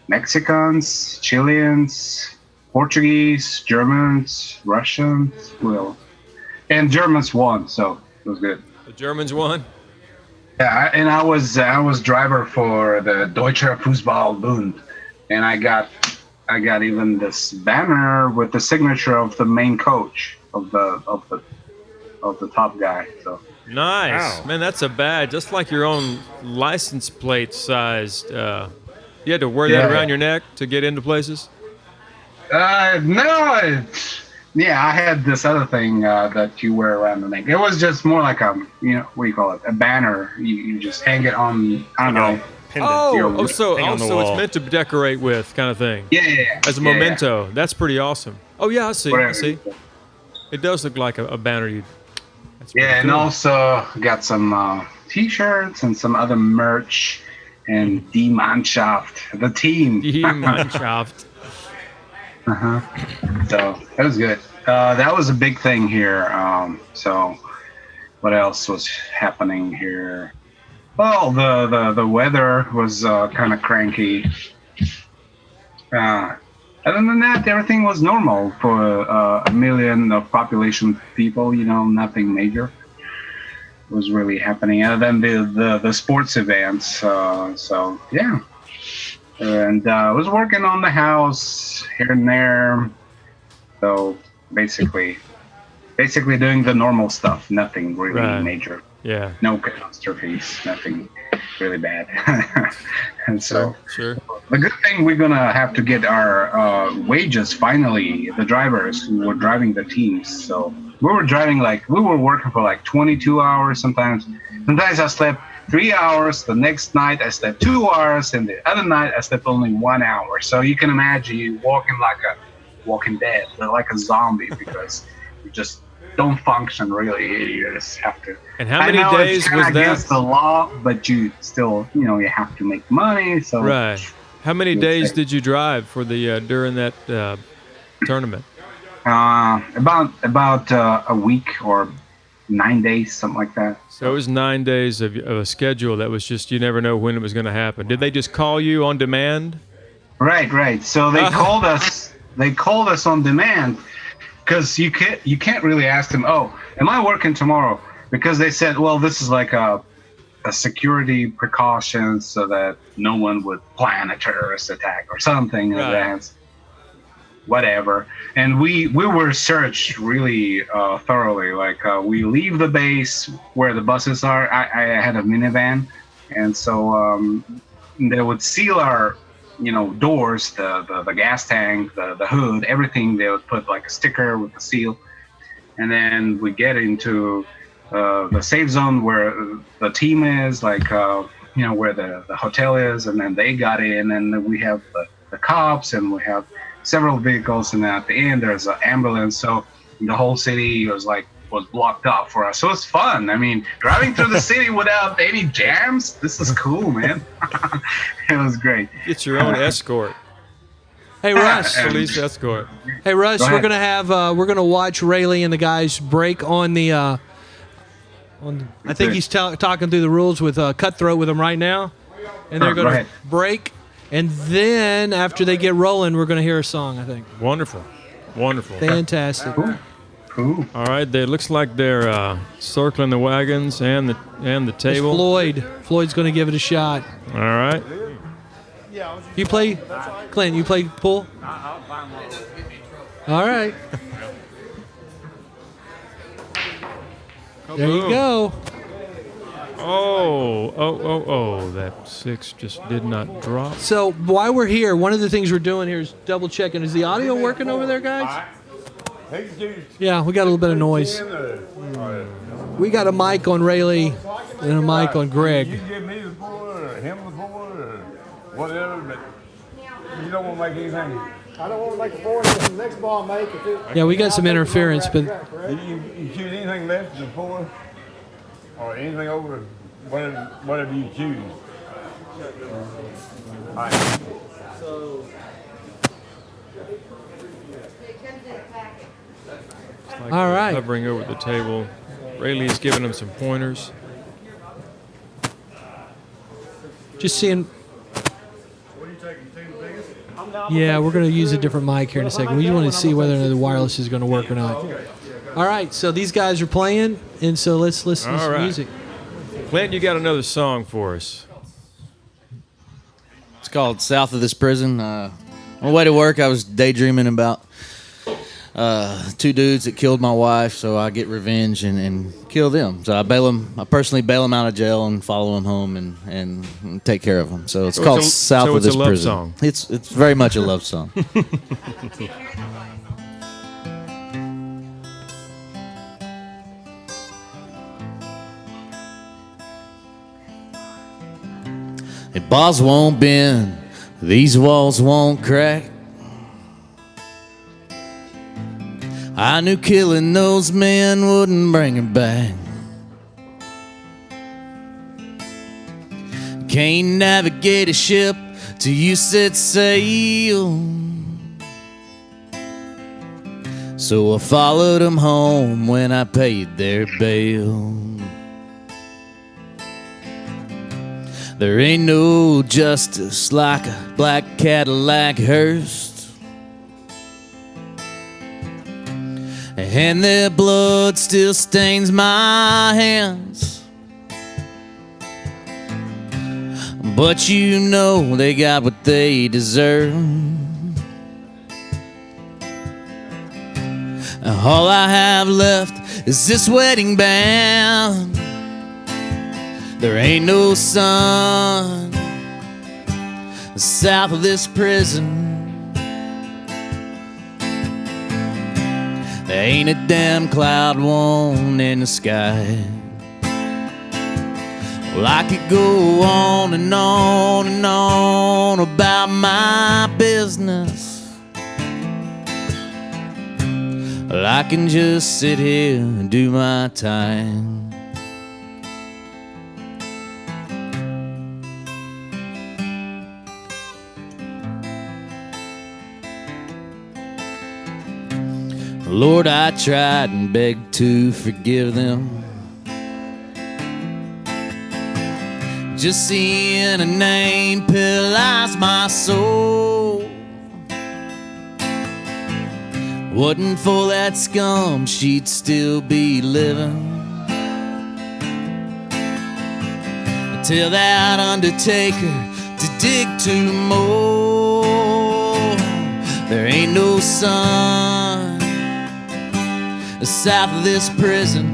Mexicans, Chileans, Portuguese, Germans, Russians, and Germans won, so it was good.
The Germans won.
Yeah, and I was driver for the Deutsche Fußballbund, and I got even this banner with the signature of the main coach of the top guy. So
nice, man. That's a badge, just like your own license plate sized. You had to wear that around your neck to get into places.
No, I had this other thing that you wear around the neck. It was just more like what do you call it? A banner. You just hang it on. I don't know.
So it's meant to decorate with, kind of thing.
Yeah.
As a memento. That's pretty awesome. Oh yeah, I see. It does look like a banner.
And also got some T-shirts and some other merch and Die Mannschaft, the team.
Die Mannschaft.
So that was good. That was a big thing here. So what else was happening here? Well, the weather was kind of cranky. Other than that, everything was normal for 1 million of population people. Nothing major was really happening other than the sports events. So yeah. And I was working on the house here and there. So basically doing the normal stuff. Nothing really major.
Yeah.
No catastrophes. Nothing really bad. And so
sure.
The good thing, we're gonna have to get our wages finally. The drivers who were driving the teams. So we were working for 22 hours sometimes. Sometimes I slept 3 hours. The next night I slept 2 hours, and the other night I slept only 1 hour. So you can imagine you walking like a walking dead, like a zombie, because you just don't function really. You just have to.
And how many days
it's
was that?
Against the law, but you still, you have to make money. So
right. How many days did you drive for the during that tournament?
About a week or 9 days, something like that.
So it was 9 days of a schedule that was just, you never know when it was going to happen. Did they just call you on demand?
Right. So they called us. They called us on demand, because you can't really ask them, oh, am I working tomorrow? Because they said, well, this is like a security precaution so that no one would plan a terrorist attack or something in advance. Whatever. And we were searched really thoroughly. We leave the base where the buses are. I had a minivan, and so they would seal our doors, the gas tank, the hood, everything. They would put a sticker with the seal, and then we get into the safe zone where the team is, where the hotel is, and then they got in, and we have the cops, and we have several vehicles, and at the end there's an ambulance. So the whole city was blocked off for us. So it's fun. I mean, driving through the city without any jams, this is cool, man. It was great.
Get your own escort.
Hey Russ,
police escort.
Hey Russ, we're gonna watch Rayleigh and the guys break on the. I think he's talking through the rules with Cutthroat with them right now, and they're gonna break. And then after they get rolling, we're going to hear a song, I think.
Wonderful.
Fantastic.
Cool.
All right, it looks like they're circling the wagons and the table.
It's Floyd. Floyd's going to give it a shot.
All right.
You play, Clint? You play pool? All right. There you go.
Oh, that 6 just did not drop.
So while we're here, one of the things we're doing here is double checking. Is the audio working over there, guys? Yeah, we got a little bit of noise. We got a mic on Rayleigh and a mic on Greg.
You can give me the board or him the board or whatever, but you don't want to make anything.
I don't want to make a four. The next ball I make.
Yeah, we got some interference, but
You choose anything less than 4 or anything over whatever you choose. All right.
Like
all right.
Hovering over the table. Rayleigh's giving him some pointers.
just seeing. Yeah, we're going to use a different mic here in a second. We just want to see whether or not the wireless is going to work or not. All right, so these guys are playing, and so let's listen to some music.
Clint, you got another song for us.
It's called South of This Prison. On the way to work, I was daydreaming about two dudes that killed my wife, so I get revenge and kill them. So I personally bail them out of jail and follow them home and take care of them. So it's called South of This Prison.
It's a love song.
It's very much a love song. The bars won't bend, these walls won't crack. I knew killing those men wouldn't bring it back. Can't navigate a ship till you set sail. So I followed them home when I paid their bail. There ain't no justice like a black Cadillac hearse, and their blood still stains my hands. But you know they got what they deserve. All I have left is this wedding band. There ain't no sun south of this prison. There ain't a damn cloud one in the sky. Well, I could go on and on and on about my business. Well, I can just sit here and do my time. Lord, I tried and begged to forgive them. Just seeing a name paralyzed my soul. Wasn't for that scum, she'd still be living. Tell that undertaker to dig 2 more. There ain't no sun south of this prison.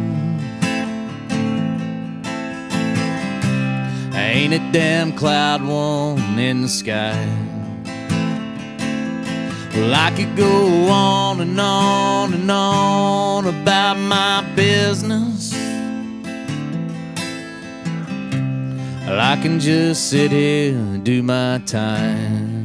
Ain't a damn cloud one in the sky. Well, I could go on and on and on about my business. Well, I can just sit here and do my time.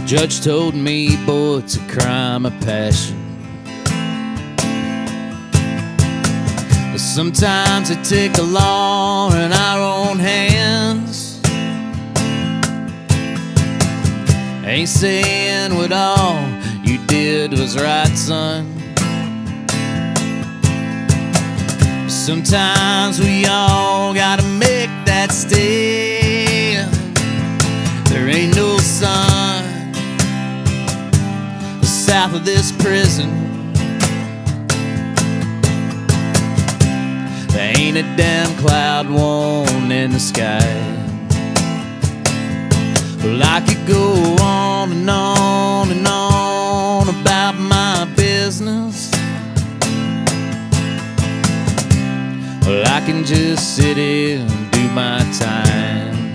Judge told me, boy, it's a crime of passion. But sometimes it take the law in our own hands. Ain't saying what all you did was right, son. Sometimes we all gotta make that that stand. There ain't no sun south of this prison. There ain't a damn cloud worn in the sky. Well, I could go on and on and on about my business. Well, I can just sit here and do my time.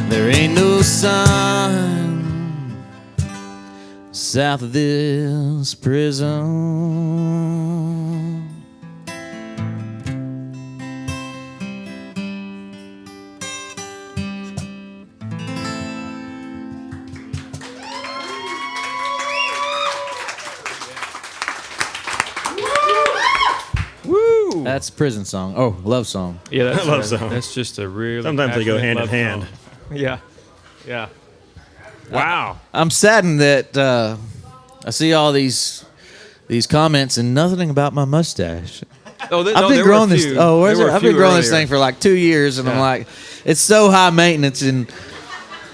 There ain't no sun south of this prison.
Woo!
That's a prison song. Oh, love song.
Yeah, that's
Love song.
That's just a really.
Sometimes they go
passionate
hand in
love
hand.
song. Yeah, yeah. Wow.
I'm saddened that I see all these comments and nothing about my mustache.
Oh,
I've been growing this. Oh, where's it? I've been growing this thing for like 2 years, and I'm like, it's so high maintenance. And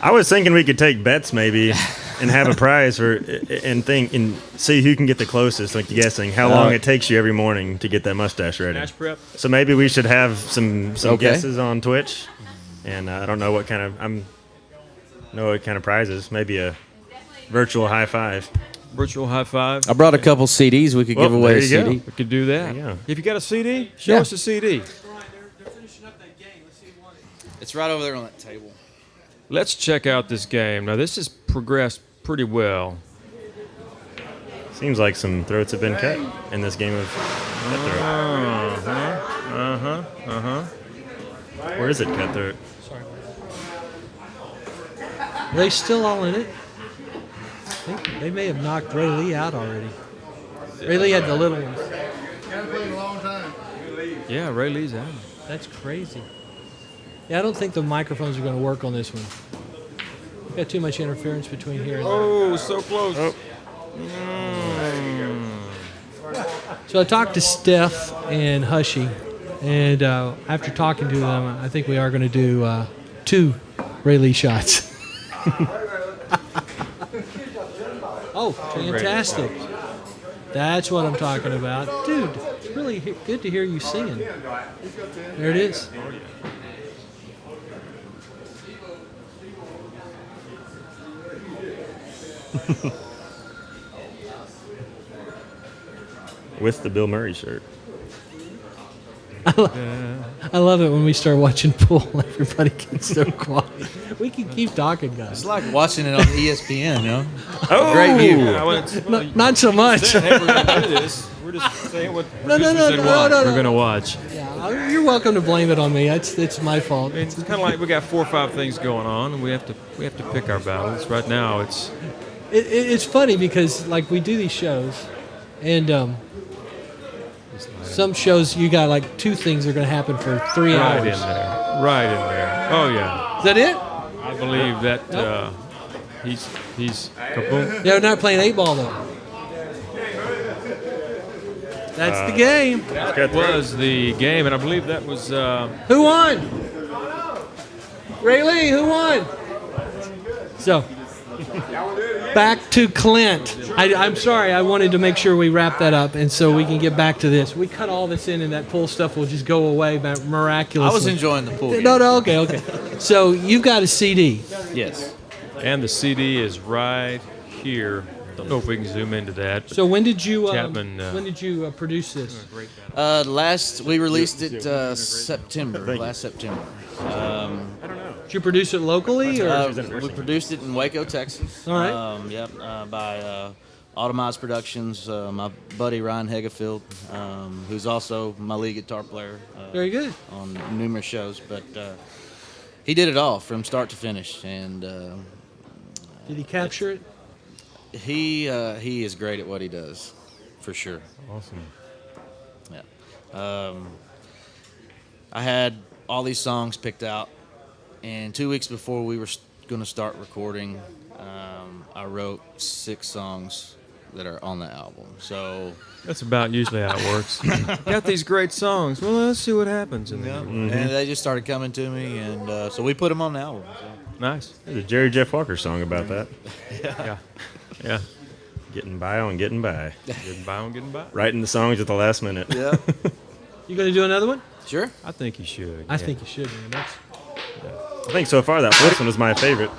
I was thinking we could take bets maybe and have a prize for and see who can get the closest, like guessing how long it takes you every morning to get that mustache ready.
Match prep.
So maybe we should have some
Okay.
guesses on Twitch, and I don't know what kind of prizes. Maybe a virtual high five.
Virtual high five.
I brought a couple CDs. We could give away a
there you go.
CD.
We could do that.
Yeah.
If you got a CD, show us a CD.
It's right over there on that table.
Let's check out this game. Now, this has progressed pretty well.
Seems like some throats have been cut in this game of Cutthroat. Where is it, Cutthroat?
Are they still all in it? I think they may have knocked Ray Lee out already. Ray Lee had the little ones.
Yeah, Ray Lee's out.
That's crazy. Yeah, I don't think the microphones are going to work on this one. We've got too much interference between here and there.
Oh, so close.
Oh.
So I talked to Steph and Hushy, and after talking to them, I think we are going to do 2 Ray Lee shots. Oh, fantastic. That's what I'm talking about. Dude, it's really good to hear you singing. There it is.
With the Bill Murray shirt.
I love it when we start watching pool. Everybody gets so quiet. We can keep talking, guys.
It's like watching it on ESPN, you know?
Oh,
great view.
Not so much.
Hey, we're going to do this. We're just saying what
No.
we're going to watch.
Yeah, you're welcome to blame it on me. It's my fault.
It's kind of like we got 4 or 5 things going on, and we have to pick our battles. Right now,
It's funny because like we do these shows, and some shows you got like 2 things that are going to happen for 3 hours.
Right in there. Oh yeah.
Is that it?
I believe that he's kaboom.
They're not playing 8-ball though. That's the game.
That was the game, and I believe that was.
Who won? Ray Lee. Who won? So. Back to Clint. I'm sorry. I wanted to make sure we wrap that up, and so we can get back to this. We cut all this in, and that pool stuff will just go away miraculously.
I was enjoying the pool.
No, okay. So you've got a CD.
Yes.
And the CD is right here. Don't know if we can zoom into that.
So when did you
Chapman,
produce this?
We released it September. Last September.
I don't know. Did you produce it locally, or
we produced it in Waco, Texas.
All right.
By Automized Productions. My buddy Ryan Hegefield, who's also my lead guitar player.
Very good.
On numerous shows, but he did it all from start to finish. And
did he capture it?
He is great at what he does, for sure.
Awesome.
Yeah. I had all these songs picked out, and 2 weeks before we were going to start recording, I wrote 6 songs
that are on the album. So
that's about usually how it works. Got these great songs. Well, let's see what happens. And
and they just started coming to me, and so we put them on the album. So.
Nice.
There's a Jerry Jeff Walker song about that.
Yeah.
Getting by on getting by.
Getting by on getting by.
Writing the songs at the last minute.
Yeah.
You gonna do another one?
Sure.
I think you should.
I think you should, man.
I think so far that first one was my favorite.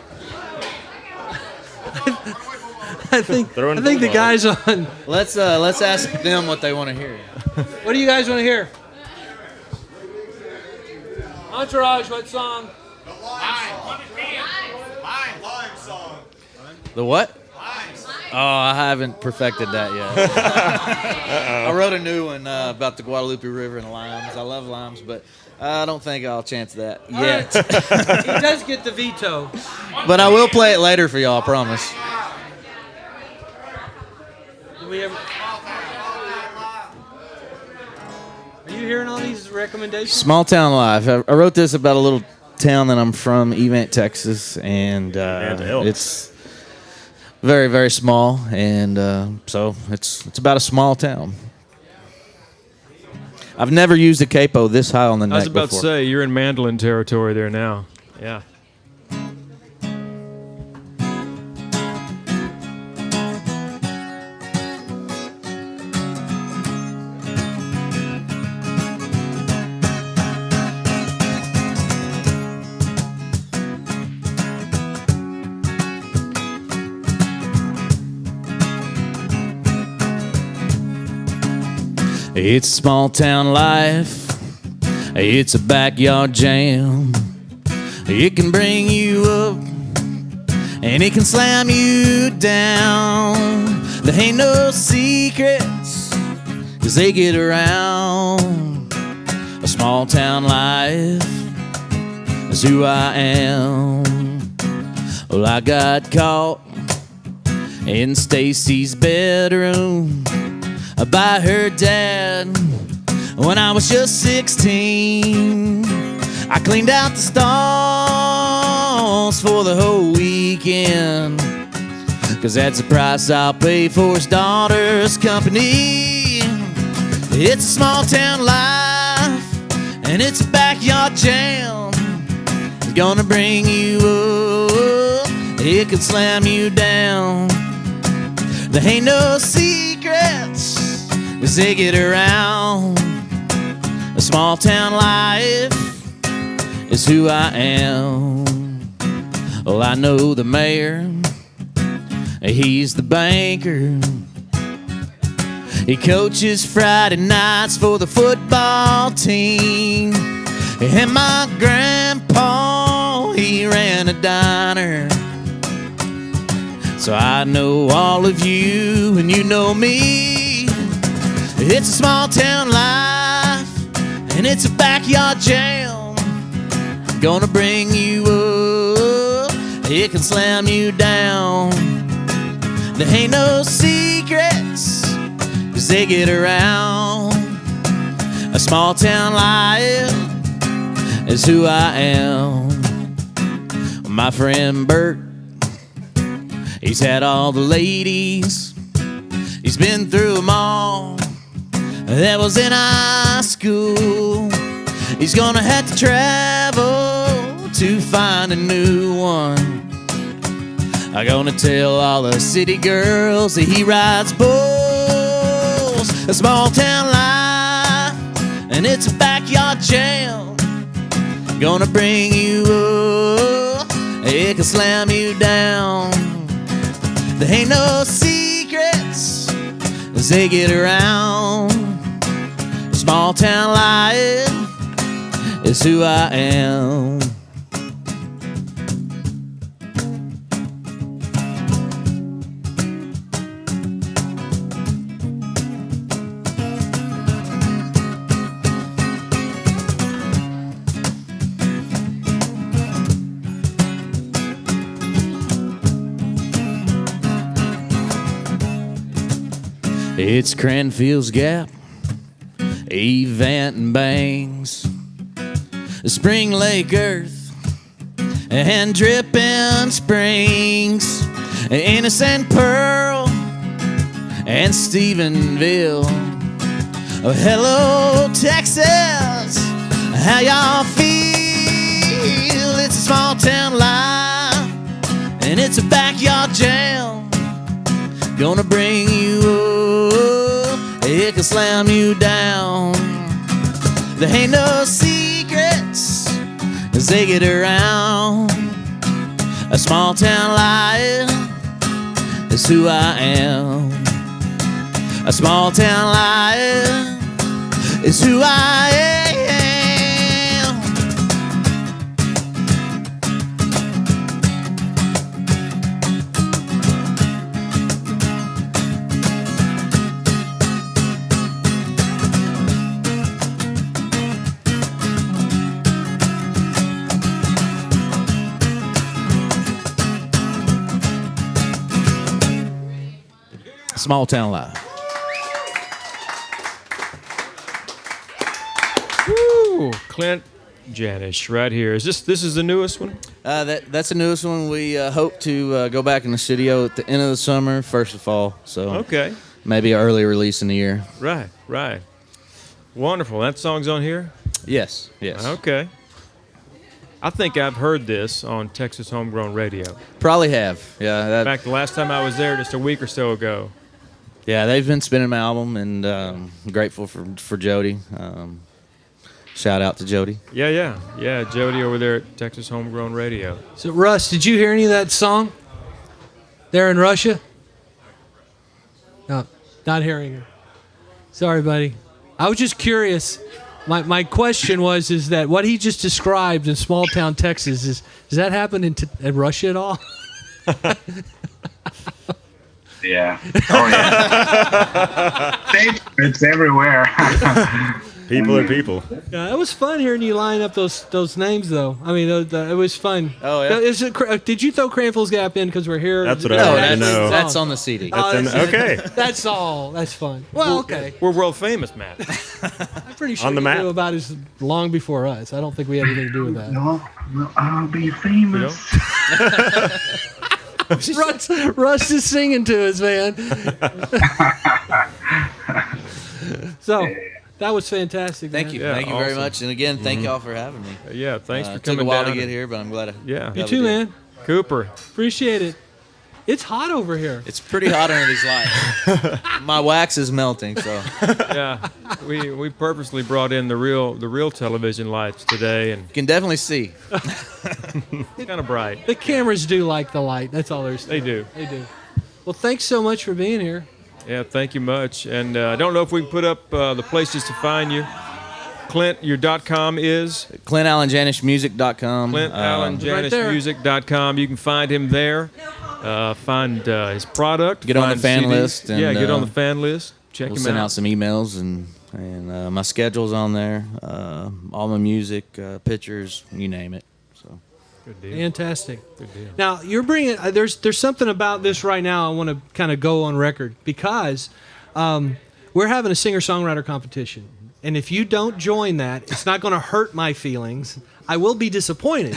I think the guys on.
Let's ask them what they want to hear.
What do you guys want to hear? Entourage, what song?
Lime song.
The what? Oh, I haven't perfected that yet. I wrote a new one about the Guadalupe River and limes. I love limes, but I don't think I'll chance that yet.
Right. He does get the veto.
But I will play it later for y'all, I promise.
Do we ever? Are you hearing all these recommendations?
Small Town Life. I wrote this about a little town that I'm from, Event, Texas, and it's very, very small, and so it's about a small town. I've never used a capo this high on the neck
I was about
before.
to say, you're in mandolin territory there now. Yeah.
It's small town life, it's a backyard jam. It can bring you up and it can slam you down. There ain't no secrets, 'cause they get around. A small town life is who I am. Well, I got caught in Stacy's bedroom by her dad when I was just 16. I cleaned out the stalls for the whole weekend, 'cause that's the price I'll pay for his daughter's company. It's a small town life and it's a backyard jam. It's gonna bring you up, it could slam you down. There ain't no secrets, 'cause they get around. A small town life is who I am. Well, I know the mayor, he's the banker. He coaches Friday nights for the football team. And my grandpa, he ran a diner. So I know all of you and you know me. It's a small town life and it's a backyard jam. Gonna bring you up, it can slam you down. There ain't no secrets, 'cause they get around. A small town life is who I am. My friend Bert, he's had all the ladies, he's been through them all. That was in high school. He's gonna have to travel to find a new one. I'm gonna tell all the city girls that he rides bulls. A small town life and it's a backyard jam. Gonna bring you up, it can slam you down. There ain't no secrets as they get around. Small town life is who I am. It's Cranfield's Gap, Event and Bangs, Spring Lake Earth, and Dripping Springs, Innocent Pearl, and Stephenville. Oh, hello, Texas, how y'all feel? It's a small town life, and it's a backyard jam. Gonna bring you up, it can slam you down. There ain't no secrets as they get around. A small town life is who I am. A small town life is who I am. Small town life.
Woo! Clint Janish right here. This is the newest one?
That's the newest one. We hope to go back in the studio at the end of the summer, first of fall. So
okay,
maybe an early release in the year.
Right. Wonderful. That song's on here?
Yes.
Okay. I think I've heard this on Texas Homegrown Radio.
Probably have. Yeah.
In fact, the last time I was there, just a week or so ago.
Yeah, they've been spinning my album, and I'm grateful for Jody. Shout out to Jody.
Yeah, Jody over there at Texas Homegrown Radio.
So, Russ, did you hear any of that song there in Russia? No, not hearing it. Sorry, buddy. I was just curious. My question is that what he just described in small town Texas, does that happen in Russia at all?
Yeah. Oh, yeah. It's everywhere.
People are people.
Yeah, it was fun hearing you line up those names, though. I mean, it was fun.
Oh, yeah.
Did you throw Cranfield's Gap in because we're here?
That's what I wanted to know.
That's on the CD.
Okay.
That's all. That's fun. Well, okay.
We're world famous, Matt.
I'm pretty sure
On the
you
map.
knew about us long before us. I don't think we had anything to do with that.
No, I'll be famous.
Russ is singing to us, man. So that was fantastic.
Thank
man.
you.
Yeah,
Thank you very
awesome.
much. And again, thank y'all for having me.
Yeah, thanks for
It took
coming
a while
down
to get
and-
here, but I'm glad.
You too, man.
Cooper.
Appreciate it. It's hot over here.
It's pretty hot under these lights. My wax is melting, so.
Yeah, we purposely brought in the real television lights today, and
You can definitely see.
it's kind of bright.
The cameras do like the light. That's all there's.
They do.
They do. Well, thanks so much for being here.
Yeah, thank you much. And I don't know if we can put up the places to find you. Clint, your .com is?
ClintAllenJanishMusic.com.
ClintAllenJanishMusic.com. You can find him there. Find his product.
Get on the
find
fan
CDs.
list. And,
Yeah, get on the fan list. Check
we'll
him
send
out.
out some emails, and my schedule's on there. All my music, pictures, you name it. So.
Good deal.
Fantastic.
Good deal.
Now you're bringing. There's something about this right now. I want to kind of go on record because we're having a singer-songwriter competition, and if you don't join that, it's not going to hurt my feelings. I will be disappointed,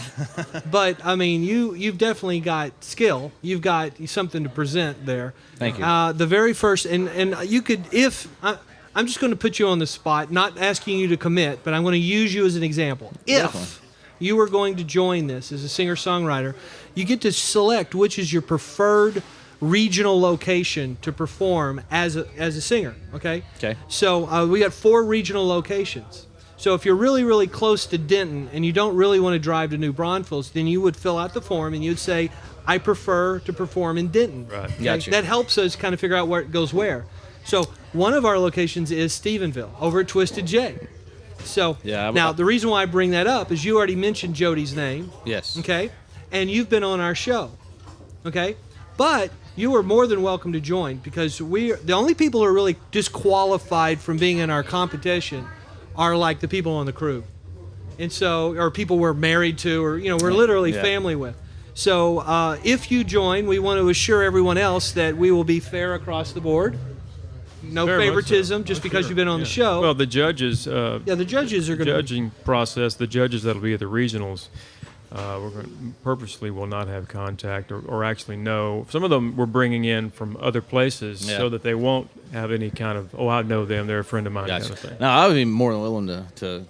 but I mean, you've definitely got skill. You've got something to present there.
Thank you.
The very first, and you could, if I'm just going to put you on the spot, not asking you to commit, but I'm going to use you as an example.
Definitely.
If you are going to join this as a singer-songwriter, you get to select which is your preferred regional location to perform as a singer. Okay.
Okay.
So we got 4 regional locations. So if you're really, really close to Denton and you don't really want to drive to New Braunfels, then you would fill out the form and you'd say, I prefer to perform in Denton.
Right.
Okay?
Gotcha.
That helps us kind of figure out where it goes where. So one of our locations is Stephenville, over at Twisted J. So
Yeah,
now the reason why I bring that up is you already mentioned Jody's name.
Yes.
Okay. And you've been on our show. Okay. But you are more than welcome to join because the only people who are really disqualified from being in our competition are like the people on the crew. And so, or people we're married to, or, we're literally family with. So if you join, we want to assure everyone else that we will be fair across the board. No
Very much
favoritism
so.
just
Oh,
because
sure.
you've been on the
Yeah.
show.
Well, the judges.
The judges are going to.
Judging process. The judges that'll be at the regionals. Purposely will not have contact or actually know. Some of them we're bringing in from other places so that they won't have any kind of, I know them, they're a friend of mine.
Gotcha.
Kind of thing.
No, I would be more than willing to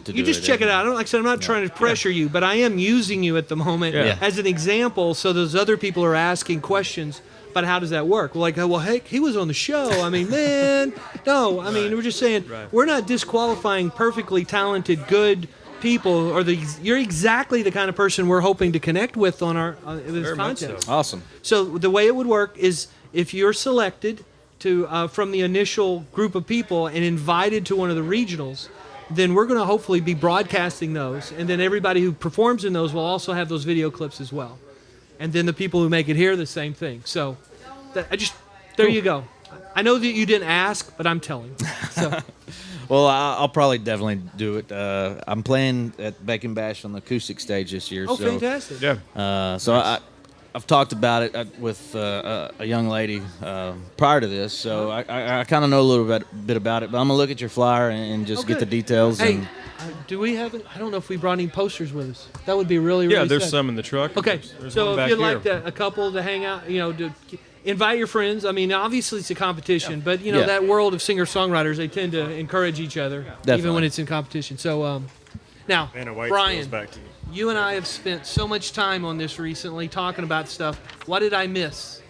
you just check it out. Like I said, I'm not trying to pressure you, but I am using you at the moment as an example so those other people are asking questions about how does that work. Well, heck, he was on the show. I mean, man, no. I mean, we're just saying we're not disqualifying perfectly talented, good people, or you're exactly the kind of person we're hoping to connect with on our this content.
So. Awesome.
So the way it would work is if you're selected to from the initial group of people and invited to one of the regionals, then we're going to hopefully be broadcasting those, and then everybody who performs in those will also have those video clips as well, and then the people who make it here, the same thing. So there you go. I know that you didn't ask, but I'm telling you. So.
Well, I'll probably definitely do it. I'm playing at Bacon Bash on the acoustic stage this year.
Oh, fantastic.
Yeah.
So I've talked about it with a young lady prior to this, so I kind of know a little bit about it, but I'm going to look at your flyer and just get the details.
Hey, do we have it? I don't know if we brought any posters with us. That would be really, really
there's
sad.
some in the truck.
Okay, so if you'd like a couple to hang out, to invite your friends. I mean, obviously it's a competition, but that world of singer-songwriters, they tend to encourage each other, even when it's in competition. So now, Brian, you and I have spent so much time on this recently, talking about stuff. What did I miss?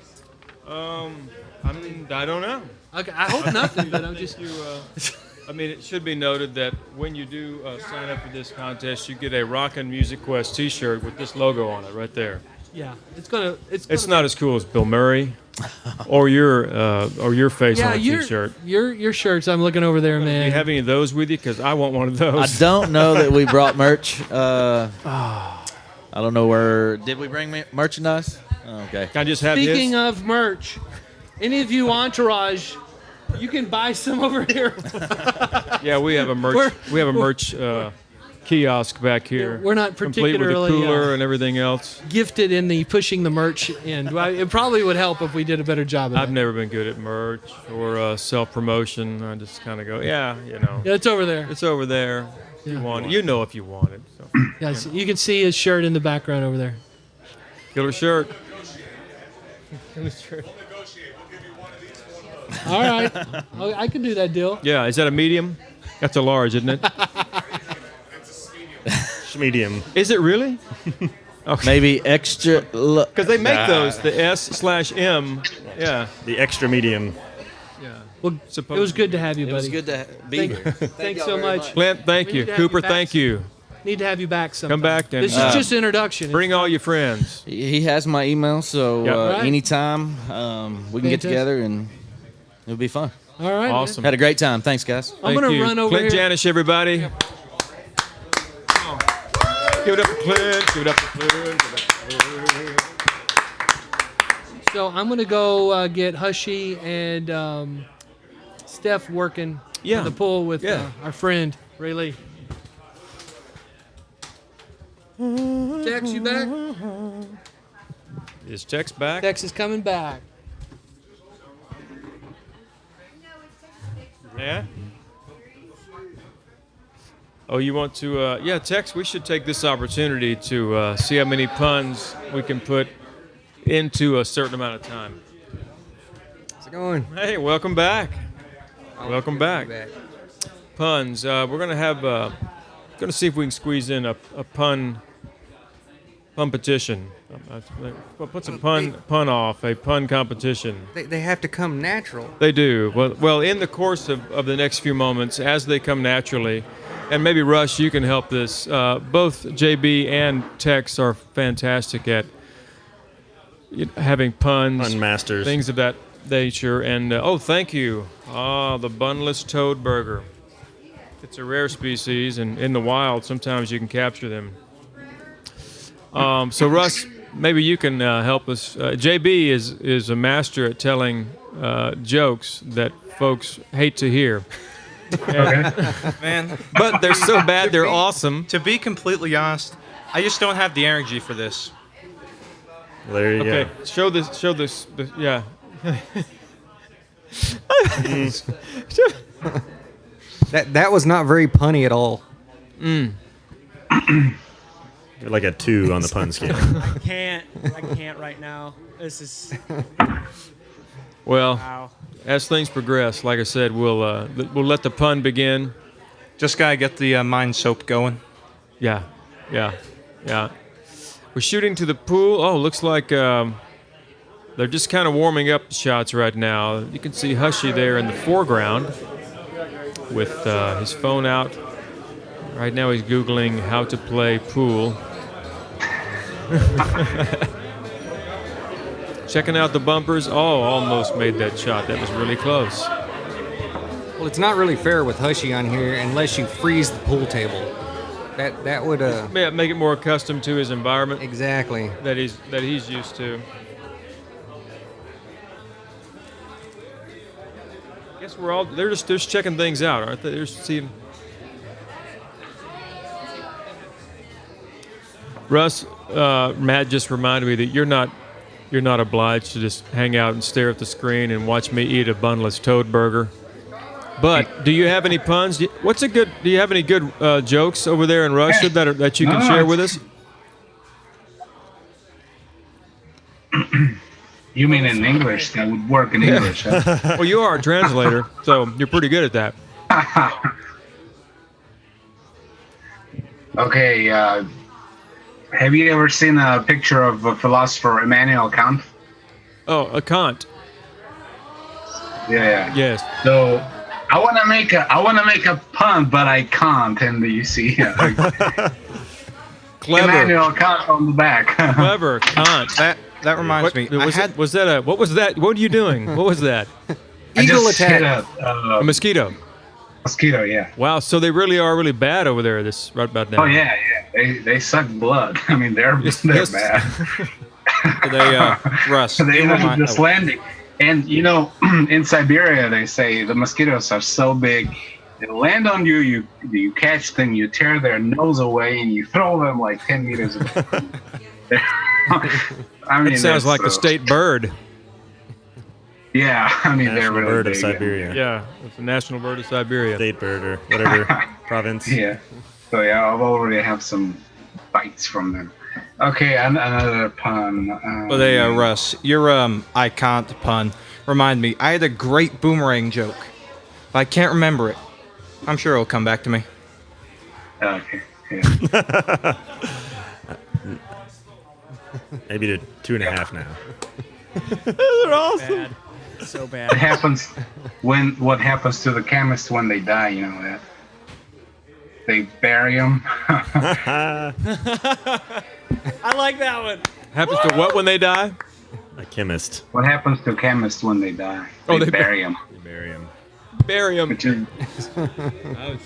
I don't know.
Okay, I hope nothing, but I'm just.
It should be noted that when you do sign up for this contest, you get a Rockin' Music Quest T-shirt with this logo on it right there.
Yeah,
it's not as cool as Bill Murray, or your face on a T-shirt.
Your shirts. I'm looking over there, man.
Do you have any of those with you? Because I want one of those.
I don't know that we brought merch. I don't know where. Did we bring merchandise? Okay.
Can I just have
Speaking of merch, any of you entourage, you can buy some over here.
Yeah, we have a merch. Kiosk back here.
We're not
complete
particularly
with a cooler and everything else.
Gifted in the pushing the merch end. It probably would help if we did a better job of
I've never been good at merch or self-promotion. I just kind of go,
Yeah, it's over there.
It's over there. If you want it. You know if you want it. So.
Yes, you can see his shirt in the background over there.
Killer shirt.
Killer shirt. All right. I can do that deal.
Yeah, is that a medium? That's a large, isn't it?
Medium.
Is it really?
Okay. Maybe extra.
Because they make those, the S/M. Yeah.
The extra medium.
Yeah. Well, it was good to have you, buddy.
It was good to be here.
Thanks so much.
Clint, thank you. Cooper, thank you.
Need to have you back sometime.
Come back then.
This is just an introduction.
Bring all your friends.
He has my email, so anytime we can get together and it'll be fun.
All right.
Awesome.
Man. Had a great time. Thanks, guys.
I'm going to run over
Clint
here.
Janish, everybody. Yeah. Give it up for Clint. Give it up for Clint.
So I'm going to go get Hushy and Steph working on the pool with our friend, Ray Lee. Tex, you back?
Is Tex back?
Tex is coming back.
Yeah? Oh, you want to, Tex, we should take this opportunity to see how many puns we can put into a certain amount of time.
How's it going?
Hey, welcome back. Welcome back. Puns. We're going to have, going to see if we can squeeze in a pun competition. What's a pun off? A pun competition.
They have to come natural.
They do. Well, in the course of the next few moments, as they come naturally, and maybe Rush, you can help this. Both JB and Tex are fantastic at having puns,
pun masters,
things of that nature. And thank you. The bunless toad burger. It's a rare species, and in the wild, sometimes you can capture them. So Russ, maybe you can help us. JB is a master at telling jokes that folks hate to hear.
Man.
But they're so bad, they're awesome.
To be completely honest, I just don't have the energy for this.
There you
go. Show this. Yeah.
That was not very punny at all.
You're like a 2 on the pun scale.
I can't right now. This is.
Well,
Wow.
as things progress, like I said, we'll let the pun begin.
Just gotta get the mind soap going.
Yeah. We're shooting to the pool. Oh, looks like they're just kind of warming up the shots right now. You can see Hushy there in the foreground with his phone out. Right now he's Googling how to play pool. Checking out the bumpers. Oh, almost made that shot. That was really close.
Well, it's not really fair with Hushy on here unless you freeze the pool table. That would
make it more accustomed to his environment.
Exactly.
That he's used to. I guess they're just checking things out, aren't they? They're just seeing. Russ, Matt just reminded me that you're not obliged to just hang out and stare at the screen and watch me eat a bunless toad burger. But do you have any puns? Do you have any good jokes over there in Russia that you can share with us?
You mean in English? That would work in English. Huh?
Well, you are a translator, so you're pretty good at that.
Okay. Have you ever seen a picture of philosopher Immanuel Kant?
Oh, Kant.
Yeah.
Yes.
So I want to make a pun, but I can't. And you see,
clever.
Immanuel Kant on the back.
Clever Kant.
That reminds me.
What was that? What are you doing? What was that?
Eagle attack.
A mosquito.
Mosquito, yeah.
Wow, so they really are really bad over there. Right about now.
Oh yeah. They suck blood. I mean, they're bad.
Russ.
They end up just landing. And in Siberia, they say the mosquitoes are so big, they land on you. You catch them, you tear their nose away, and you throw them like 10 meters away. I mean,
it sounds like the state bird.
Yeah, I mean, they're
national
really
bird
big.
of Siberia.
Yeah, it's the national bird of Siberia.
State bird or whatever province.
Yeah. So yeah, I've already have some bites from them. Okay, another pun.
Russ, your I can't pun remind me. I had a great boomerang joke, but I can't remember it. I'm sure it'll come back to me.
Okay. Yeah.
Maybe to 2.5 now.
They're awesome.
Bad. So bad.
What happens to the chemist when they die? You know that they bury them.
I like that one.
Happens to what when they die?
A chemist.
What happens to chemists when they die? They bury them.
They bury them.
Bury them.
Which is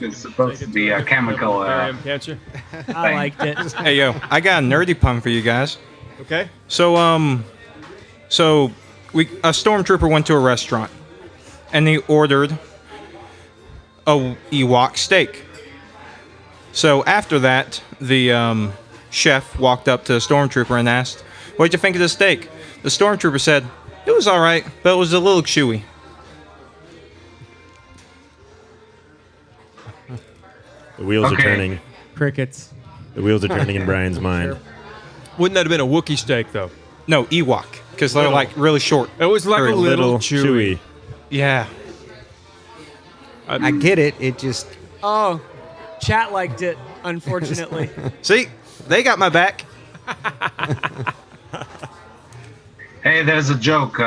it's supposed to be a chemical.
Bury 'em, can't you?
I liked it.
Hey yo, I got a nerdy pun for you guys.
Okay.
So a stormtrooper went to a restaurant, and he ordered a Ewok steak. So after that, the chef walked up to the stormtrooper and asked, "What'd you think of the steak?" The stormtrooper said, "It was all right, but it was a little chewy."
The wheels are turning.
Crickets.
The wheels are turning in Brian's mind.
Wouldn't that have been a Wookiee steak though?
No, Ewok, because they're like really short.
It was like a little chewy.
Yeah.
I get it. It just.
Oh, chat liked it. Unfortunately.
See, they got my back.
Hey, there's a joke.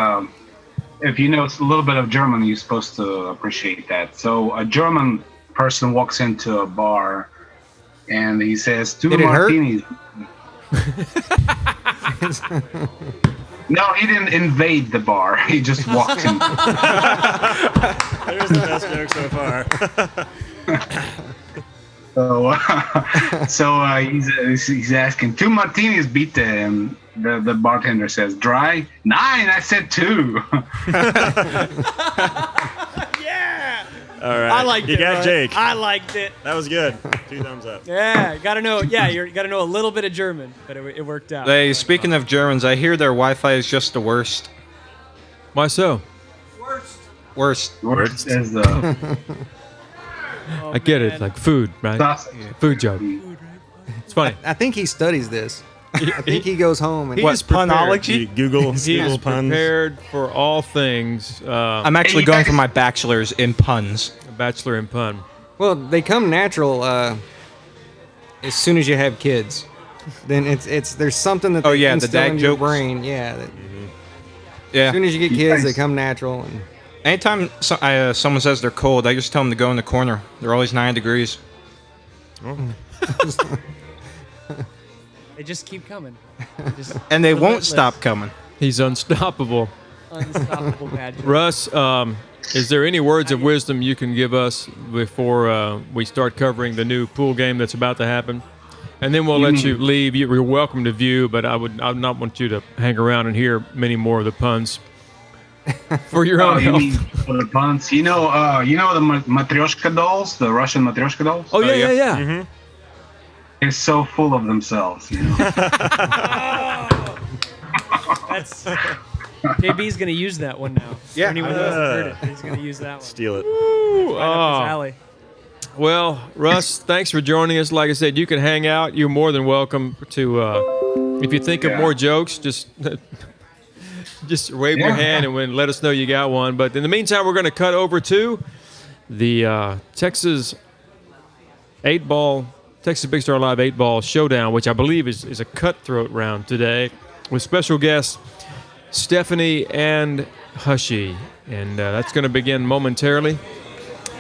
If you know a little bit of German, you're supposed to appreciate that. So a German person walks into a bar, and he says, "Two martinis." No, he didn't invade the bar. He just walked in.
There's the best joke so far.
So he's asking 2 martinis, bitte, and the bartender says, "Dry?" "Nine, I said 2."
Yeah.
All right.
I liked it.
You got
Russ.
Jake.
I liked it.
That was good. 2 thumbs up.
Yeah, gotta know. Yeah, you gotta know a little bit of German, but it worked out.
Hey, speaking of Germans, I hear their Wi-Fi is just the worst.
Why so?
Worst.
Worst is the.
I get it. Like food, right?
Sausage.
Food joke. It's funny.
I think he studies this. I think he goes home and
He's prepared.
Google
He's
puns.
prepared for all things.
I'm actually going for my bachelor's in puns.
A bachelor in pun.
Well, they come natural as soon as you have kids. Then it's there's something that
Oh,
they
yeah, the
instill
dad
in your
jokes.
brain. Yeah.
Yeah.
As soon as you get kids, they come natural. And
Anytime someone says they're cold, I just tell them to go in the corner. They're always 9 degrees.
They just keep coming. Just
And they won't
relentless.
stop coming.
He's unstoppable.
Unstoppable bad joke.
Russ, is there any words of wisdom you can give us before we start covering the new pool game that's about to happen? And then we'll let you leave. You're welcome to view, but I would not want you to hang around and hear many more of the puns for your own
you
health.
mean for the puns? You know the Matryoshka dolls, the Russian Matryoshka dolls?
Oh, yeah.
They're so full of themselves. You know?
That's JB's gonna use that one now.
Yeah.
For anyone who hasn't heard it, he's gonna use that one.
Steal it.
Right up his alley.
Well, Russ, thanks for joining us. Like I said, you can hang out. You're more than welcome to. If you think of more jokes, just wave your hand and let us know you got one. But in the meantime, we're going to cut over to the Texas Big Star Live 8-Ball Showdown, which I believe is a cutthroat round today, with special guests Stephanie and Hushy, and that's going to begin momentarily.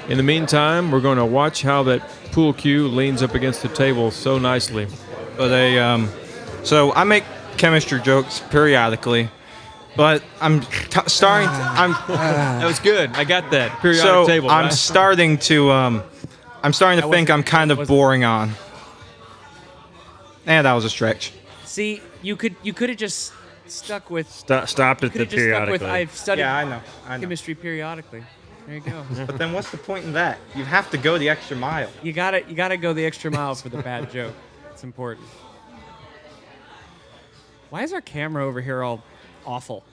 In the meantime, we're going to watch how that pool cue leans up against the table so nicely.
But so I make chemistry jokes periodically, but I'm starting.
That was good. I got that periodic
So
table.
I'm
right?
starting to think I'm kind of boring on. And that was a stretch.
See, you could have just stuck with.
Stopped at the
Stuck with
periodically.
I've studied
Yeah, I know.
chemistry periodically. There you go.
But then what's the point in that? You have to go the extra mile.
You gotta go the extra mile for the bad joke. It's important. Why is our camera over here all awful?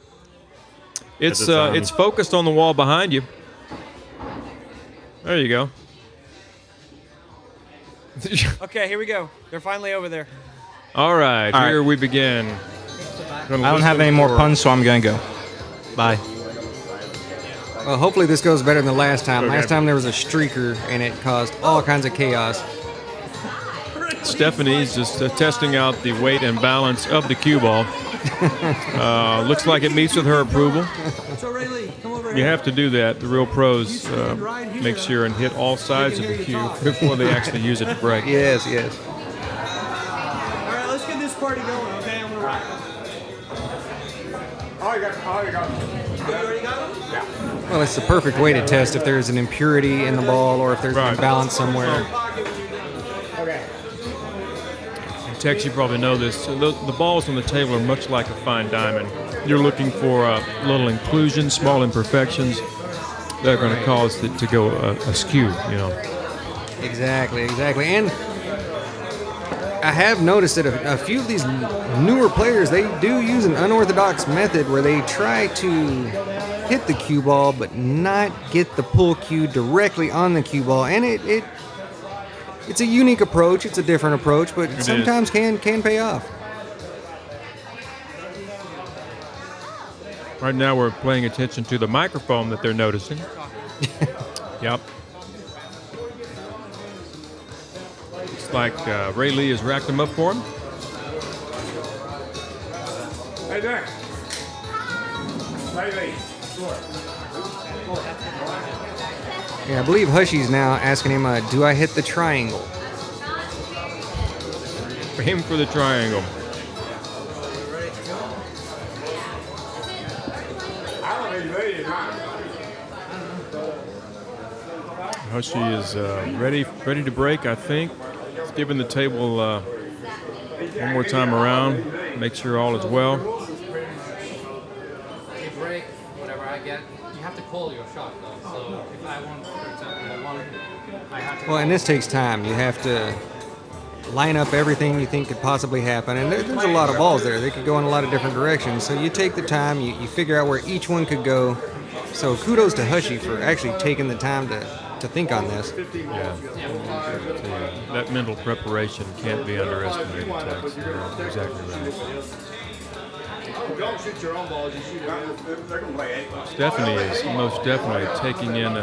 It's focused on the wall behind you. There you go.
Okay, here we go. They're finally over there.
All right,
All right.
here we begin.
I don't have any more puns, so I'm gonna go. Bye.
well, hopefully this goes better than the last time. Last time there was a streaker and it caused all kinds of chaos.
Stephanie's just testing out the weight and balance of the cue ball. Looks like it meets with her approval.
So Ray Lee, come over
You have to do that. The real pros make sure and hit all sides of the cue before they actually use it to break.
Yes.
All right, let's get this party going, okay? I'm gonna rock.
Oh, you got them.
You already got them?
Yeah.
Well, it's the perfect way to test if there's an impurity in the ball or if there's an imbalance somewhere.
Okay.
Tex, you probably know this. The balls on the table are much like a fine diamond. You're looking for little inclusions, small imperfections that are going to cause it to go askew, you know.
Exactly. And I have noticed that a few of these newer players, they do use an unorthodox method where they try to hit the cue ball but not get the pull cue directly on the cue ball. And it's a unique approach. It's a different approach, but it sometimes can pay off.
Right now we're paying attention to the microphone that they're noticing. Yep. Looks like Ray Lee has racked them up for him.
Hey there. Ray Lee.
Yeah, I believe Hushy's now asking him, do I hit the triangle?
Aim for the triangle. Hushy is ready to break, I think. He's giving the table one more time around. Make sure all is well.
You break whatever I get. You have to call your shot though. So if I want, for example, I have to.
Well, and this takes time. You have to line up everything you think could possibly happen. And there's a lot of balls there. They could go in a lot of different directions. So you take the time, you figure out where each one could go. So kudos to Hushy for actually taking the time to to think on this.
Yeah. That mental preparation can't be underestimated, Tex. You're exactly right.
Don't shoot your own balls, you shoot they're going to play anyway.
Stephanie is most definitely taking in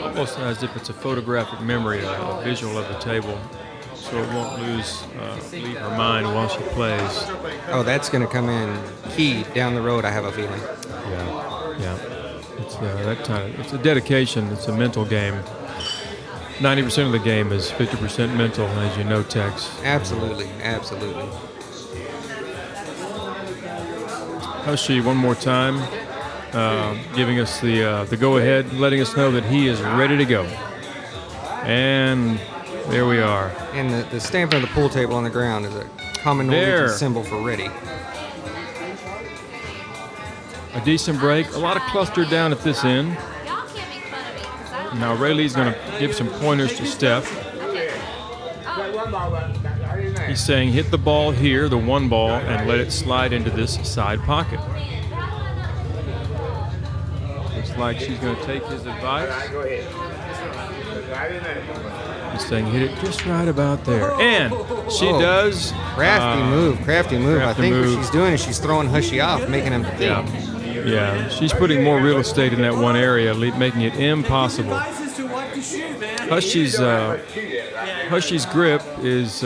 almost as if it's a photographic memory, a visual of the table, so it won't leave her mind while she plays.
Oh, that's going to come in key down the road, I have a feeling.
Yeah. It's a dedication. It's a mental game. 90% of the game is 50% mental, as you know, Tex.
Absolutely.
Hushy, one more time, giving us the go-ahead, letting us know that he is ready to go. And there we are.
And the stamp of the pool table on the ground is a common Norwegian symbol for ready.
A decent break. A lot of cluster down at this end. Now Rayleigh's going to give some pointers to Steph. He's saying hit the ball here, the one ball, and let it slide into this side pocket. Looks like she's going to take his advice. He's saying hit it just right about there. And she does.
Crafty move. I think what she's doing is she's throwing Hushy off, making him think.
Yeah, she's putting more real estate in that one area, making it impossible. Hushy's grip is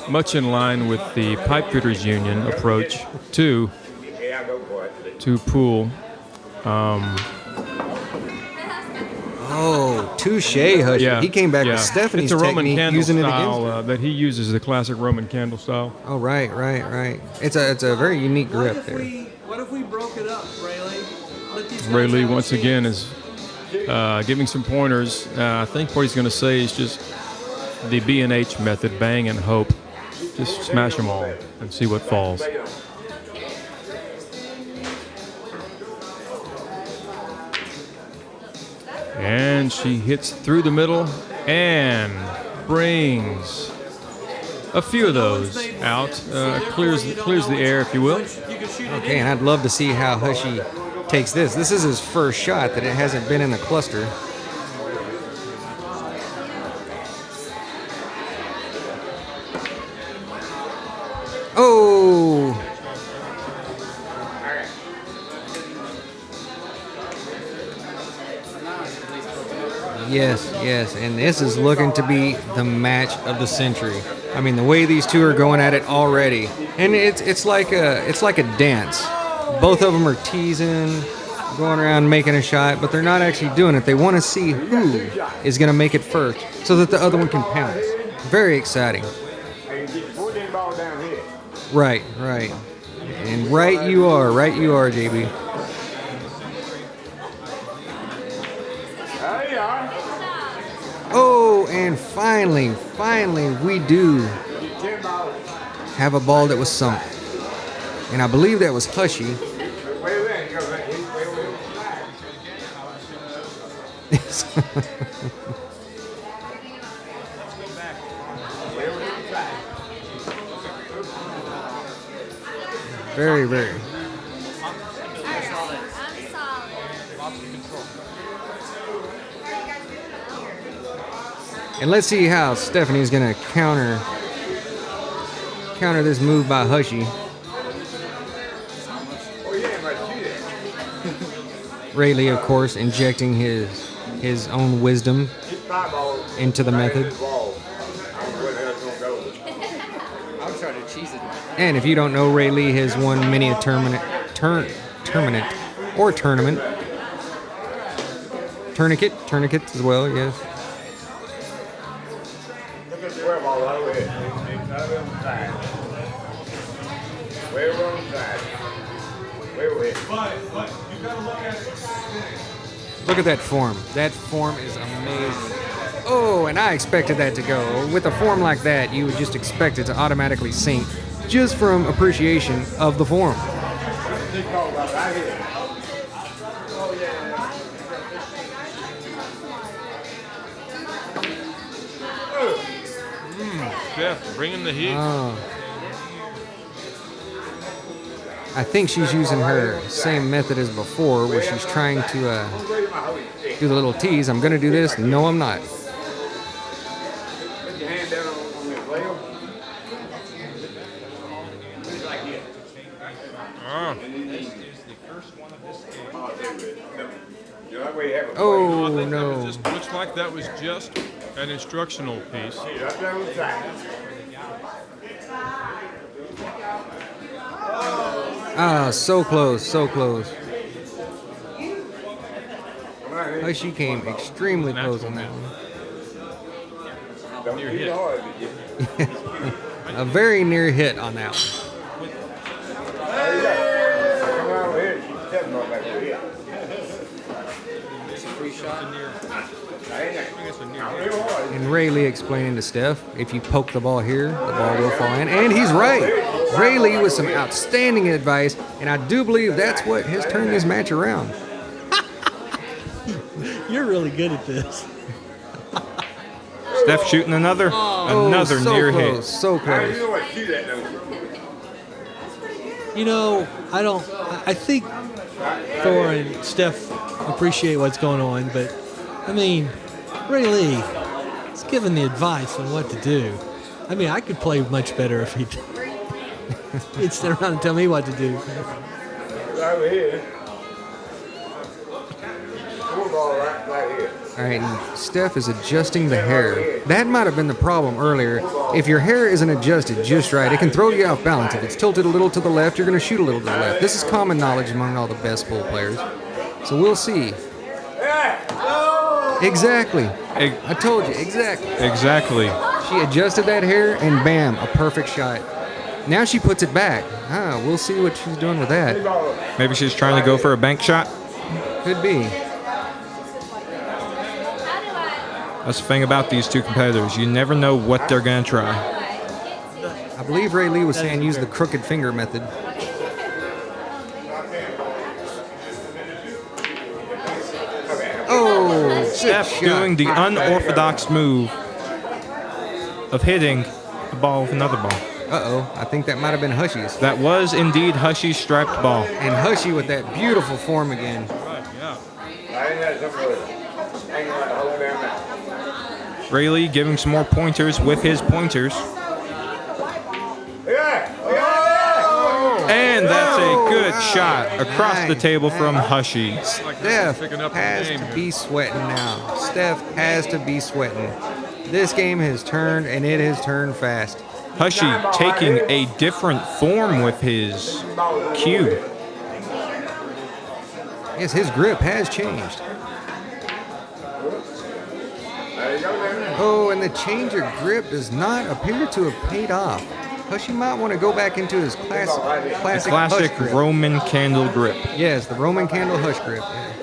much in line with the Pipe Fitters Union approach to pool.
Touche, Hushy.
Yeah,
he came back with Stephanie's
it's a Roman
technique,
candle
using it
style,
against her.
that he uses, the classic Roman candle style.
Oh, right. It's a very unique grip there.
What if we broke it up, Rayleigh?
Rayleigh once again is giving some pointers. I think what he's going to say is just the B&H method, bang and hope. Just smash them all and see what falls. And she hits through the middle and brings a few of those out. Clears the air, if you will.
Okay, and I'd love to see how Hushy takes this. This is his first shot that it hasn't been in the cluster. Oh! Yes, and this is looking to be the match of the century. I mean, the way these two are going at it already, and it's like a dance. Both of them are teasing, going around making a shot, but they're not actually doing it. They want to see who is going to make it first, so that the other one can pounce. Very exciting. Right, and right you are, JB. Oh, and finally, we do have a ball that was sunk. And I believe that was Hushy. Very. And let's see how Stephanie's gonna counter this move by Hushy. Rayleigh, of course, injecting his own wisdom into the method. And if you don't know, Rayleigh has won many a tournament. Tourniquet as well, yes. Look at that form. That form is amazing. Oh, and I expected that to go. With a form like that, you would just expect it to automatically sink just from appreciation of the form.
Steph, bringing the heat.
I think she's using her same method as before, where she's trying to do the little tease. I'm going to do this. No, I'm not.
Put your hand down on the flail.
Oh, no.
Looks like that was just an instructional piece.
Ah, so close, so close. She came extremely close on that one.
Near hit.
A very near hit on that one. And Ray Lee explaining to Steph, if you poke the ball here, the ball will fall in. And he's right. Ray Lee with some outstanding advice, and I do believe that's what has turned this match around.
You're really good at this.
Steph shooting another
so
near
close,
hit.
So close.
You know, I think Thor and Steph appreciate what's going on, but I mean, Ray Lee is giving the advice on what to do. I mean, I could play much better if he'd sit around and tell me what to do.
Over here. Right here.
All right, and Steph is adjusting the hair. That might have been the problem earlier. If your hair isn't adjusted just right, it can throw you off balance. If it's tilted a little to the left, you're going to shoot a little to the left. This is common knowledge among all the best pool players. So we'll see. Exactly. I told you, exactly.
Exactly.
She adjusted that hair, and bam, a perfect shot. Now she puts it back. We'll see what she's doing with that.
Maybe she's trying to go for a bank shot.
Could be.
That's the thing about these two competitors. You never know what they're going to try.
I believe Ray Lee was saying use the crooked finger method. Oh,
Steph doing the unorthodox move of hitting the ball with another ball.
Uh-oh, I think that might have been Hushy's.
That was indeed Hushy's striped ball.
And Hushy with that beautiful form again.
Ray Lee giving some more pointers with his pointers. And that's a good shot across the table from Hushy.
Steph has to be sweating now. Steph has to be sweating. This game has turned, and it has turned fast.
Hushy taking a different form with his cue.
Yes, his grip has changed. Oh, and the change of grip does not appear to have paid off. Hushy might want to go back into his classic
Classic
Hush grip.
Roman candle grip.
Yes, the Roman candle Hush grip. Yeah.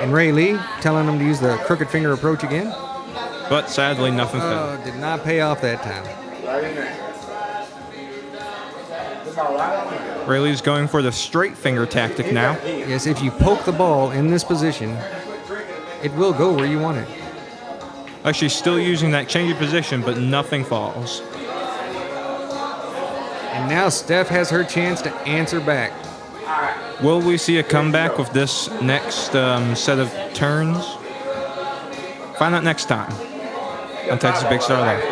And Ray Lee telling him to use the crooked finger approach again.
But sadly, nothing fell.
Did not pay off that time.
Ray Lee's going for the straight finger tactic now.
Yes, if you poke the ball in this position, it will go where you want it.
Actually, still using that change of position, but nothing falls.
And now Steph has her chance to answer back.
Will we see a comeback with this next set of turns? Find out next time on Texas Big Star Live.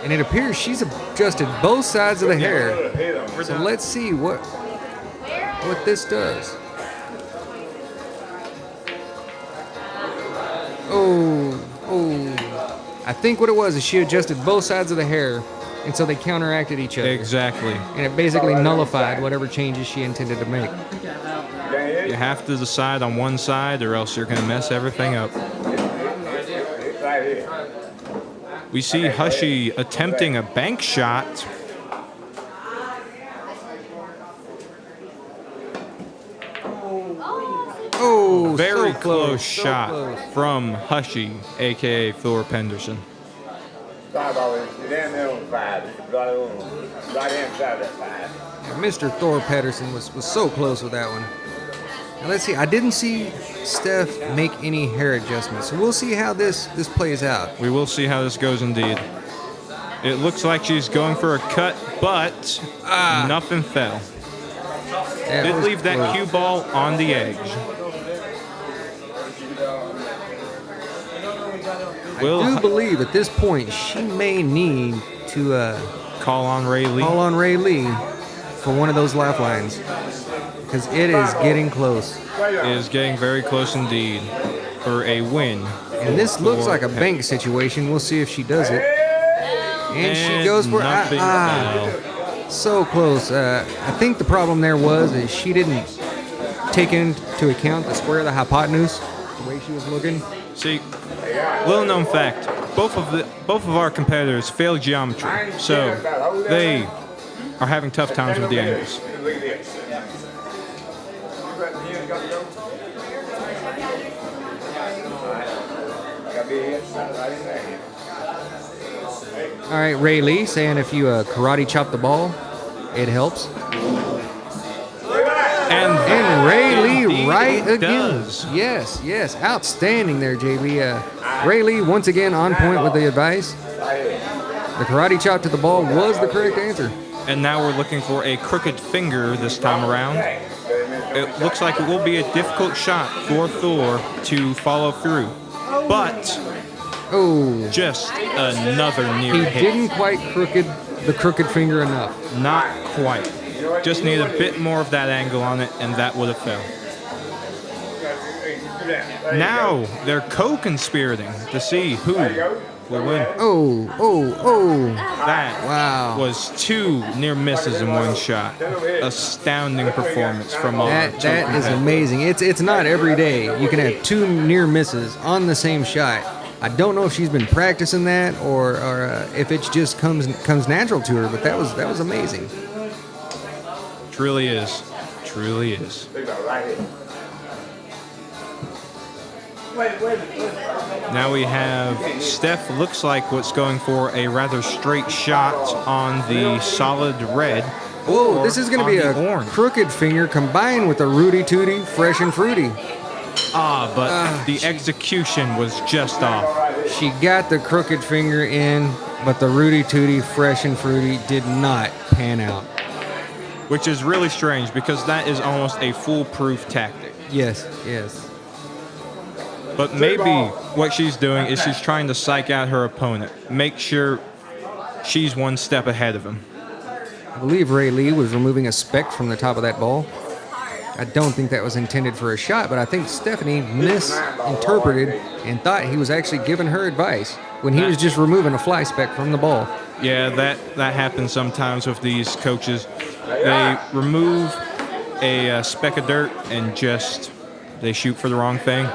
And it appears she's adjusted both sides of the hair. So let's see what this does. Oh. I think what it was is she adjusted both sides of the hair, and so they counteracted each other.
Exactly.
And it basically nullified whatever changes she intended to make.
You have to decide on one side or else you're going to mess everything up. We see Hushy attempting a bank shot.
Oh,
very
so
close
so
shot
close.
from Hushy, aka Thor Penderson.
Mr. Thor Pedersen was so close with that one. Now let's see. I didn't see Steph make any hair adjustments, so we'll see how this plays out.
We will see how this goes indeed. It looks like she's going for a cut, but nothing fell.
Yeah,
Did leave that
close.
cue ball on the edge.
I do believe at this point she may need to
call on Ray Lee.
Call on Ray Lee for one of those lifelines because it is getting close.
It is getting very close indeed for a win.
And this looks
for
like a bank situation. We'll see if she does it. And she goes for
nothing fell.
so close. I think the problem there was is she didn't take into account the square of the hypotenuse, the way she was looking.
See, little known fact: both of our competitors failed geometry, so they are having tough times with the angles.
All right, Ray Lee saying if you karate chop the ball, it helps. And Ray Lee right again.
Does.
Yes, yes, outstanding there, JB. Ray Lee once again on point with the advice. The karate chop to the ball was the correct answer.
And now we're looking for a crooked finger this time around. It looks like it will be a difficult shot for Thor to follow through, but just another near
He
hit.
didn't quite the crooked finger enough.
Not quite. Just need a bit more of that angle on it, and that would have fell. Now they're co-conspirating to see who will win. That was 2 near misses in one shot. Astounding performance from all
That is amazing. It's not every day you can have 2 near misses on the same shot. I don't know if she's been practicing that or if it just comes natural to her, but that was amazing.
Truly is. Truly is. Now we have Steph looks like what's going for a rather straight shot on the solid red.
Whoa, this is going to be a crooked finger combined with a Rudy Tooty Fresh and Fruity.
But the execution was just off.
She got the crooked finger in, but the Rudy Tooty Fresh and Fruity did not pan out.
Which is really strange because that is almost a foolproof tactic.
Yes, yes.
But maybe what she's doing is she's trying to psych out her opponent, make sure she's one step ahead of him.
I believe Ray Lee was removing a speck from the top of that ball. I don't think that was intended for a shot, but I think Stephanie misinterpreted and thought he was actually giving her advice when he was just removing a fly speck from the ball.
Yeah, that happens sometimes with these coaches. They remove a speck of dirt and they shoot for the wrong thing.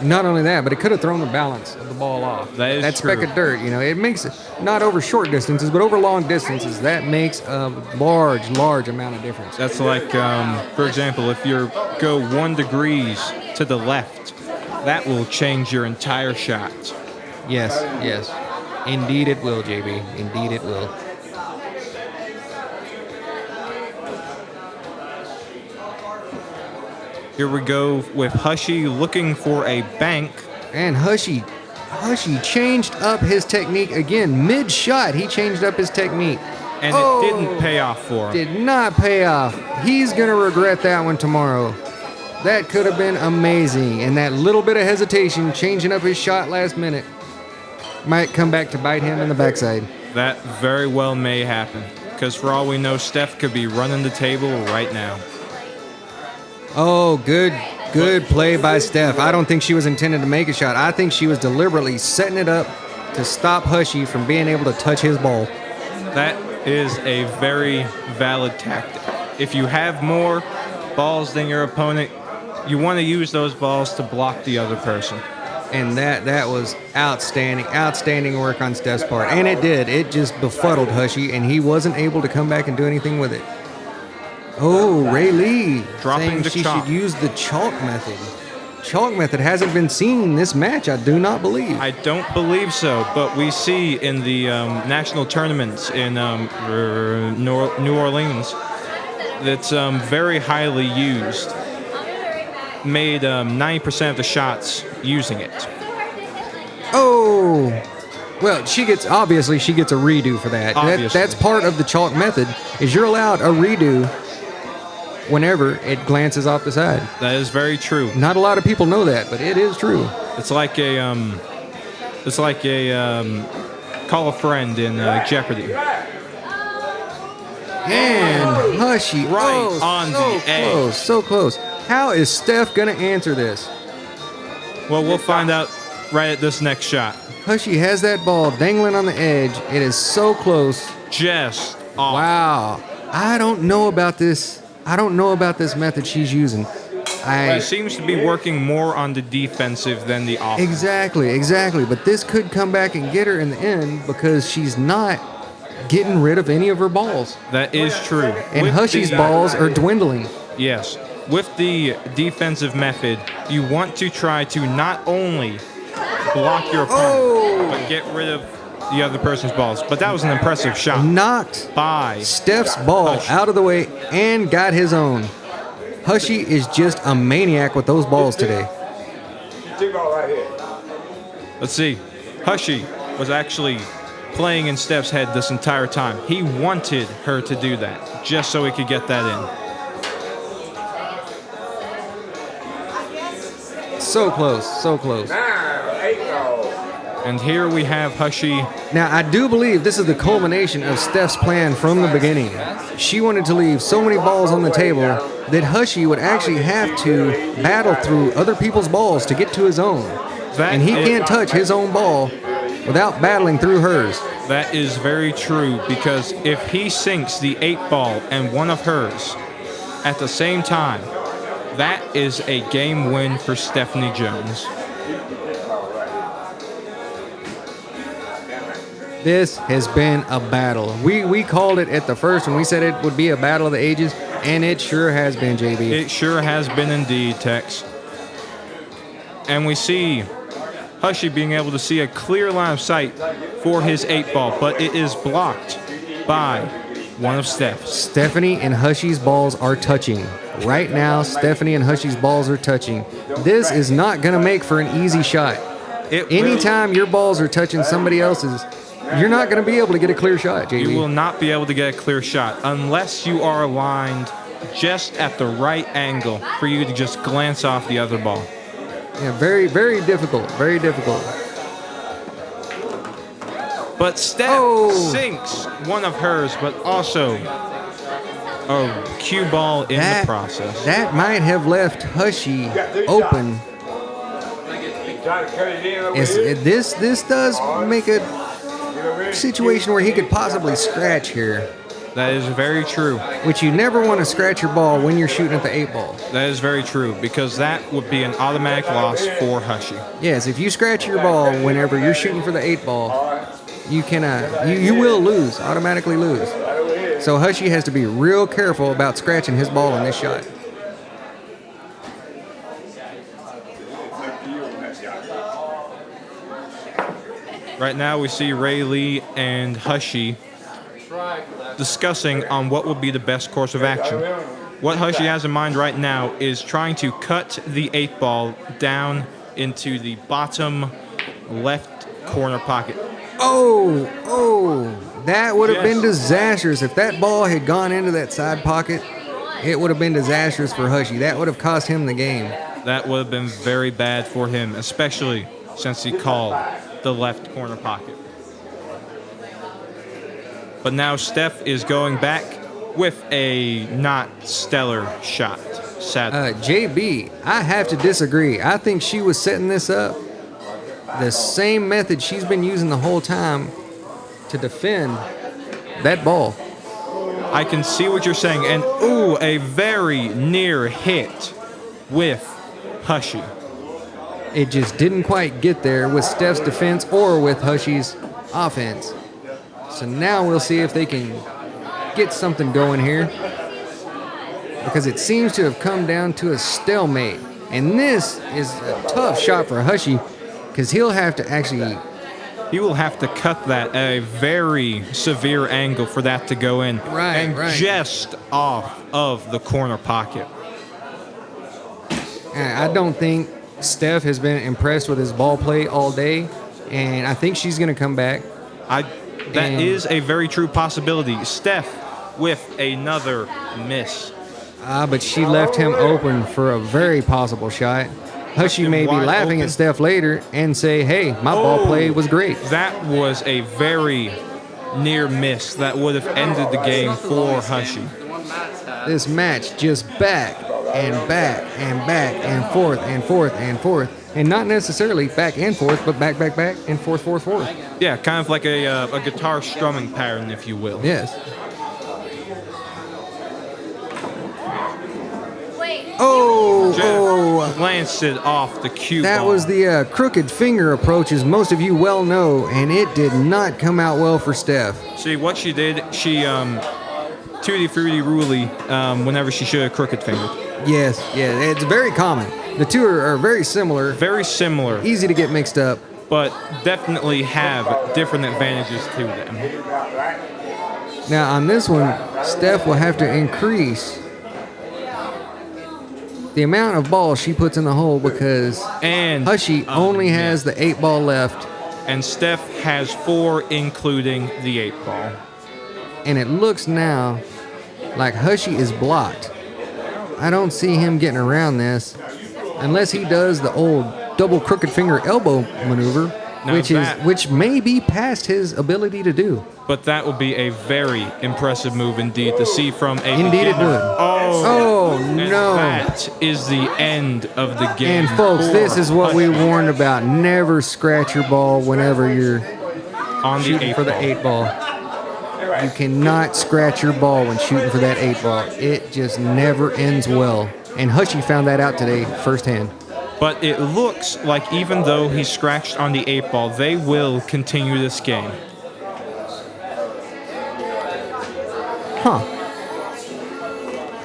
Not only that, but it could have thrown the balance of the ball off.
That
speck of dirt, it makes it not over short distances, but over long distances. That makes a large amount of difference.
That's like, for example, if you go 1 degree to the left, that will change your entire shot.
Yes, yes. Indeed it will, JB. Indeed it will.
Here we go with Hushy looking for a bank.
And Hushy changed up his technique again. Mid-shot, he changed up his technique.
And it didn't pay off for him.
Did not pay off. He's going to regret that one tomorrow. That could have been amazing. And that little bit of hesitation, changing up his shot last minute, might come back to bite him in the backside.
That very well may happen. Because for all we know, Steph could be running the table right now.
Oh, good play by Steph. I don't think she was intended to make a shot. I think she was deliberately setting it up to stop Hushy from being able to touch his ball.
That is a very valid tactic. If you have more balls than your opponent, you want to use those balls to block the other person.
And that was outstanding work on Steph's part. And it did. It just befuddled Hushy, and he wasn't able to come back and do anything with it. Oh, Ray Lee saying she should use the chalk method. Chalk method hasn't been seen in this match, I do not believe.
I don't believe so, but we see in the national tournaments in New Orleans that's very highly used. Made 90% of the shots using it.
Oh, Well, she gets a redo for that. That's part of the chalk method. Is you're allowed a redo whenever it glances off the side.
That is very true.
Not a lot of people know that, but it is true.
It's like a call a friend in Jeopardy.
And Hushy,
right on the edge.
So close. How is Steph gonna answer this?
Well, we'll find out right at this next shot.
Hushy has that ball dangling on the edge. It is so close.
Just off.
Wow. I don't know about this method she's using.
It seems to be working more on the defensive than the offense.
Exactly. But this could come back and get her in the end because she's not getting rid of any of her balls.
That is true.
And Hushy's balls are dwindling.
Yes. With the defensive method, you want to try to not only block your opponent, but get rid of the other person's balls. But that was an impressive shot.
Knocked
by
Steph's ball out of the way and got his own. Hushy is just a maniac with those balls today.
Let's see. Hushy was actually playing in Steph's head this entire time. He wanted her to do that just so he could get that in.
So close.
And here we have Hushy.
Now, I do believe this is the culmination of Steph's plan from the beginning. She wanted to leave so many balls on the table that Hushy would actually have to battle through other people's balls to get to his own. And he can't touch his own ball without battling through hers.
That is very true, because if he sinks the 8 ball and one of hers at the same time, that is a game win for Stephanie Jones.
This has been a battle. We called it at the first when we said it would be a battle of the ages, and it sure has been, JB.
It sure has been indeed, Tex. And we see Hushy being able to see a clear line of sight for his 8 ball, but it is blocked by one of Steph's.
Stephanie and Hushy's balls are touching. Right now, Stephanie and Hushy's balls are touching. This is not going to make for an easy shot. Anytime your balls are touching somebody else's, you're not going to be able to get a clear shot, JB.
You will not be able to get a clear shot unless you are aligned just at the right angle for you to just glance off the other ball.
Yeah, very, very difficult. Very difficult.
But Steph sinks one of hers, but also a cue ball in the process.
That might have left Hushy open. This does make a situation where he could possibly scratch here.
That is very true.
Which you never want to scratch your ball when you're shooting at the 8 ball.
That is very true, because that would be an automatic loss for Hushy.
Yes, if you scratch your ball whenever you're shooting for the 8 ball, you will lose, automatically lose. So Hushy has to be real careful about scratching his ball in this shot.
Right now we see Ray Lee and Hushy discussing on what will be the best course of action. What Hushy has in mind right now is trying to cut the 8 ball down into the bottom left corner pocket.
That would have been disastrous. If that ball had gone into that side pocket, it would have been disastrous for Hushy. That would have cost him the game.
That would have been very bad for him, especially since he called the left corner pocket. But now Steph is going back with a not stellar shot, sadly.
JB, I have to disagree. I think she was setting this up the same method she's been using the whole time to defend that ball.
I can see what you're saying. And, a very near hit with Hushy.
It just didn't quite get there with Steph's defense or with Hushy's offense. So now we'll see if they can get something going here, because it seems to have come down to a stalemate. And this is a tough shot for Hushy, because he will have to cut that at a very severe angle for that to go in. Right.
Just off of the corner pocket.
I don't think Steph has been impressed with his ball play all day. and I think she's going to come back.
That is a very true possibility. Steph with another miss.
But she left him open for a very possible shot. Hushy may be laughing at Steph later and say, hey, my ball play was great.
That was a very near miss. That would have ended the game for Hushy.
This match just back and back and back and forth and forth and forth. And not necessarily back and forth, but back, back, back, and forth, forth, forth.
Yeah, kind of like a guitar strumming pattern, if you will.
Yes. Oh,
glanced it off the cue
that
ball.
was the crooked finger approach, as most of you well know, and it did not come out well for Steph.
See, what she did, she tutti frutti ruly whenever she should have crooked fingered.
Yes, yeah, it's very common. The two are very similar.
Very similar.
Easy to get mixed up.
But definitely have different advantages to them.
Now, on this one, Steph will have to increase the amount of balls she puts in the hole because Hushy only has the 8 ball left.
And Steph has 4, including the 8 ball.
And it looks now like Hushy is blocked. I don't see him getting around this unless he does the old double crooked finger elbow maneuver, which may be past his ability to do.
But that would be a very impressive move indeed to see from a
Indeed it
beginner.
would.
Oh,
no.
That is the end of the game.
And folks, this is what we warned about. Never scratch your ball whenever you're
on
shooting for the 8 ball. You cannot scratch your ball when shooting for that 8 ball. It just never ends well. And Hushy found that out today firsthand.
But it looks like even though he scratched on the 8 ball, they will continue this game.
Huh.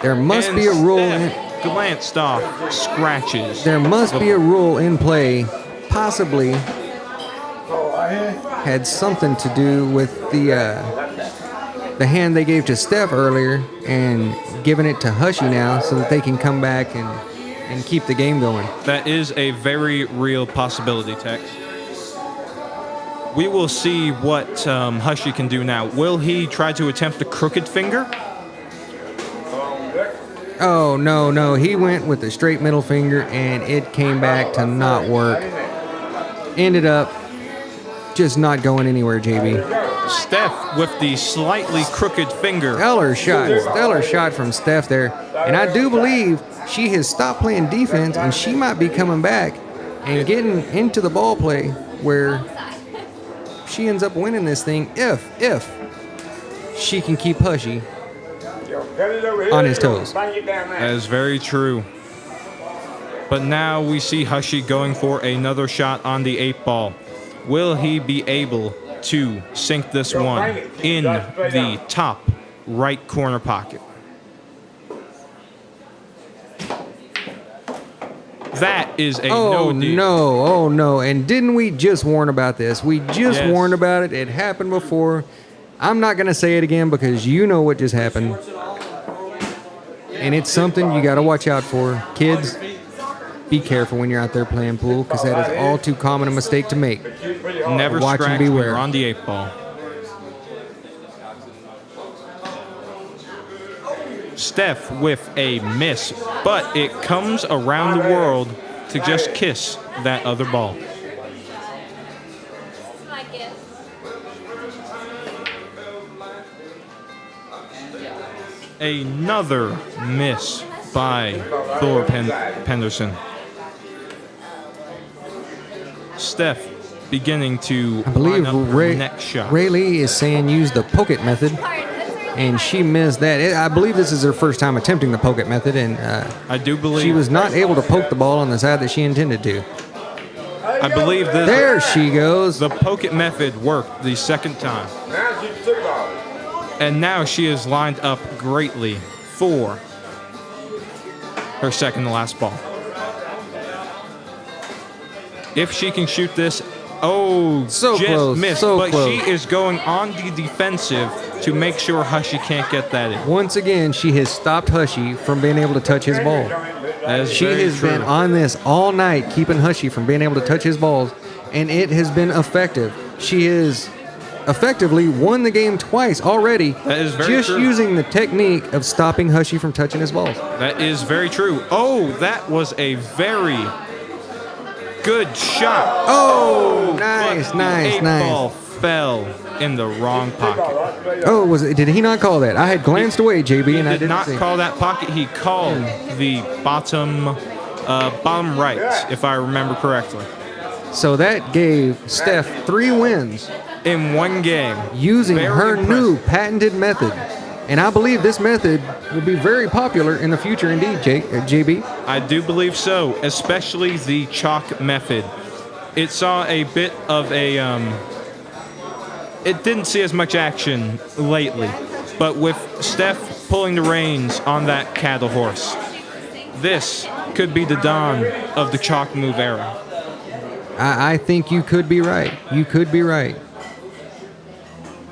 There must be a rule.
Glanced off, scratches.
There must be a rule in play, possibly had something to do with the hand they gave to Steph earlier and giving it to Hushy now so that they can come back and keep the game going.
That is a very real possibility, Tex. We will see what Hushy can do now. Will he try to attempt the crooked finger?
Oh, no. He went with the straight middle finger, and it came back to not work. Ended up just not going anywhere, JB.
Steph with the slightly crooked finger.
Stellar shot from Steph there. And I do believe she has stopped playing defense, and she might be coming back and getting into the ball play where she ends up winning this thing if she can keep Hushy on his toes.
That is very true. But now we see Hushy going for another shot on the 8 ball. Will he be able to sink this one in the top right corner pocket? That is a no deal.
Oh no. And didn't we just warn about this? We just warned about it. It happened before. I'm not going to say it again because you know what just happened. And it's something you got to watch out for. Kids, be careful when you're out there playing pool because that is all too common a mistake to make.
Never
watch
scratch
and
when
beware.
you're on the 8 ball. Steph with a miss, but it comes around the world to just kiss that other ball. Another miss by Thor Penderson. Steph beginning to
I believe
line up her next shot.
Ray Lee is saying use the poke it method, and she missed that. I believe this is her first time attempting the poke it method, and
I do believe
she was not able to poke the ball on the side that she intended to.
I believe this.
There she goes.
The poke it method worked the second time. And now she is lined up greatly for her second to last ball. If she can shoot this,
so
just
close,
missed.
so
but
close.
she is going on the defensive to make sure Hushy can't get that in.
Once again, she has stopped Hushy from being able to touch his ball.
That is
She
very
has
true.
been on this all night, keeping Hushy from being able to touch his balls, and it has been effective. She has effectively won the game twice already.
That is very
just
true.
using the technique of stopping Hushy from touching his balls.
That is very true. Oh, that was a very good shot.
Oh,
but
nice,
the
nice,
eight
nice.
ball fell in the wrong pocket.
Oh, was it? Did he not call that? I had glanced away, JB, and I
He did
didn't
not
see.
call that pocket. He called the bottom right, if I remember correctly.
So that gave Steph 3 wins
in one game
using
Very
her
impressive.
new patented method. And I believe this method will be very popular in the future indeed, JB.
I do believe so, especially the chalk method. It saw a bit of a it didn't see as much action lately, but with Steph pulling the reins on that cattle horse, this could be the dawn of the chalk move era.
I think you could be right. You could be right.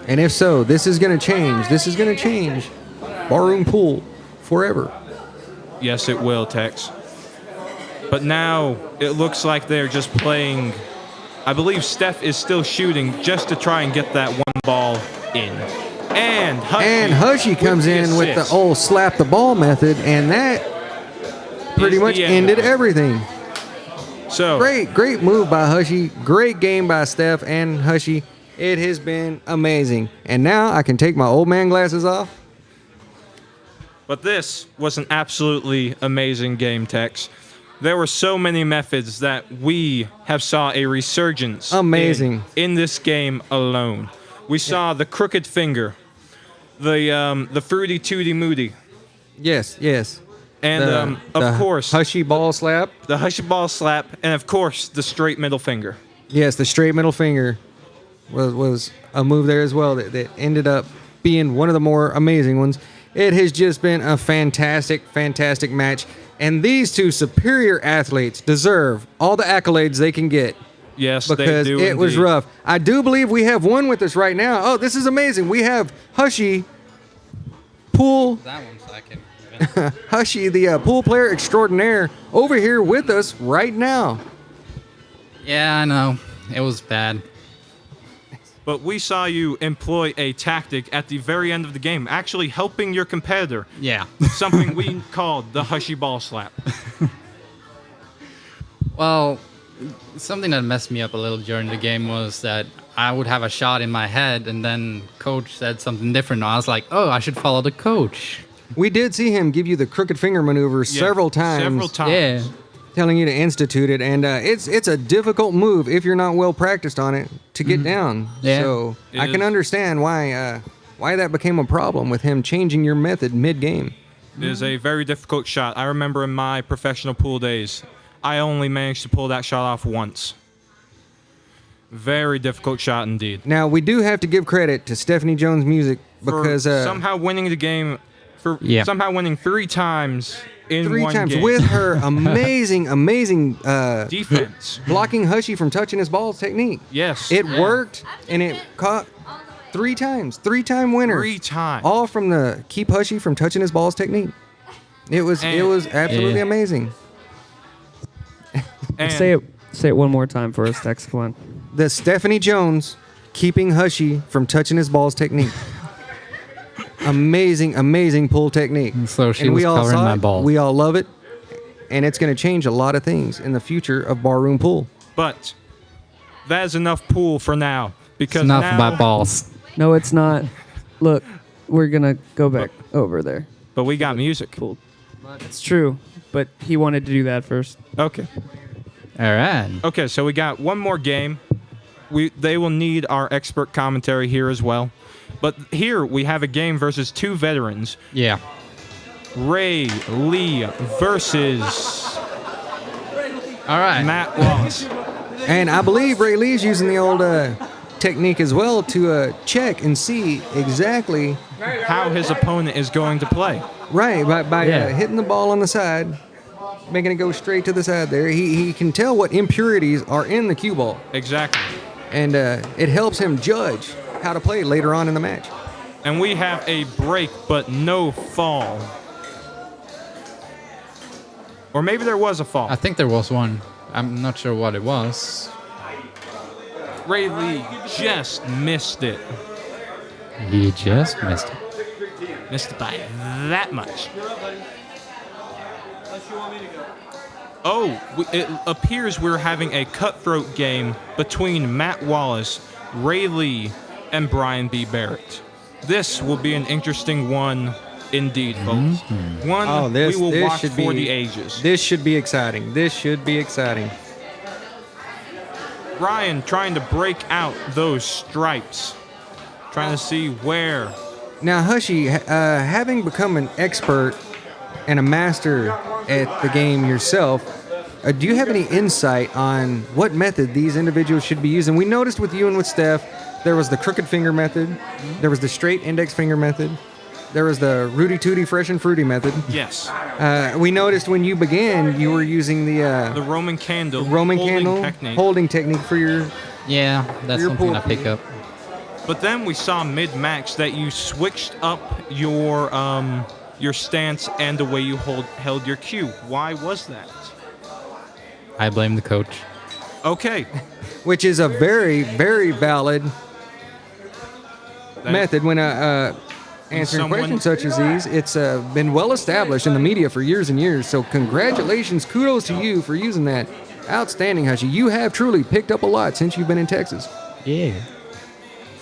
And if so, this is going to change. This is going to change barroom pool forever.
Yes, it will, Tex. But now it looks like they're just playing. I believe Steph is still shooting just to try and get that one ball in. And
Hushy comes in with the old slap the ball method, and that pretty much ended everything.
So
great move by Hushy. Great game by Steph and Hushy. It has been amazing. And now I can take my old man glasses off.
But this was an absolutely amazing game, Tex. There were so many methods that we have saw a resurgence
Amazing.
in this game alone. We saw the crooked finger, the fruity tooty moody.
Yes, yes.
And of course,
Hushy ball slap.
The Hushy ball slap, and of course, the straight middle finger.
Yes, the straight middle finger was a move there as well that ended up being one of the more amazing ones. It has just been a fantastic, fantastic match. And these two superior athletes deserve all the accolades they can get.
Yes,
because
they do
it was
indeed.
rough. I do believe we have one with us right now. Oh, this is amazing. We have Hushy Pool.
That one's second.
Hushy, the pool player extraordinaire, over here with us right now.
Yeah, I know. It was bad.
But we saw you employ a tactic at the very end of the game, actually helping your competitor.
Yeah.
Something we called the Hushy ball slap.
Well, something that messed me up a little during the game was that I would have a shot in my head, and then coach said something different. I was like, oh, I should follow the coach.
We did see him give you the crooked finger maneuver several times.
Several times.
Yeah.
Telling you to institute it, and it's a difficult move if you're not well practiced on it to get down.
Yeah.
So
It
I can
is.
understand why that became a problem with him changing your method mid-game.
It is a very difficult shot. I remember in my professional pool days, I only managed to pull that shot off once. Very difficult shot indeed.
Now we do have to give credit to Stephanie Jones Music because
For somehow winning the game, somehow winning 3 times in
3
one
times
game.
with her amazing
defense,
blocking Hushy from touching his balls technique.
Yes,
It worked, and it caught 3 times. 3-time winner.
3 times.
All from the keep Hushy from touching his balls technique. It was absolutely amazing.
Say it one more time for us, Tex. Come on.
The Stephanie Jones keeping Hushy from touching his balls technique. Amazing pull technique.
So she
and
was
we all
covering
saw
my
it.
balls.
We all love it, and it's going to change a lot of things in the future of barroom pool.
But that is enough pool for now. Because
Enough
now,
about balls.
No, it's not. Look, we're gonna go back over there.
But we got music.
Cool. It's true, but he wanted to do that first.
Okay.
All right.
Okay, so we got one more game. They will need our expert commentary here as well. But here we have a game versus 2 veterans.
Yeah.
Ray Lee versus
All right.
Matt Wallace.
And I believe Ray Lee's using the old technique as well to check and see exactly
how his opponent is going to play.
Right, by hitting the ball on the side, making it go straight to the side there. He can tell what impurities are in the cue ball.
Exactly.
And it helps him judge how to play later on in the match.
And we have a break, but no fall. Or maybe there was a fall.
I think there was one. I'm not sure what it was.
Ray Lee just missed it.
He just missed it.
Missed it by that much. Oh, it appears we're having a cutthroat game between Matt Wallace, Ray Lee, and Brian B. Barrett. This will be an interesting one indeed, folks. One we will watch for the ages.
This should be exciting. This should be exciting.
Brian trying to break out those stripes. Trying to see where.
Now, Hushy, having become an expert and a master at the game yourself, do you have any insight on what method these individuals should be using? We noticed with you and with Steph, there was the crooked finger method, there was the straight index finger method, there was the Rudy Tooty Fresh and Fruity method.
Yes.
We noticed when you began, you were using the
Roman candle
holding technique for your
that's
your
something
pool.
I pick up.
But then we saw mid-match that you switched up your stance and the way you held your cue. Why was that?
I blame the coach.
Okay.
Which is a very, very valid method when answering questions such as these. It's been well established in the media for years and years. So congratulations, kudos to you for using that. Outstanding, Hushy. You have truly picked up a lot since you've been in Texas.
Yeah.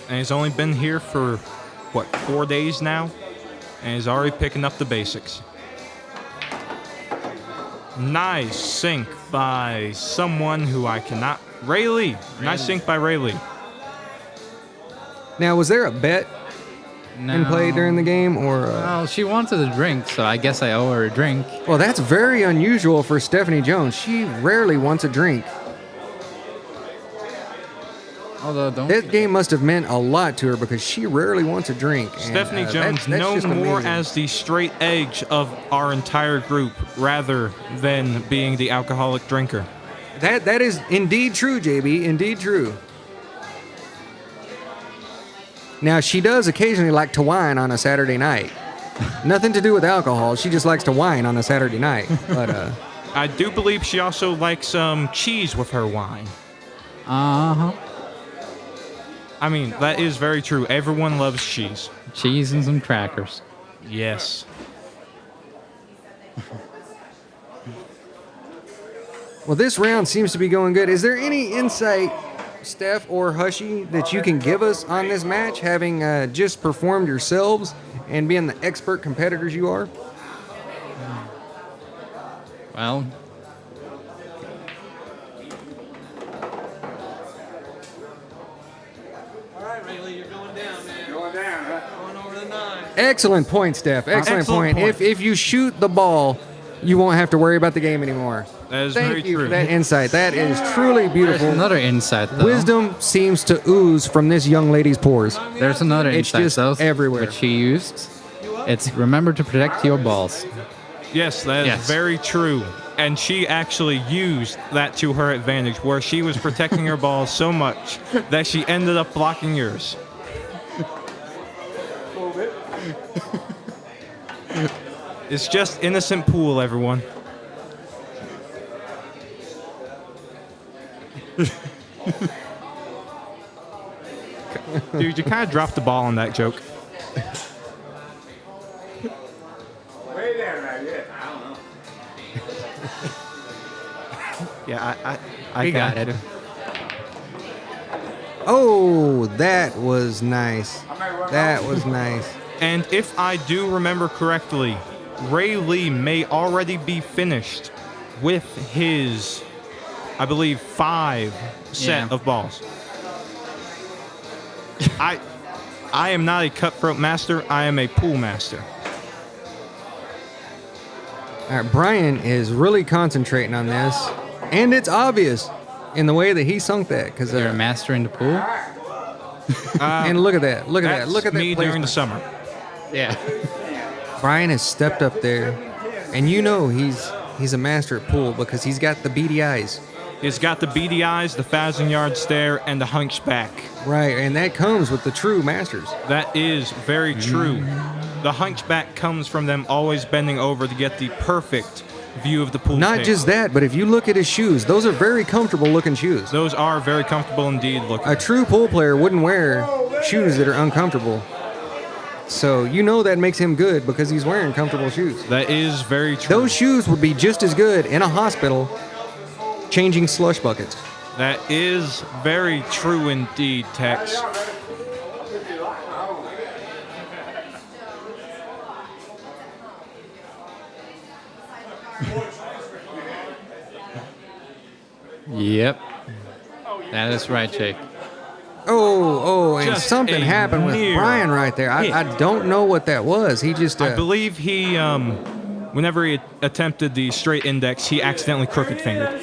And he's only been here for, 4 days now? And he's already picking up the basics. Nice sink by someone who I cannot... Ray Lee. Nice sink by Ray Lee.
Now, was there a bet in play during the game, or?
Well, she wanted a drink, so I guess I owe her a drink.
Well, that's very unusual for Stephanie Jones. She rarely wants a drink.
Although,
that game must have meant a lot to her because she rarely wants a drink.
Stephanie
and,
Jones,
that's
known
just
more
amazing.
as the straight edge of our entire group rather than being the alcoholic drinker.
That is indeed true, JB. Indeed true. Now, she does occasionally like to whine on a Saturday night. Nothing to do with alcohol. She just likes to whine on a Saturday night. But
I do believe she also likes cheese with her wine.
Uh-huh.
I mean, that is very true. Everyone loves cheese.
Cheese and some crackers.
Yes.
well, this round seems to be going good. Is there any insight, Steph or Hushy, that you can give us on this match, having just performed yourselves and being the expert competitors you are?
Well,
Excellent point, Steph. Excellent point. If you shoot the ball, you won't have to worry about the game anymore.
That is
Thank
very
you
true.
for that insight. That is truly beautiful.
There's another insight, though.
Wisdom seems to ooze from this young lady's pores.
There's another
It's
insight,
just
though,
everywhere.
which she used. It's remember to protect your balls.
Yes, that is very true. And she actually used that to her advantage, where she was protecting her balls so much that she ended up blocking yours. It's just innocent pool, everyone. Dude, you kind of dropped the ball on that joke.
Way down there, yeah. I don't know.
Yeah, I got it.
Oh, that was nice. That was nice.
And if I do remember correctly, Ray Lee may already be finished with his, I believe, 5 set of balls. I am not a cutthroat master. I am a pool master.
All right, Brian is really concentrating on this, and it's obvious in the way that he sunk that. Because
you're a master in the pool.
And look at that! Look at that! Look at that!
Me during the
placement.
summer.
Yeah.
Brian has stepped up there, and you know he's a master at pool because he's got the beady eyes.
He's got the beady eyes, the 1,000-yard stare, and the hunchback.
Right, and that comes with the true masters.
That is very true. The hunchback comes from them always bending over to get the perfect view of the pool
Not
table.
just that, but if you look at his shoes, those are very comfortable looking shoes.
Those are very comfortable indeed looking.
A true pool player wouldn't wear shoes that are uncomfortable. So you know that makes him good because he's wearing comfortable shoes.
That is very true.
Those shoes would be just as good in a hospital changing slush buckets.
That is very true indeed, Tex.
Yep. That is right, Jake.
And
Just
something
a
happened with
near
Brian right there.
hit.
I don't know what that was. He just.
I believe he, whenever he attempted the straight index, he accidentally crooked fingered.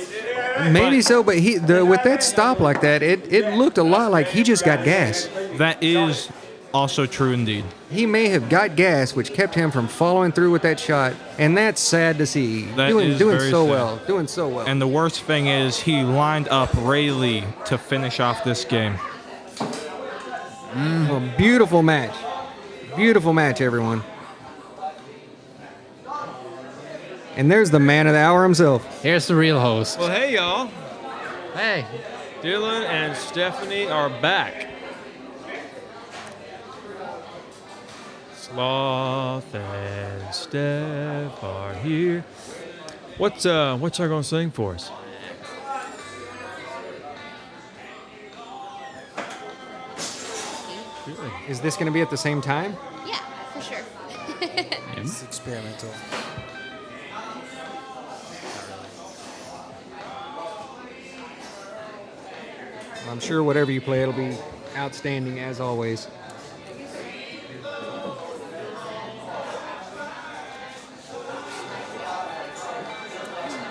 Maybe so, but with that stop like that, it looked a lot like he just got gas.
That is also true indeed.
He may have got gas, which kept him from following through with that shot, and that's sad to see.
That
Doing
is
so
very sad.
well. Doing so well.
And the worst thing is he lined up Ray Lee to finish off this game.
Well, beautiful match. Beautiful match, everyone. And there's the man of the hour himself.
Here's the real host.
Well, hey, y'all.
Hey.
Dylan and Stephanie are back. Sloth and Steph are here. What's y'all gonna sing for us?
Is this going to be at the same time?
Yeah, for sure.
It's experimental.
I'm sure whatever you play, it'll be outstanding as always.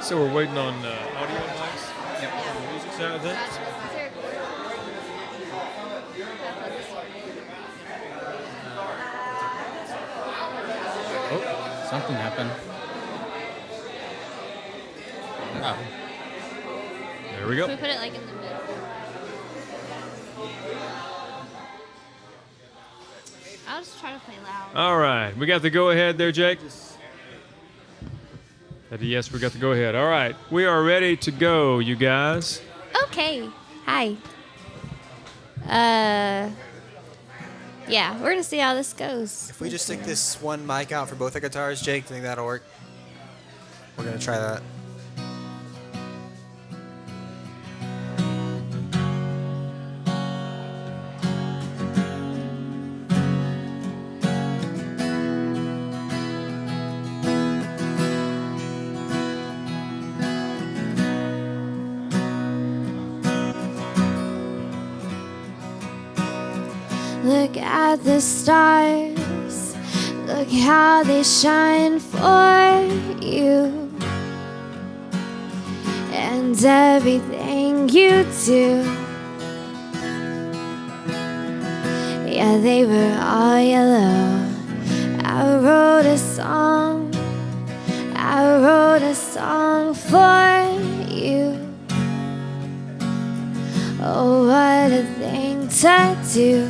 So we're waiting on audio mics. Yep. On the music side of things.
Oh, something happened. Oh.
There we go.
Can we put it like in the middle? I'll just try to play loud.
All right, we got the go ahead there, Jake. Yes, we got the go ahead. All right, we are ready to go, you guys.
Okay. Hi. Yeah, we're gonna see how this goes.
If we just stick this one mic out for both the guitars, Jake, think that'll work? We're gonna try that.
Look at the stars, look how they shine for you. And everything you do, yeah, they were all yellow. I wrote a song for you. Oh, what a thing to do.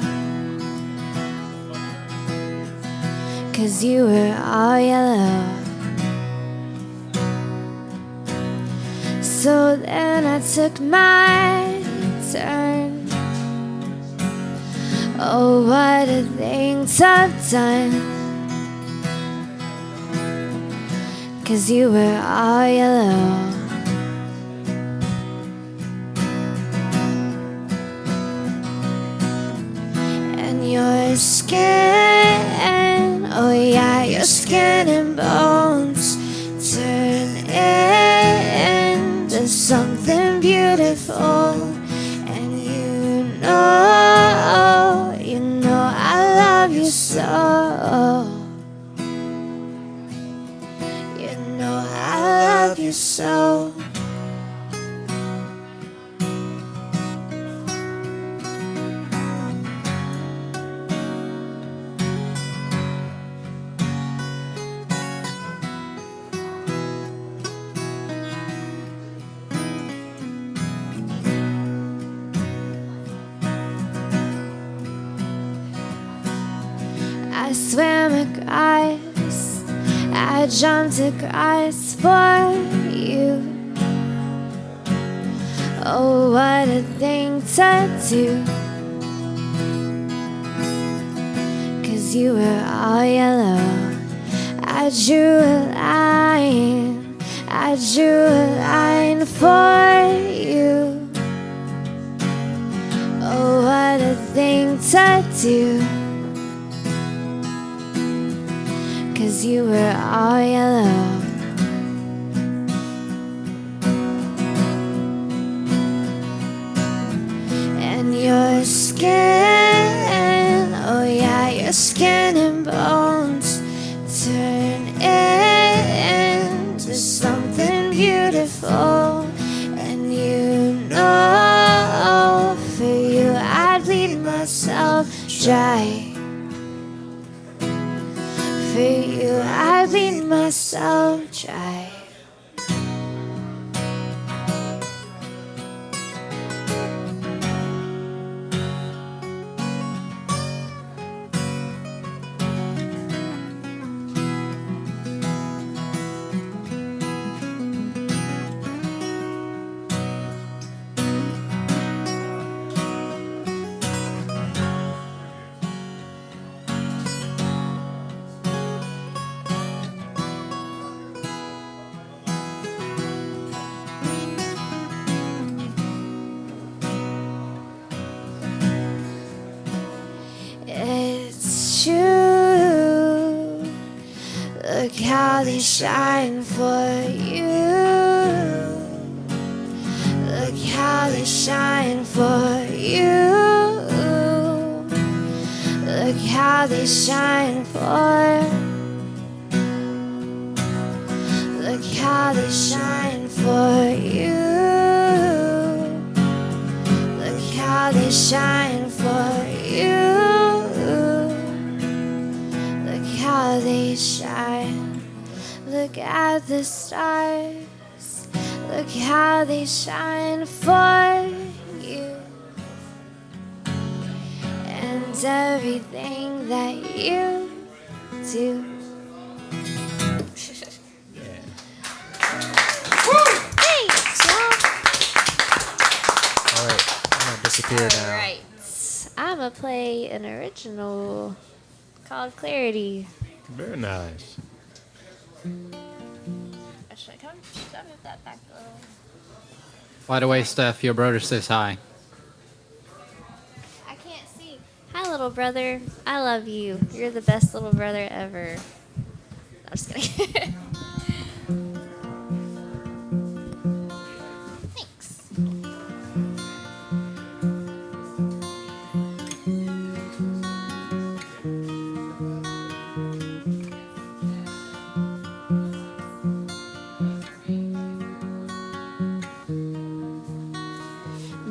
'Cause you were all yellow. So then I took my turn. Oh, what a thing to have done. 'Cause you were all yellow. And your skin, oh yeah, your skin and bones turn into something beautiful. And you know I love you so. You know I love you so. I swam across, I I jumped across for you. Oh, what a thing to do. 'Cause you were all yellow. I drew a line. I drew a line for you. Oh, what a thing to do. 'Cause you were all yellow. And your skin, oh yeah, your skin and bones turn into something beautiful. And you know, for you I'd bleed myself dry. For you I'd bleed myself dry. It's true. Look how they shine for you. Look how they shine for you. Look how they shine for. Look how they shine for you. Look how they shine for you. Look how they shine. Look at the stars. Look how they shine for you. And everything that you do. Thanks, y'all.
All right, I'm gonna disappear now.
All right. I'm going to play an original called Clarity.
Very nice.
Should I come? Should I move that back a little?
By the way, Steph, your brother says hi.
I can't see. Hi, little brother. I love you. You're the best little brother ever. I'm just kidding. Thanks.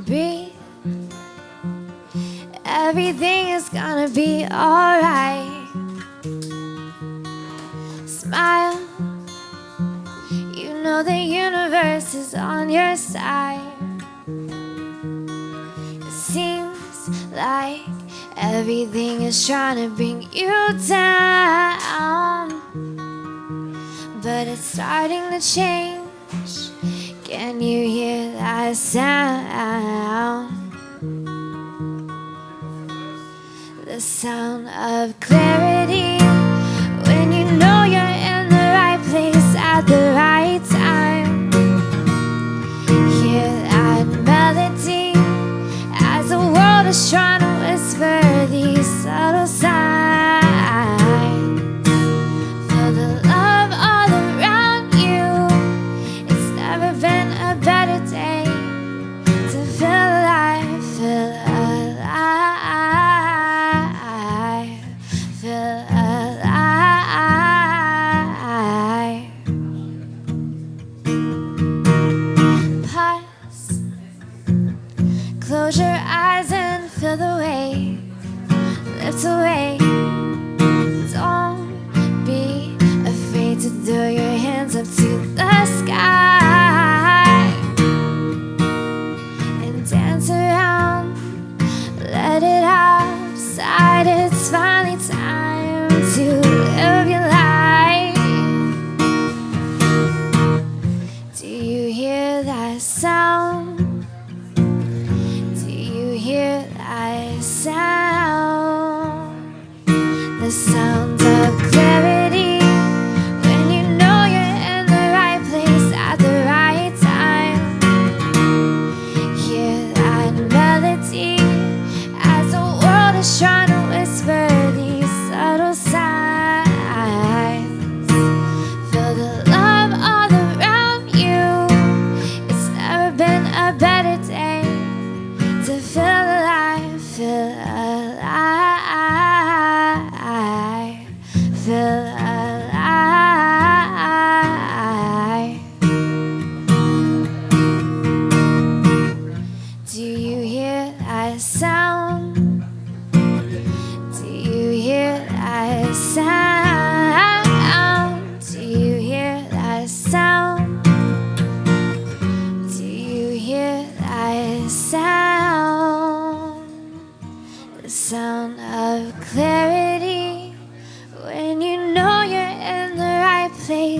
Breathe. Everything is gonna be alright. Smile. You know the universe is on your side. It seems like everything is trying to bring you down, but it's starting to change. Can you hear that sound? The sound of clarity. When you know you're in the right place at the right time. Hear that melody as the world is trying to whisper these subtle signs. Feel the love all around you. It's never been a better day to feel alive, feel alive, feel alive.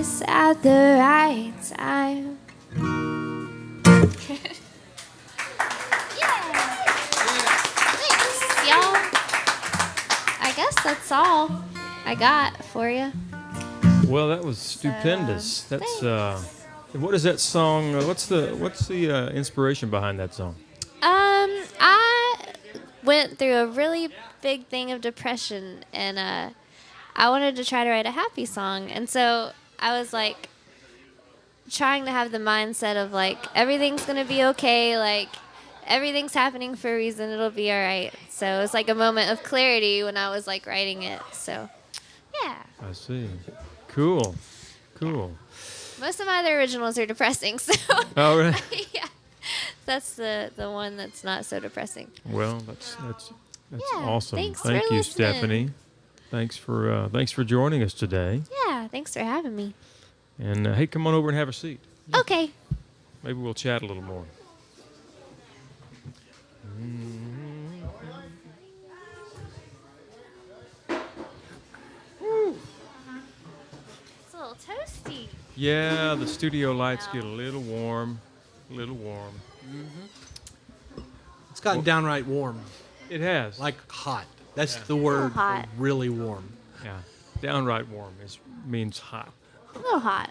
place at the right time.
Thanks, y'all. I guess that's all I got for you.
Well, that was stupendous. That's what is that song? What's the inspiration behind that song?
I went through a really big thing of depression, and I wanted to try to write a happy song, and so I was like trying to have the mindset of like everything's gonna be okay, like everything's happening for a reason, it'll be all right. So it was like a moment of clarity when I was like writing it. So yeah.
I see. Cool.
Most of my other originals are depressing, so
Oh, right.
yeah. That's the one that's not so depressing.
Well, that's
Yeah,
awesome.
thanks
Thank
for
you,
listening.
Stephanie. Thanks for joining us today.
Yeah, thanks for having me.
And hey, come on over and have a seat.
Okay.
Maybe we'll chat a little more.
It's a little toasty.
Yeah, the studio lights get a little warm.
It's gotten downright warm.
It has.
Like hot. That's the word.
Oh, hot.
For really warm.
Yeah, downright warm means hot,
A little hot.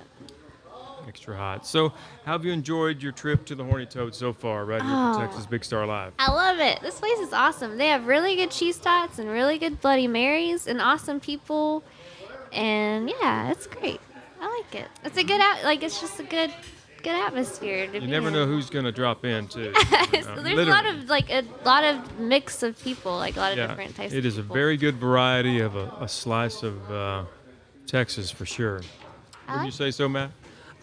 extra hot. So, how have you enjoyed your trip to the Horny Toad so far, right here
Oh.
at Texas Big Star Live?
I love it. This place is awesome. They have really good cheese tots and really good Bloody Marys and awesome people. And yeah, it's great. I like it. It's a good it's just a good atmosphere to
You
be
never
in.
know who's going to drop in, too.
There's a lot of mix of people, like a lot of
Yeah,
different types
it
of
is a
people.
very good variety of a slice of Texas for sure. Wouldn't you say so, Matt?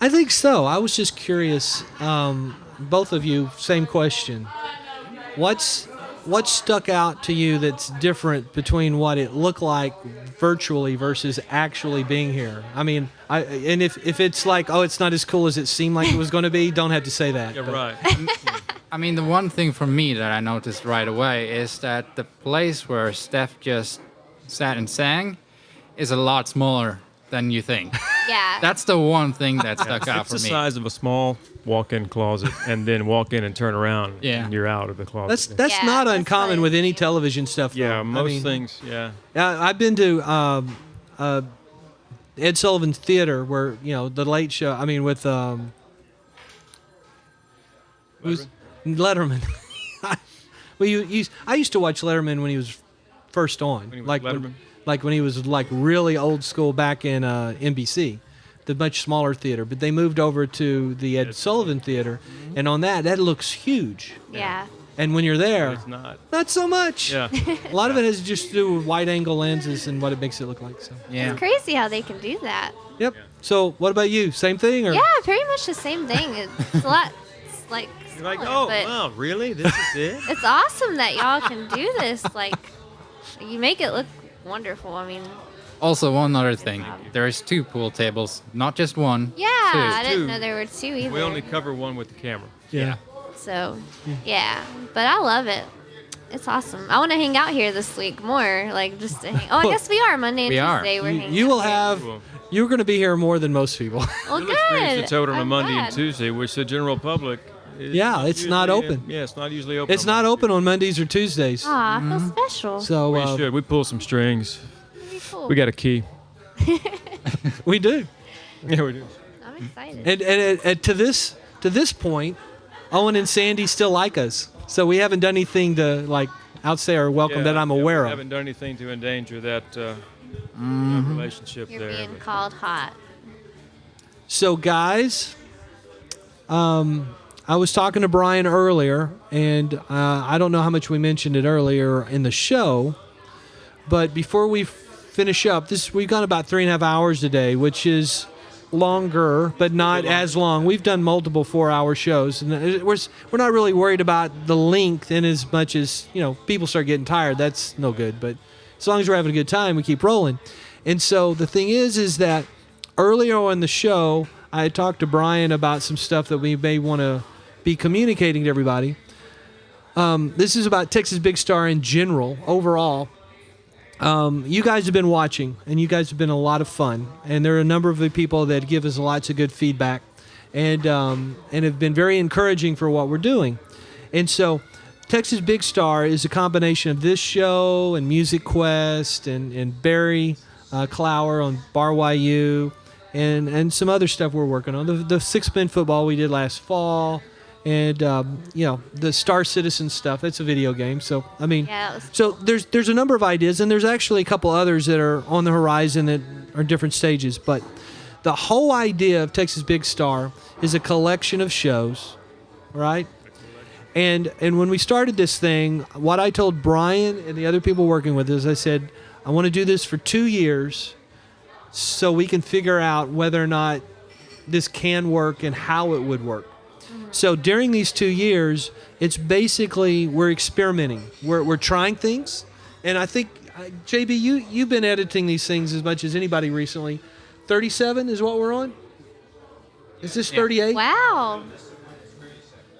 I think so. I was just curious. Both of you, same question. What stuck out to you that's different between what it looked like virtually versus actually being here? I mean, and if it's like, oh, it's not as cool as it seemed like it was going to be, don't have to say that.
Yeah,
but-
right.
I mean, the one thing for me that I noticed right away is that the place where Steph just sat and sang is a lot smaller than you think.
Yeah.
That's the one thing that stuck out
It's
for
the
me.
size of a small walk-in closet, and then walk in and turn around, and you're out of the closet.
That's not uncommon with any television stuff. Though.
Yeah,
I
most
mean,
things, yeah.
I've been to Ed Sullivan's Theater, where the Late Show. I mean, with who's Letterman. I used to watch Letterman when he was first on,
Letterman?
like when he was like really old school back in NBC, the much smaller theater. But they moved over to the Ed Sullivan Theater, and on that looks huge.
Yeah.
And when you're there,
It's not.
not so much.
Yeah.
A lot of it has just to do with wide angle lenses and what it makes it look like. So
yeah.
It's crazy how they can do that.
Yep. So what about you? Same thing or?
Yeah, pretty much the same thing. It's a lot. It's like.
You're like,
smaller,
oh,
but
wow, really? This is it?
It's awesome that y'all can do this. Like, you make it look wonderful. I mean,
Also, one other thing. There's 2 pool tables, not just one.
yeah, I didn't know there were 2 either.
We only cover one with the camera.
Yeah.
So, yeah, but I love it. It's awesome. I want to hang out here this week more, like just to hang. Oh, I guess we are Monday and Tuesday. We're hanging.
You will
out here.
have. You're going to be here more than most people.
Well,
You'll experience
good.
the Toad on a
I'm
Monday
glad.
and Tuesday, which the general public is
Yeah, it's not
usually-
open.
Yeah, it's not usually open.
It's not open on Mondays or Tuesdays.
Aw, I feel special.
So
We should. We pull some strings.
Pretty cool.
We got a key.
we do.
Yeah, we do.
I'm excited.
And to this point, Owen and Sandy still like us. So we haven't done anything to like outsay our welcome that I'm aware
we
of.
haven't done anything to endanger that relationship
You're
there.
being called hot.
So guys, I was talking to Brian earlier, and I don't know how much we mentioned it earlier in the show, but before we finish up, we've got about 3.5 hours today, which is longer, but not as long. We've done multiple 4-hour shows, and we're not really worried about the length in as much as, people start getting tired. That's no good, but as long as we're having a good time, we keep rolling. And so the thing is that earlier on the show, I had talked to Brian about some stuff that we may want to be communicating to everybody. This is about Texas Big Star in general, overall.
you guys have been watching, and you guys have been a lot of fun. And there are a number of the people that give us lots of good feedback, and have been very encouraging for what we're doing. And so, Texas Big Star is a combination of this show and Music Quest and Barry Clower on Bar YU and some other stuff we're working on. The six-man football we did last fall. And the Star Citizen stuff. That's a video game. So I mean, so there's a number of ideas, and there's actually a couple others that are on the horizon that are different stages. But the whole idea of Texas Big Star is a collection of shows, right? And when we started this thing, what I told Brian and the other people working with us, I said, I want to do this for 2 years, so we can figure out whether or not this can work and how it would work. So during these 2 years, it's basically we're experimenting. We're trying things. And I think, JB, you've been editing these things as much as anybody recently. 37 is what we're on? Is this 38?
Wow.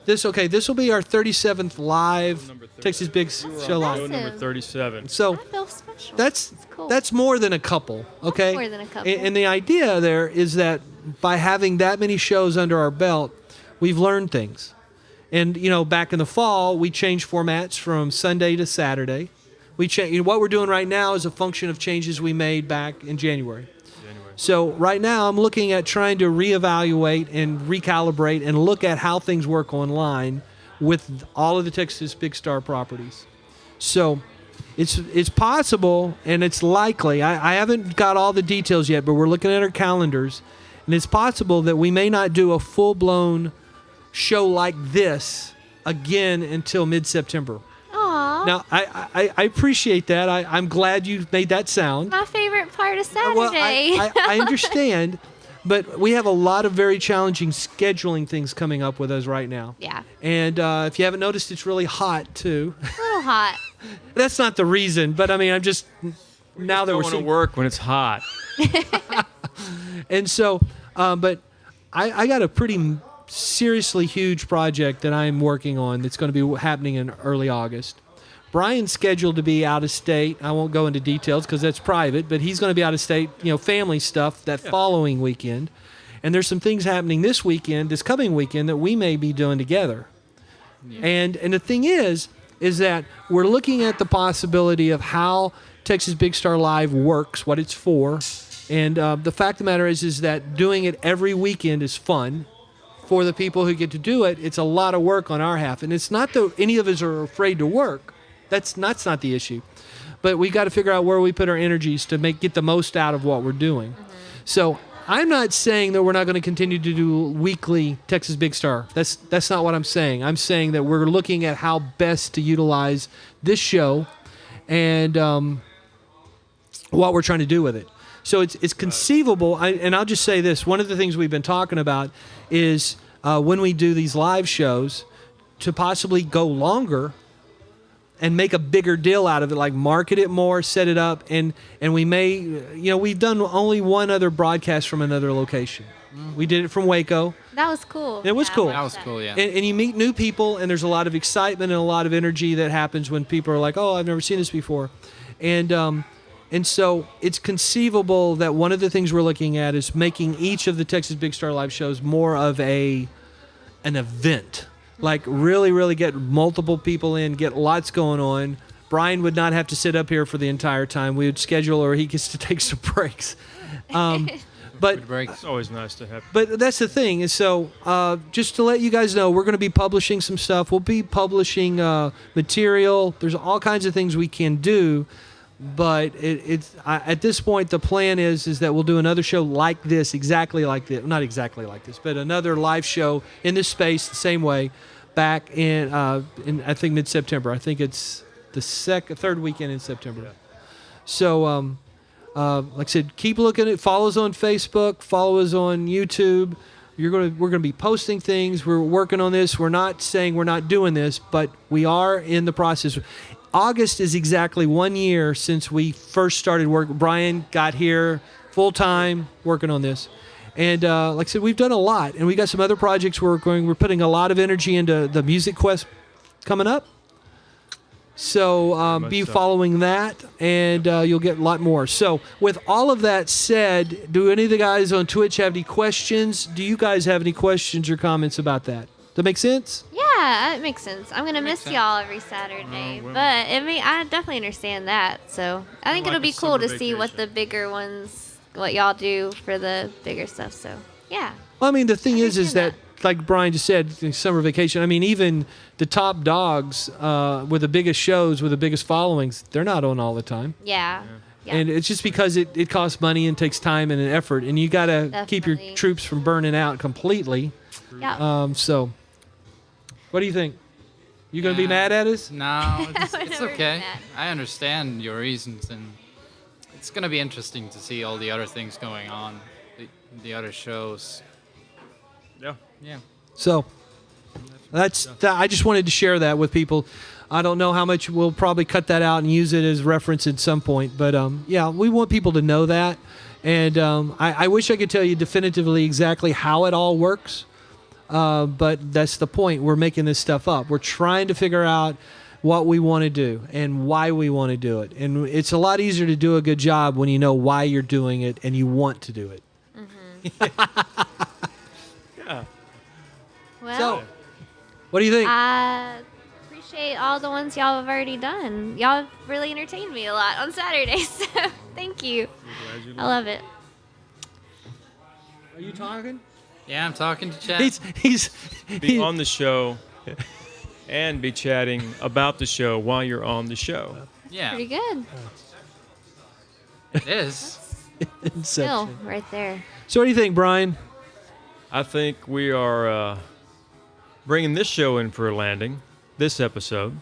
This will be our 37th live Texas Big Show Live.
Number 37.
So
special.
that's more than a couple, okay?
More than a couple.
And the idea there is that by having that many shows under our belt, we've learned things. And, back in the fall, we changed formats from Sunday to Saturday. What we're doing right now is a function of changes we made back in January. So right now, I'm looking at trying to reevaluate and recalibrate and look at how things work online with all of the Texas Big Star properties. So it's possible, and it's likely. I haven't got all the details yet, but we're looking at our calendars, and it's possible that we may not do a full-blown show like this again until mid-September.
Aww.
Now, I appreciate that. I'm glad you made that sound.
My favorite part of Saturday.
Well, I understand, but we have a lot of very challenging scheduling things coming up with us right now.
Yeah.
And if you haven't noticed, it's really hot, too.
A little hot.
That's not the reason, but I mean, I'm just... now that we're
going to work when it's hot.
And so, but I got a pretty seriously huge project that I'm working on that's going to be happening in early August. Brian's scheduled to be out of state. I won't go into details because that's private, but he's going to be out of state, family stuff that following weekend. And there's some things happening this coming weekend that we may be doing together. Yeah. And the thing is that we're looking at the possibility of how Texas Big Star Live works, what it's for. And the fact of the matter is that doing it every weekend is fun. For the people who get to do it, it's a lot of work on our half. And it's not that any of us are afraid to work. That's not the issue. But we got to figure out where we put our energies to get the most out of what we're doing. Mm-hmm. So I'm not saying that we're not going to continue to do weekly Texas Big Star. That's not what I'm saying. I'm saying that we're looking at how best to utilize this show and what we're trying to do with it. So it's conceivable, and I'll just say this. One of the things we've been talking about is when we do these live shows to possibly go longer and make a bigger deal out of it, like market it more, set it up, and we may, we've done only one other broadcast from another location. Mm-hmm. We did it from Waco.
That was cool.
It was cool.
That was cool, yeah.
And you meet new people, and there's a lot of excitement and a lot of energy that happens when people are like, oh, I've never seen this before. And so it's conceivable that one of the things we're looking at is making each of the Texas Big Star Live shows more of an event. Like really, really get multiple people in, get lots going on. Brian would not have to sit up here for the entire time. We would schedule, or he gets to take some breaks. But
it's always nice to have.
But that's the thing. And so just to let you guys know, we're going to be publishing some stuff. We'll be publishing material. There's all kinds of things we can do. But at this point, the plan is that we'll do another show like this, exactly like this. Not exactly like this, but another live show in this space, the same way, back in I think mid-September. I think it's the third weekend in September. Yeah. So, like I said, keep looking at. Follow us on Facebook. Follow us on YouTube. We're gonna be posting things. We're working on this. We're not saying we're not doing this, but we are in the process. August is exactly 1 year since we first started work. Brian got here full time working on this. And like I said, we've done a lot. And we got some other projects we're putting a lot of energy into the Music Quest coming up. So be following that, and you'll get a lot more. So with all of that said, do any of the guys on Twitch have any questions? Do you guys have any questions or comments about that? Does that make sense?
Yeah, it makes sense. I'm gonna miss y'all every Saturday, but I definitely understand that. So I think it'll be cool to see what the bigger ones, what y'all do for the bigger stuff. So yeah.
Well, I mean, the thing is that, like Brian just said, summer vacation. I mean, even the top dogs with the biggest shows, with the biggest followings, they're not on all the time.
Yeah.
And it's just because it costs money and takes time and an effort, and you got to keep your troops from burning out completely.
Yeah.
So, what do you think? You gonna be mad at us?
No, it's okay. I understand your reasons, and it's gonna be interesting to see all the other things going on, the other shows.
Yeah.
Yeah.
So, I just wanted to share that with people. I don't know how much we'll probably cut that out and use it as reference at some point, but yeah, we want people to know that. And I wish I could tell you definitively exactly how it all works, but that's the point. We're making this stuff up. We're trying to figure out what we want to do and why we want to do it. And it's a lot easier to do a good job when you know why you're doing it and you want to do it.
Yeah.
Well,
So, what do you think?
I appreciate all the ones y'all have already done. Y'all have really entertained me a lot on Saturdays. So thank you. I love it.
Are you talking?
Yeah, I'm talking to Chad.
Be on the show and be chatting about the show while you're on the show.
Yeah.
Pretty good.
It is.
Still, right there.
So what do you think, Brian?
I think we are bringing this show in for a landing, this episode,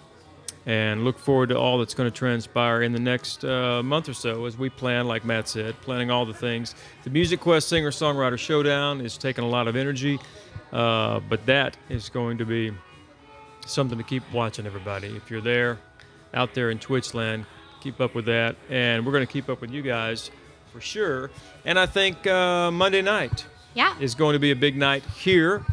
and look forward to all that's going to transpire in the next month or so as we plan, like Matt said, planning all the things. The Music Quest Singer-Songwriter Showdown is taking a lot of energy, but that is going to be something to keep watching, everybody. If you're there, out there in Twitch land, keep up with that, and we're going to keep up with you guys for sure. And I think Monday night is going to be a big night here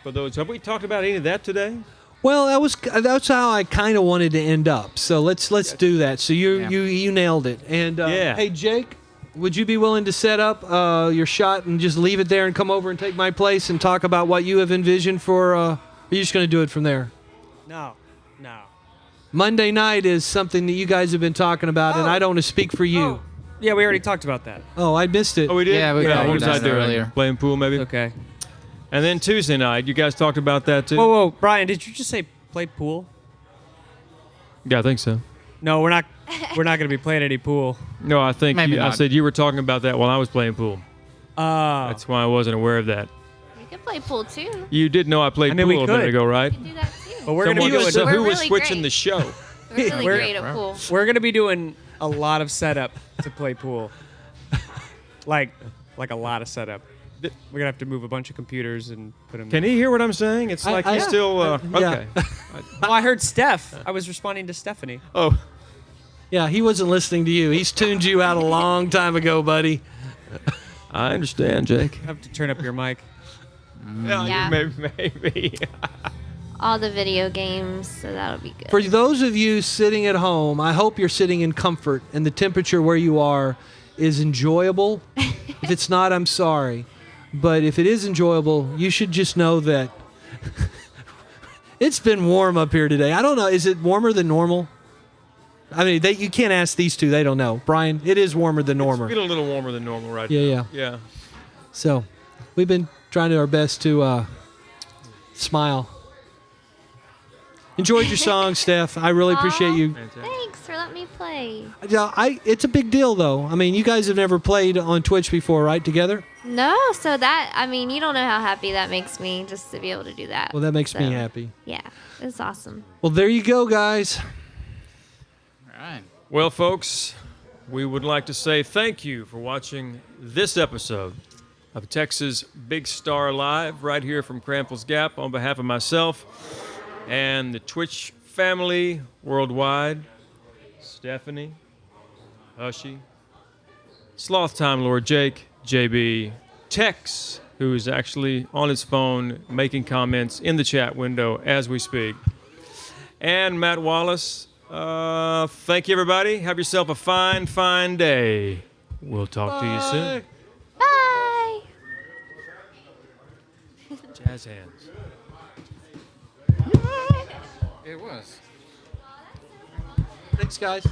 for those. Have we talked about any of that today?
Well, that's how I kind of wanted to end up. So let's do that. So you nailed it. And hey, Jake, would you be willing to set up your shot and just leave it there and come over and take my place and talk about what you have envisioned for? Are you just going to do it from there?
No.
Monday night is something that you guys have been talking about, and I don't want to speak for you.
Yeah, we already talked about that.
Oh, I missed it.
Oh, we did?
Yeah, we
What was I
that
doing?
earlier.
Playing pool, maybe?
Okay.
And then Tuesday night, you guys talked about that too?
Whoa, Brian, did you just say play pool?
Yeah, I think so.
No, we're not. We're not going to be playing any pool.
No, I think
Maybe
I
not.
said you were talking about that while I was playing pool. That's why I wasn't aware of that.
We could play pool too.
You did know I played pool a minute ago, right?
Do that too.
But we're going to be doing.
So who
We're
was
really
switching
great.
the show?
We're really great at pool.
We're going to be doing a lot of setup to play pool. like a lot of setup. We're gonna have to move a bunch of computers and put them.
Can he hear what I'm saying? It's like he's still okay.
Well, I heard Steph. I was responding to Stephanie.
Oh,
yeah, he wasn't listening to you. He's tuned you out a long time ago, buddy.
I understand, Jake.
You have to turn up your mic.
Yeah.
Maybe.
All the video games, so that'll be good.
For those of you sitting at home, I hope you're sitting in comfort and the temperature where you are is enjoyable. If it's not, I'm sorry. But if it is enjoyable, you should just know that it's been warm up here today. I don't know. Is it warmer than normal? I mean, you can't ask these two. They don't know. Brian, it is warmer than normal.
It's feeling a little warmer than normal right
Yeah,
now.
yeah.
Yeah.
So we've been trying our best to smile. Enjoyed your song, Steph. I really appreciate you.
Thanks for letting me play.
Yeah, it's a big deal, though. I mean, you guys have never played on Twitch before, right? Together?
No, so that, I mean, you don't know how happy that makes me just to be able to do that.
Well, that makes me happy.
Yeah, it's awesome.
Well, there you go, guys.
All right.
Well, folks, we would like to say thank you for watching this episode of Texas Big Star Live right here from Cramples Gap on behalf of myself and the Twitch family worldwide, Stephanie, Hushy, Sloth Time Lord Jake, JB, Tex, who is actually on his phone making comments in the chat window as we speak, and Matt Wallace, Thank you, everybody. Have yourself a fine, fine day. We'll talk to you soon.
Bye.
Jazz hands.
It was.
Thanks, guys.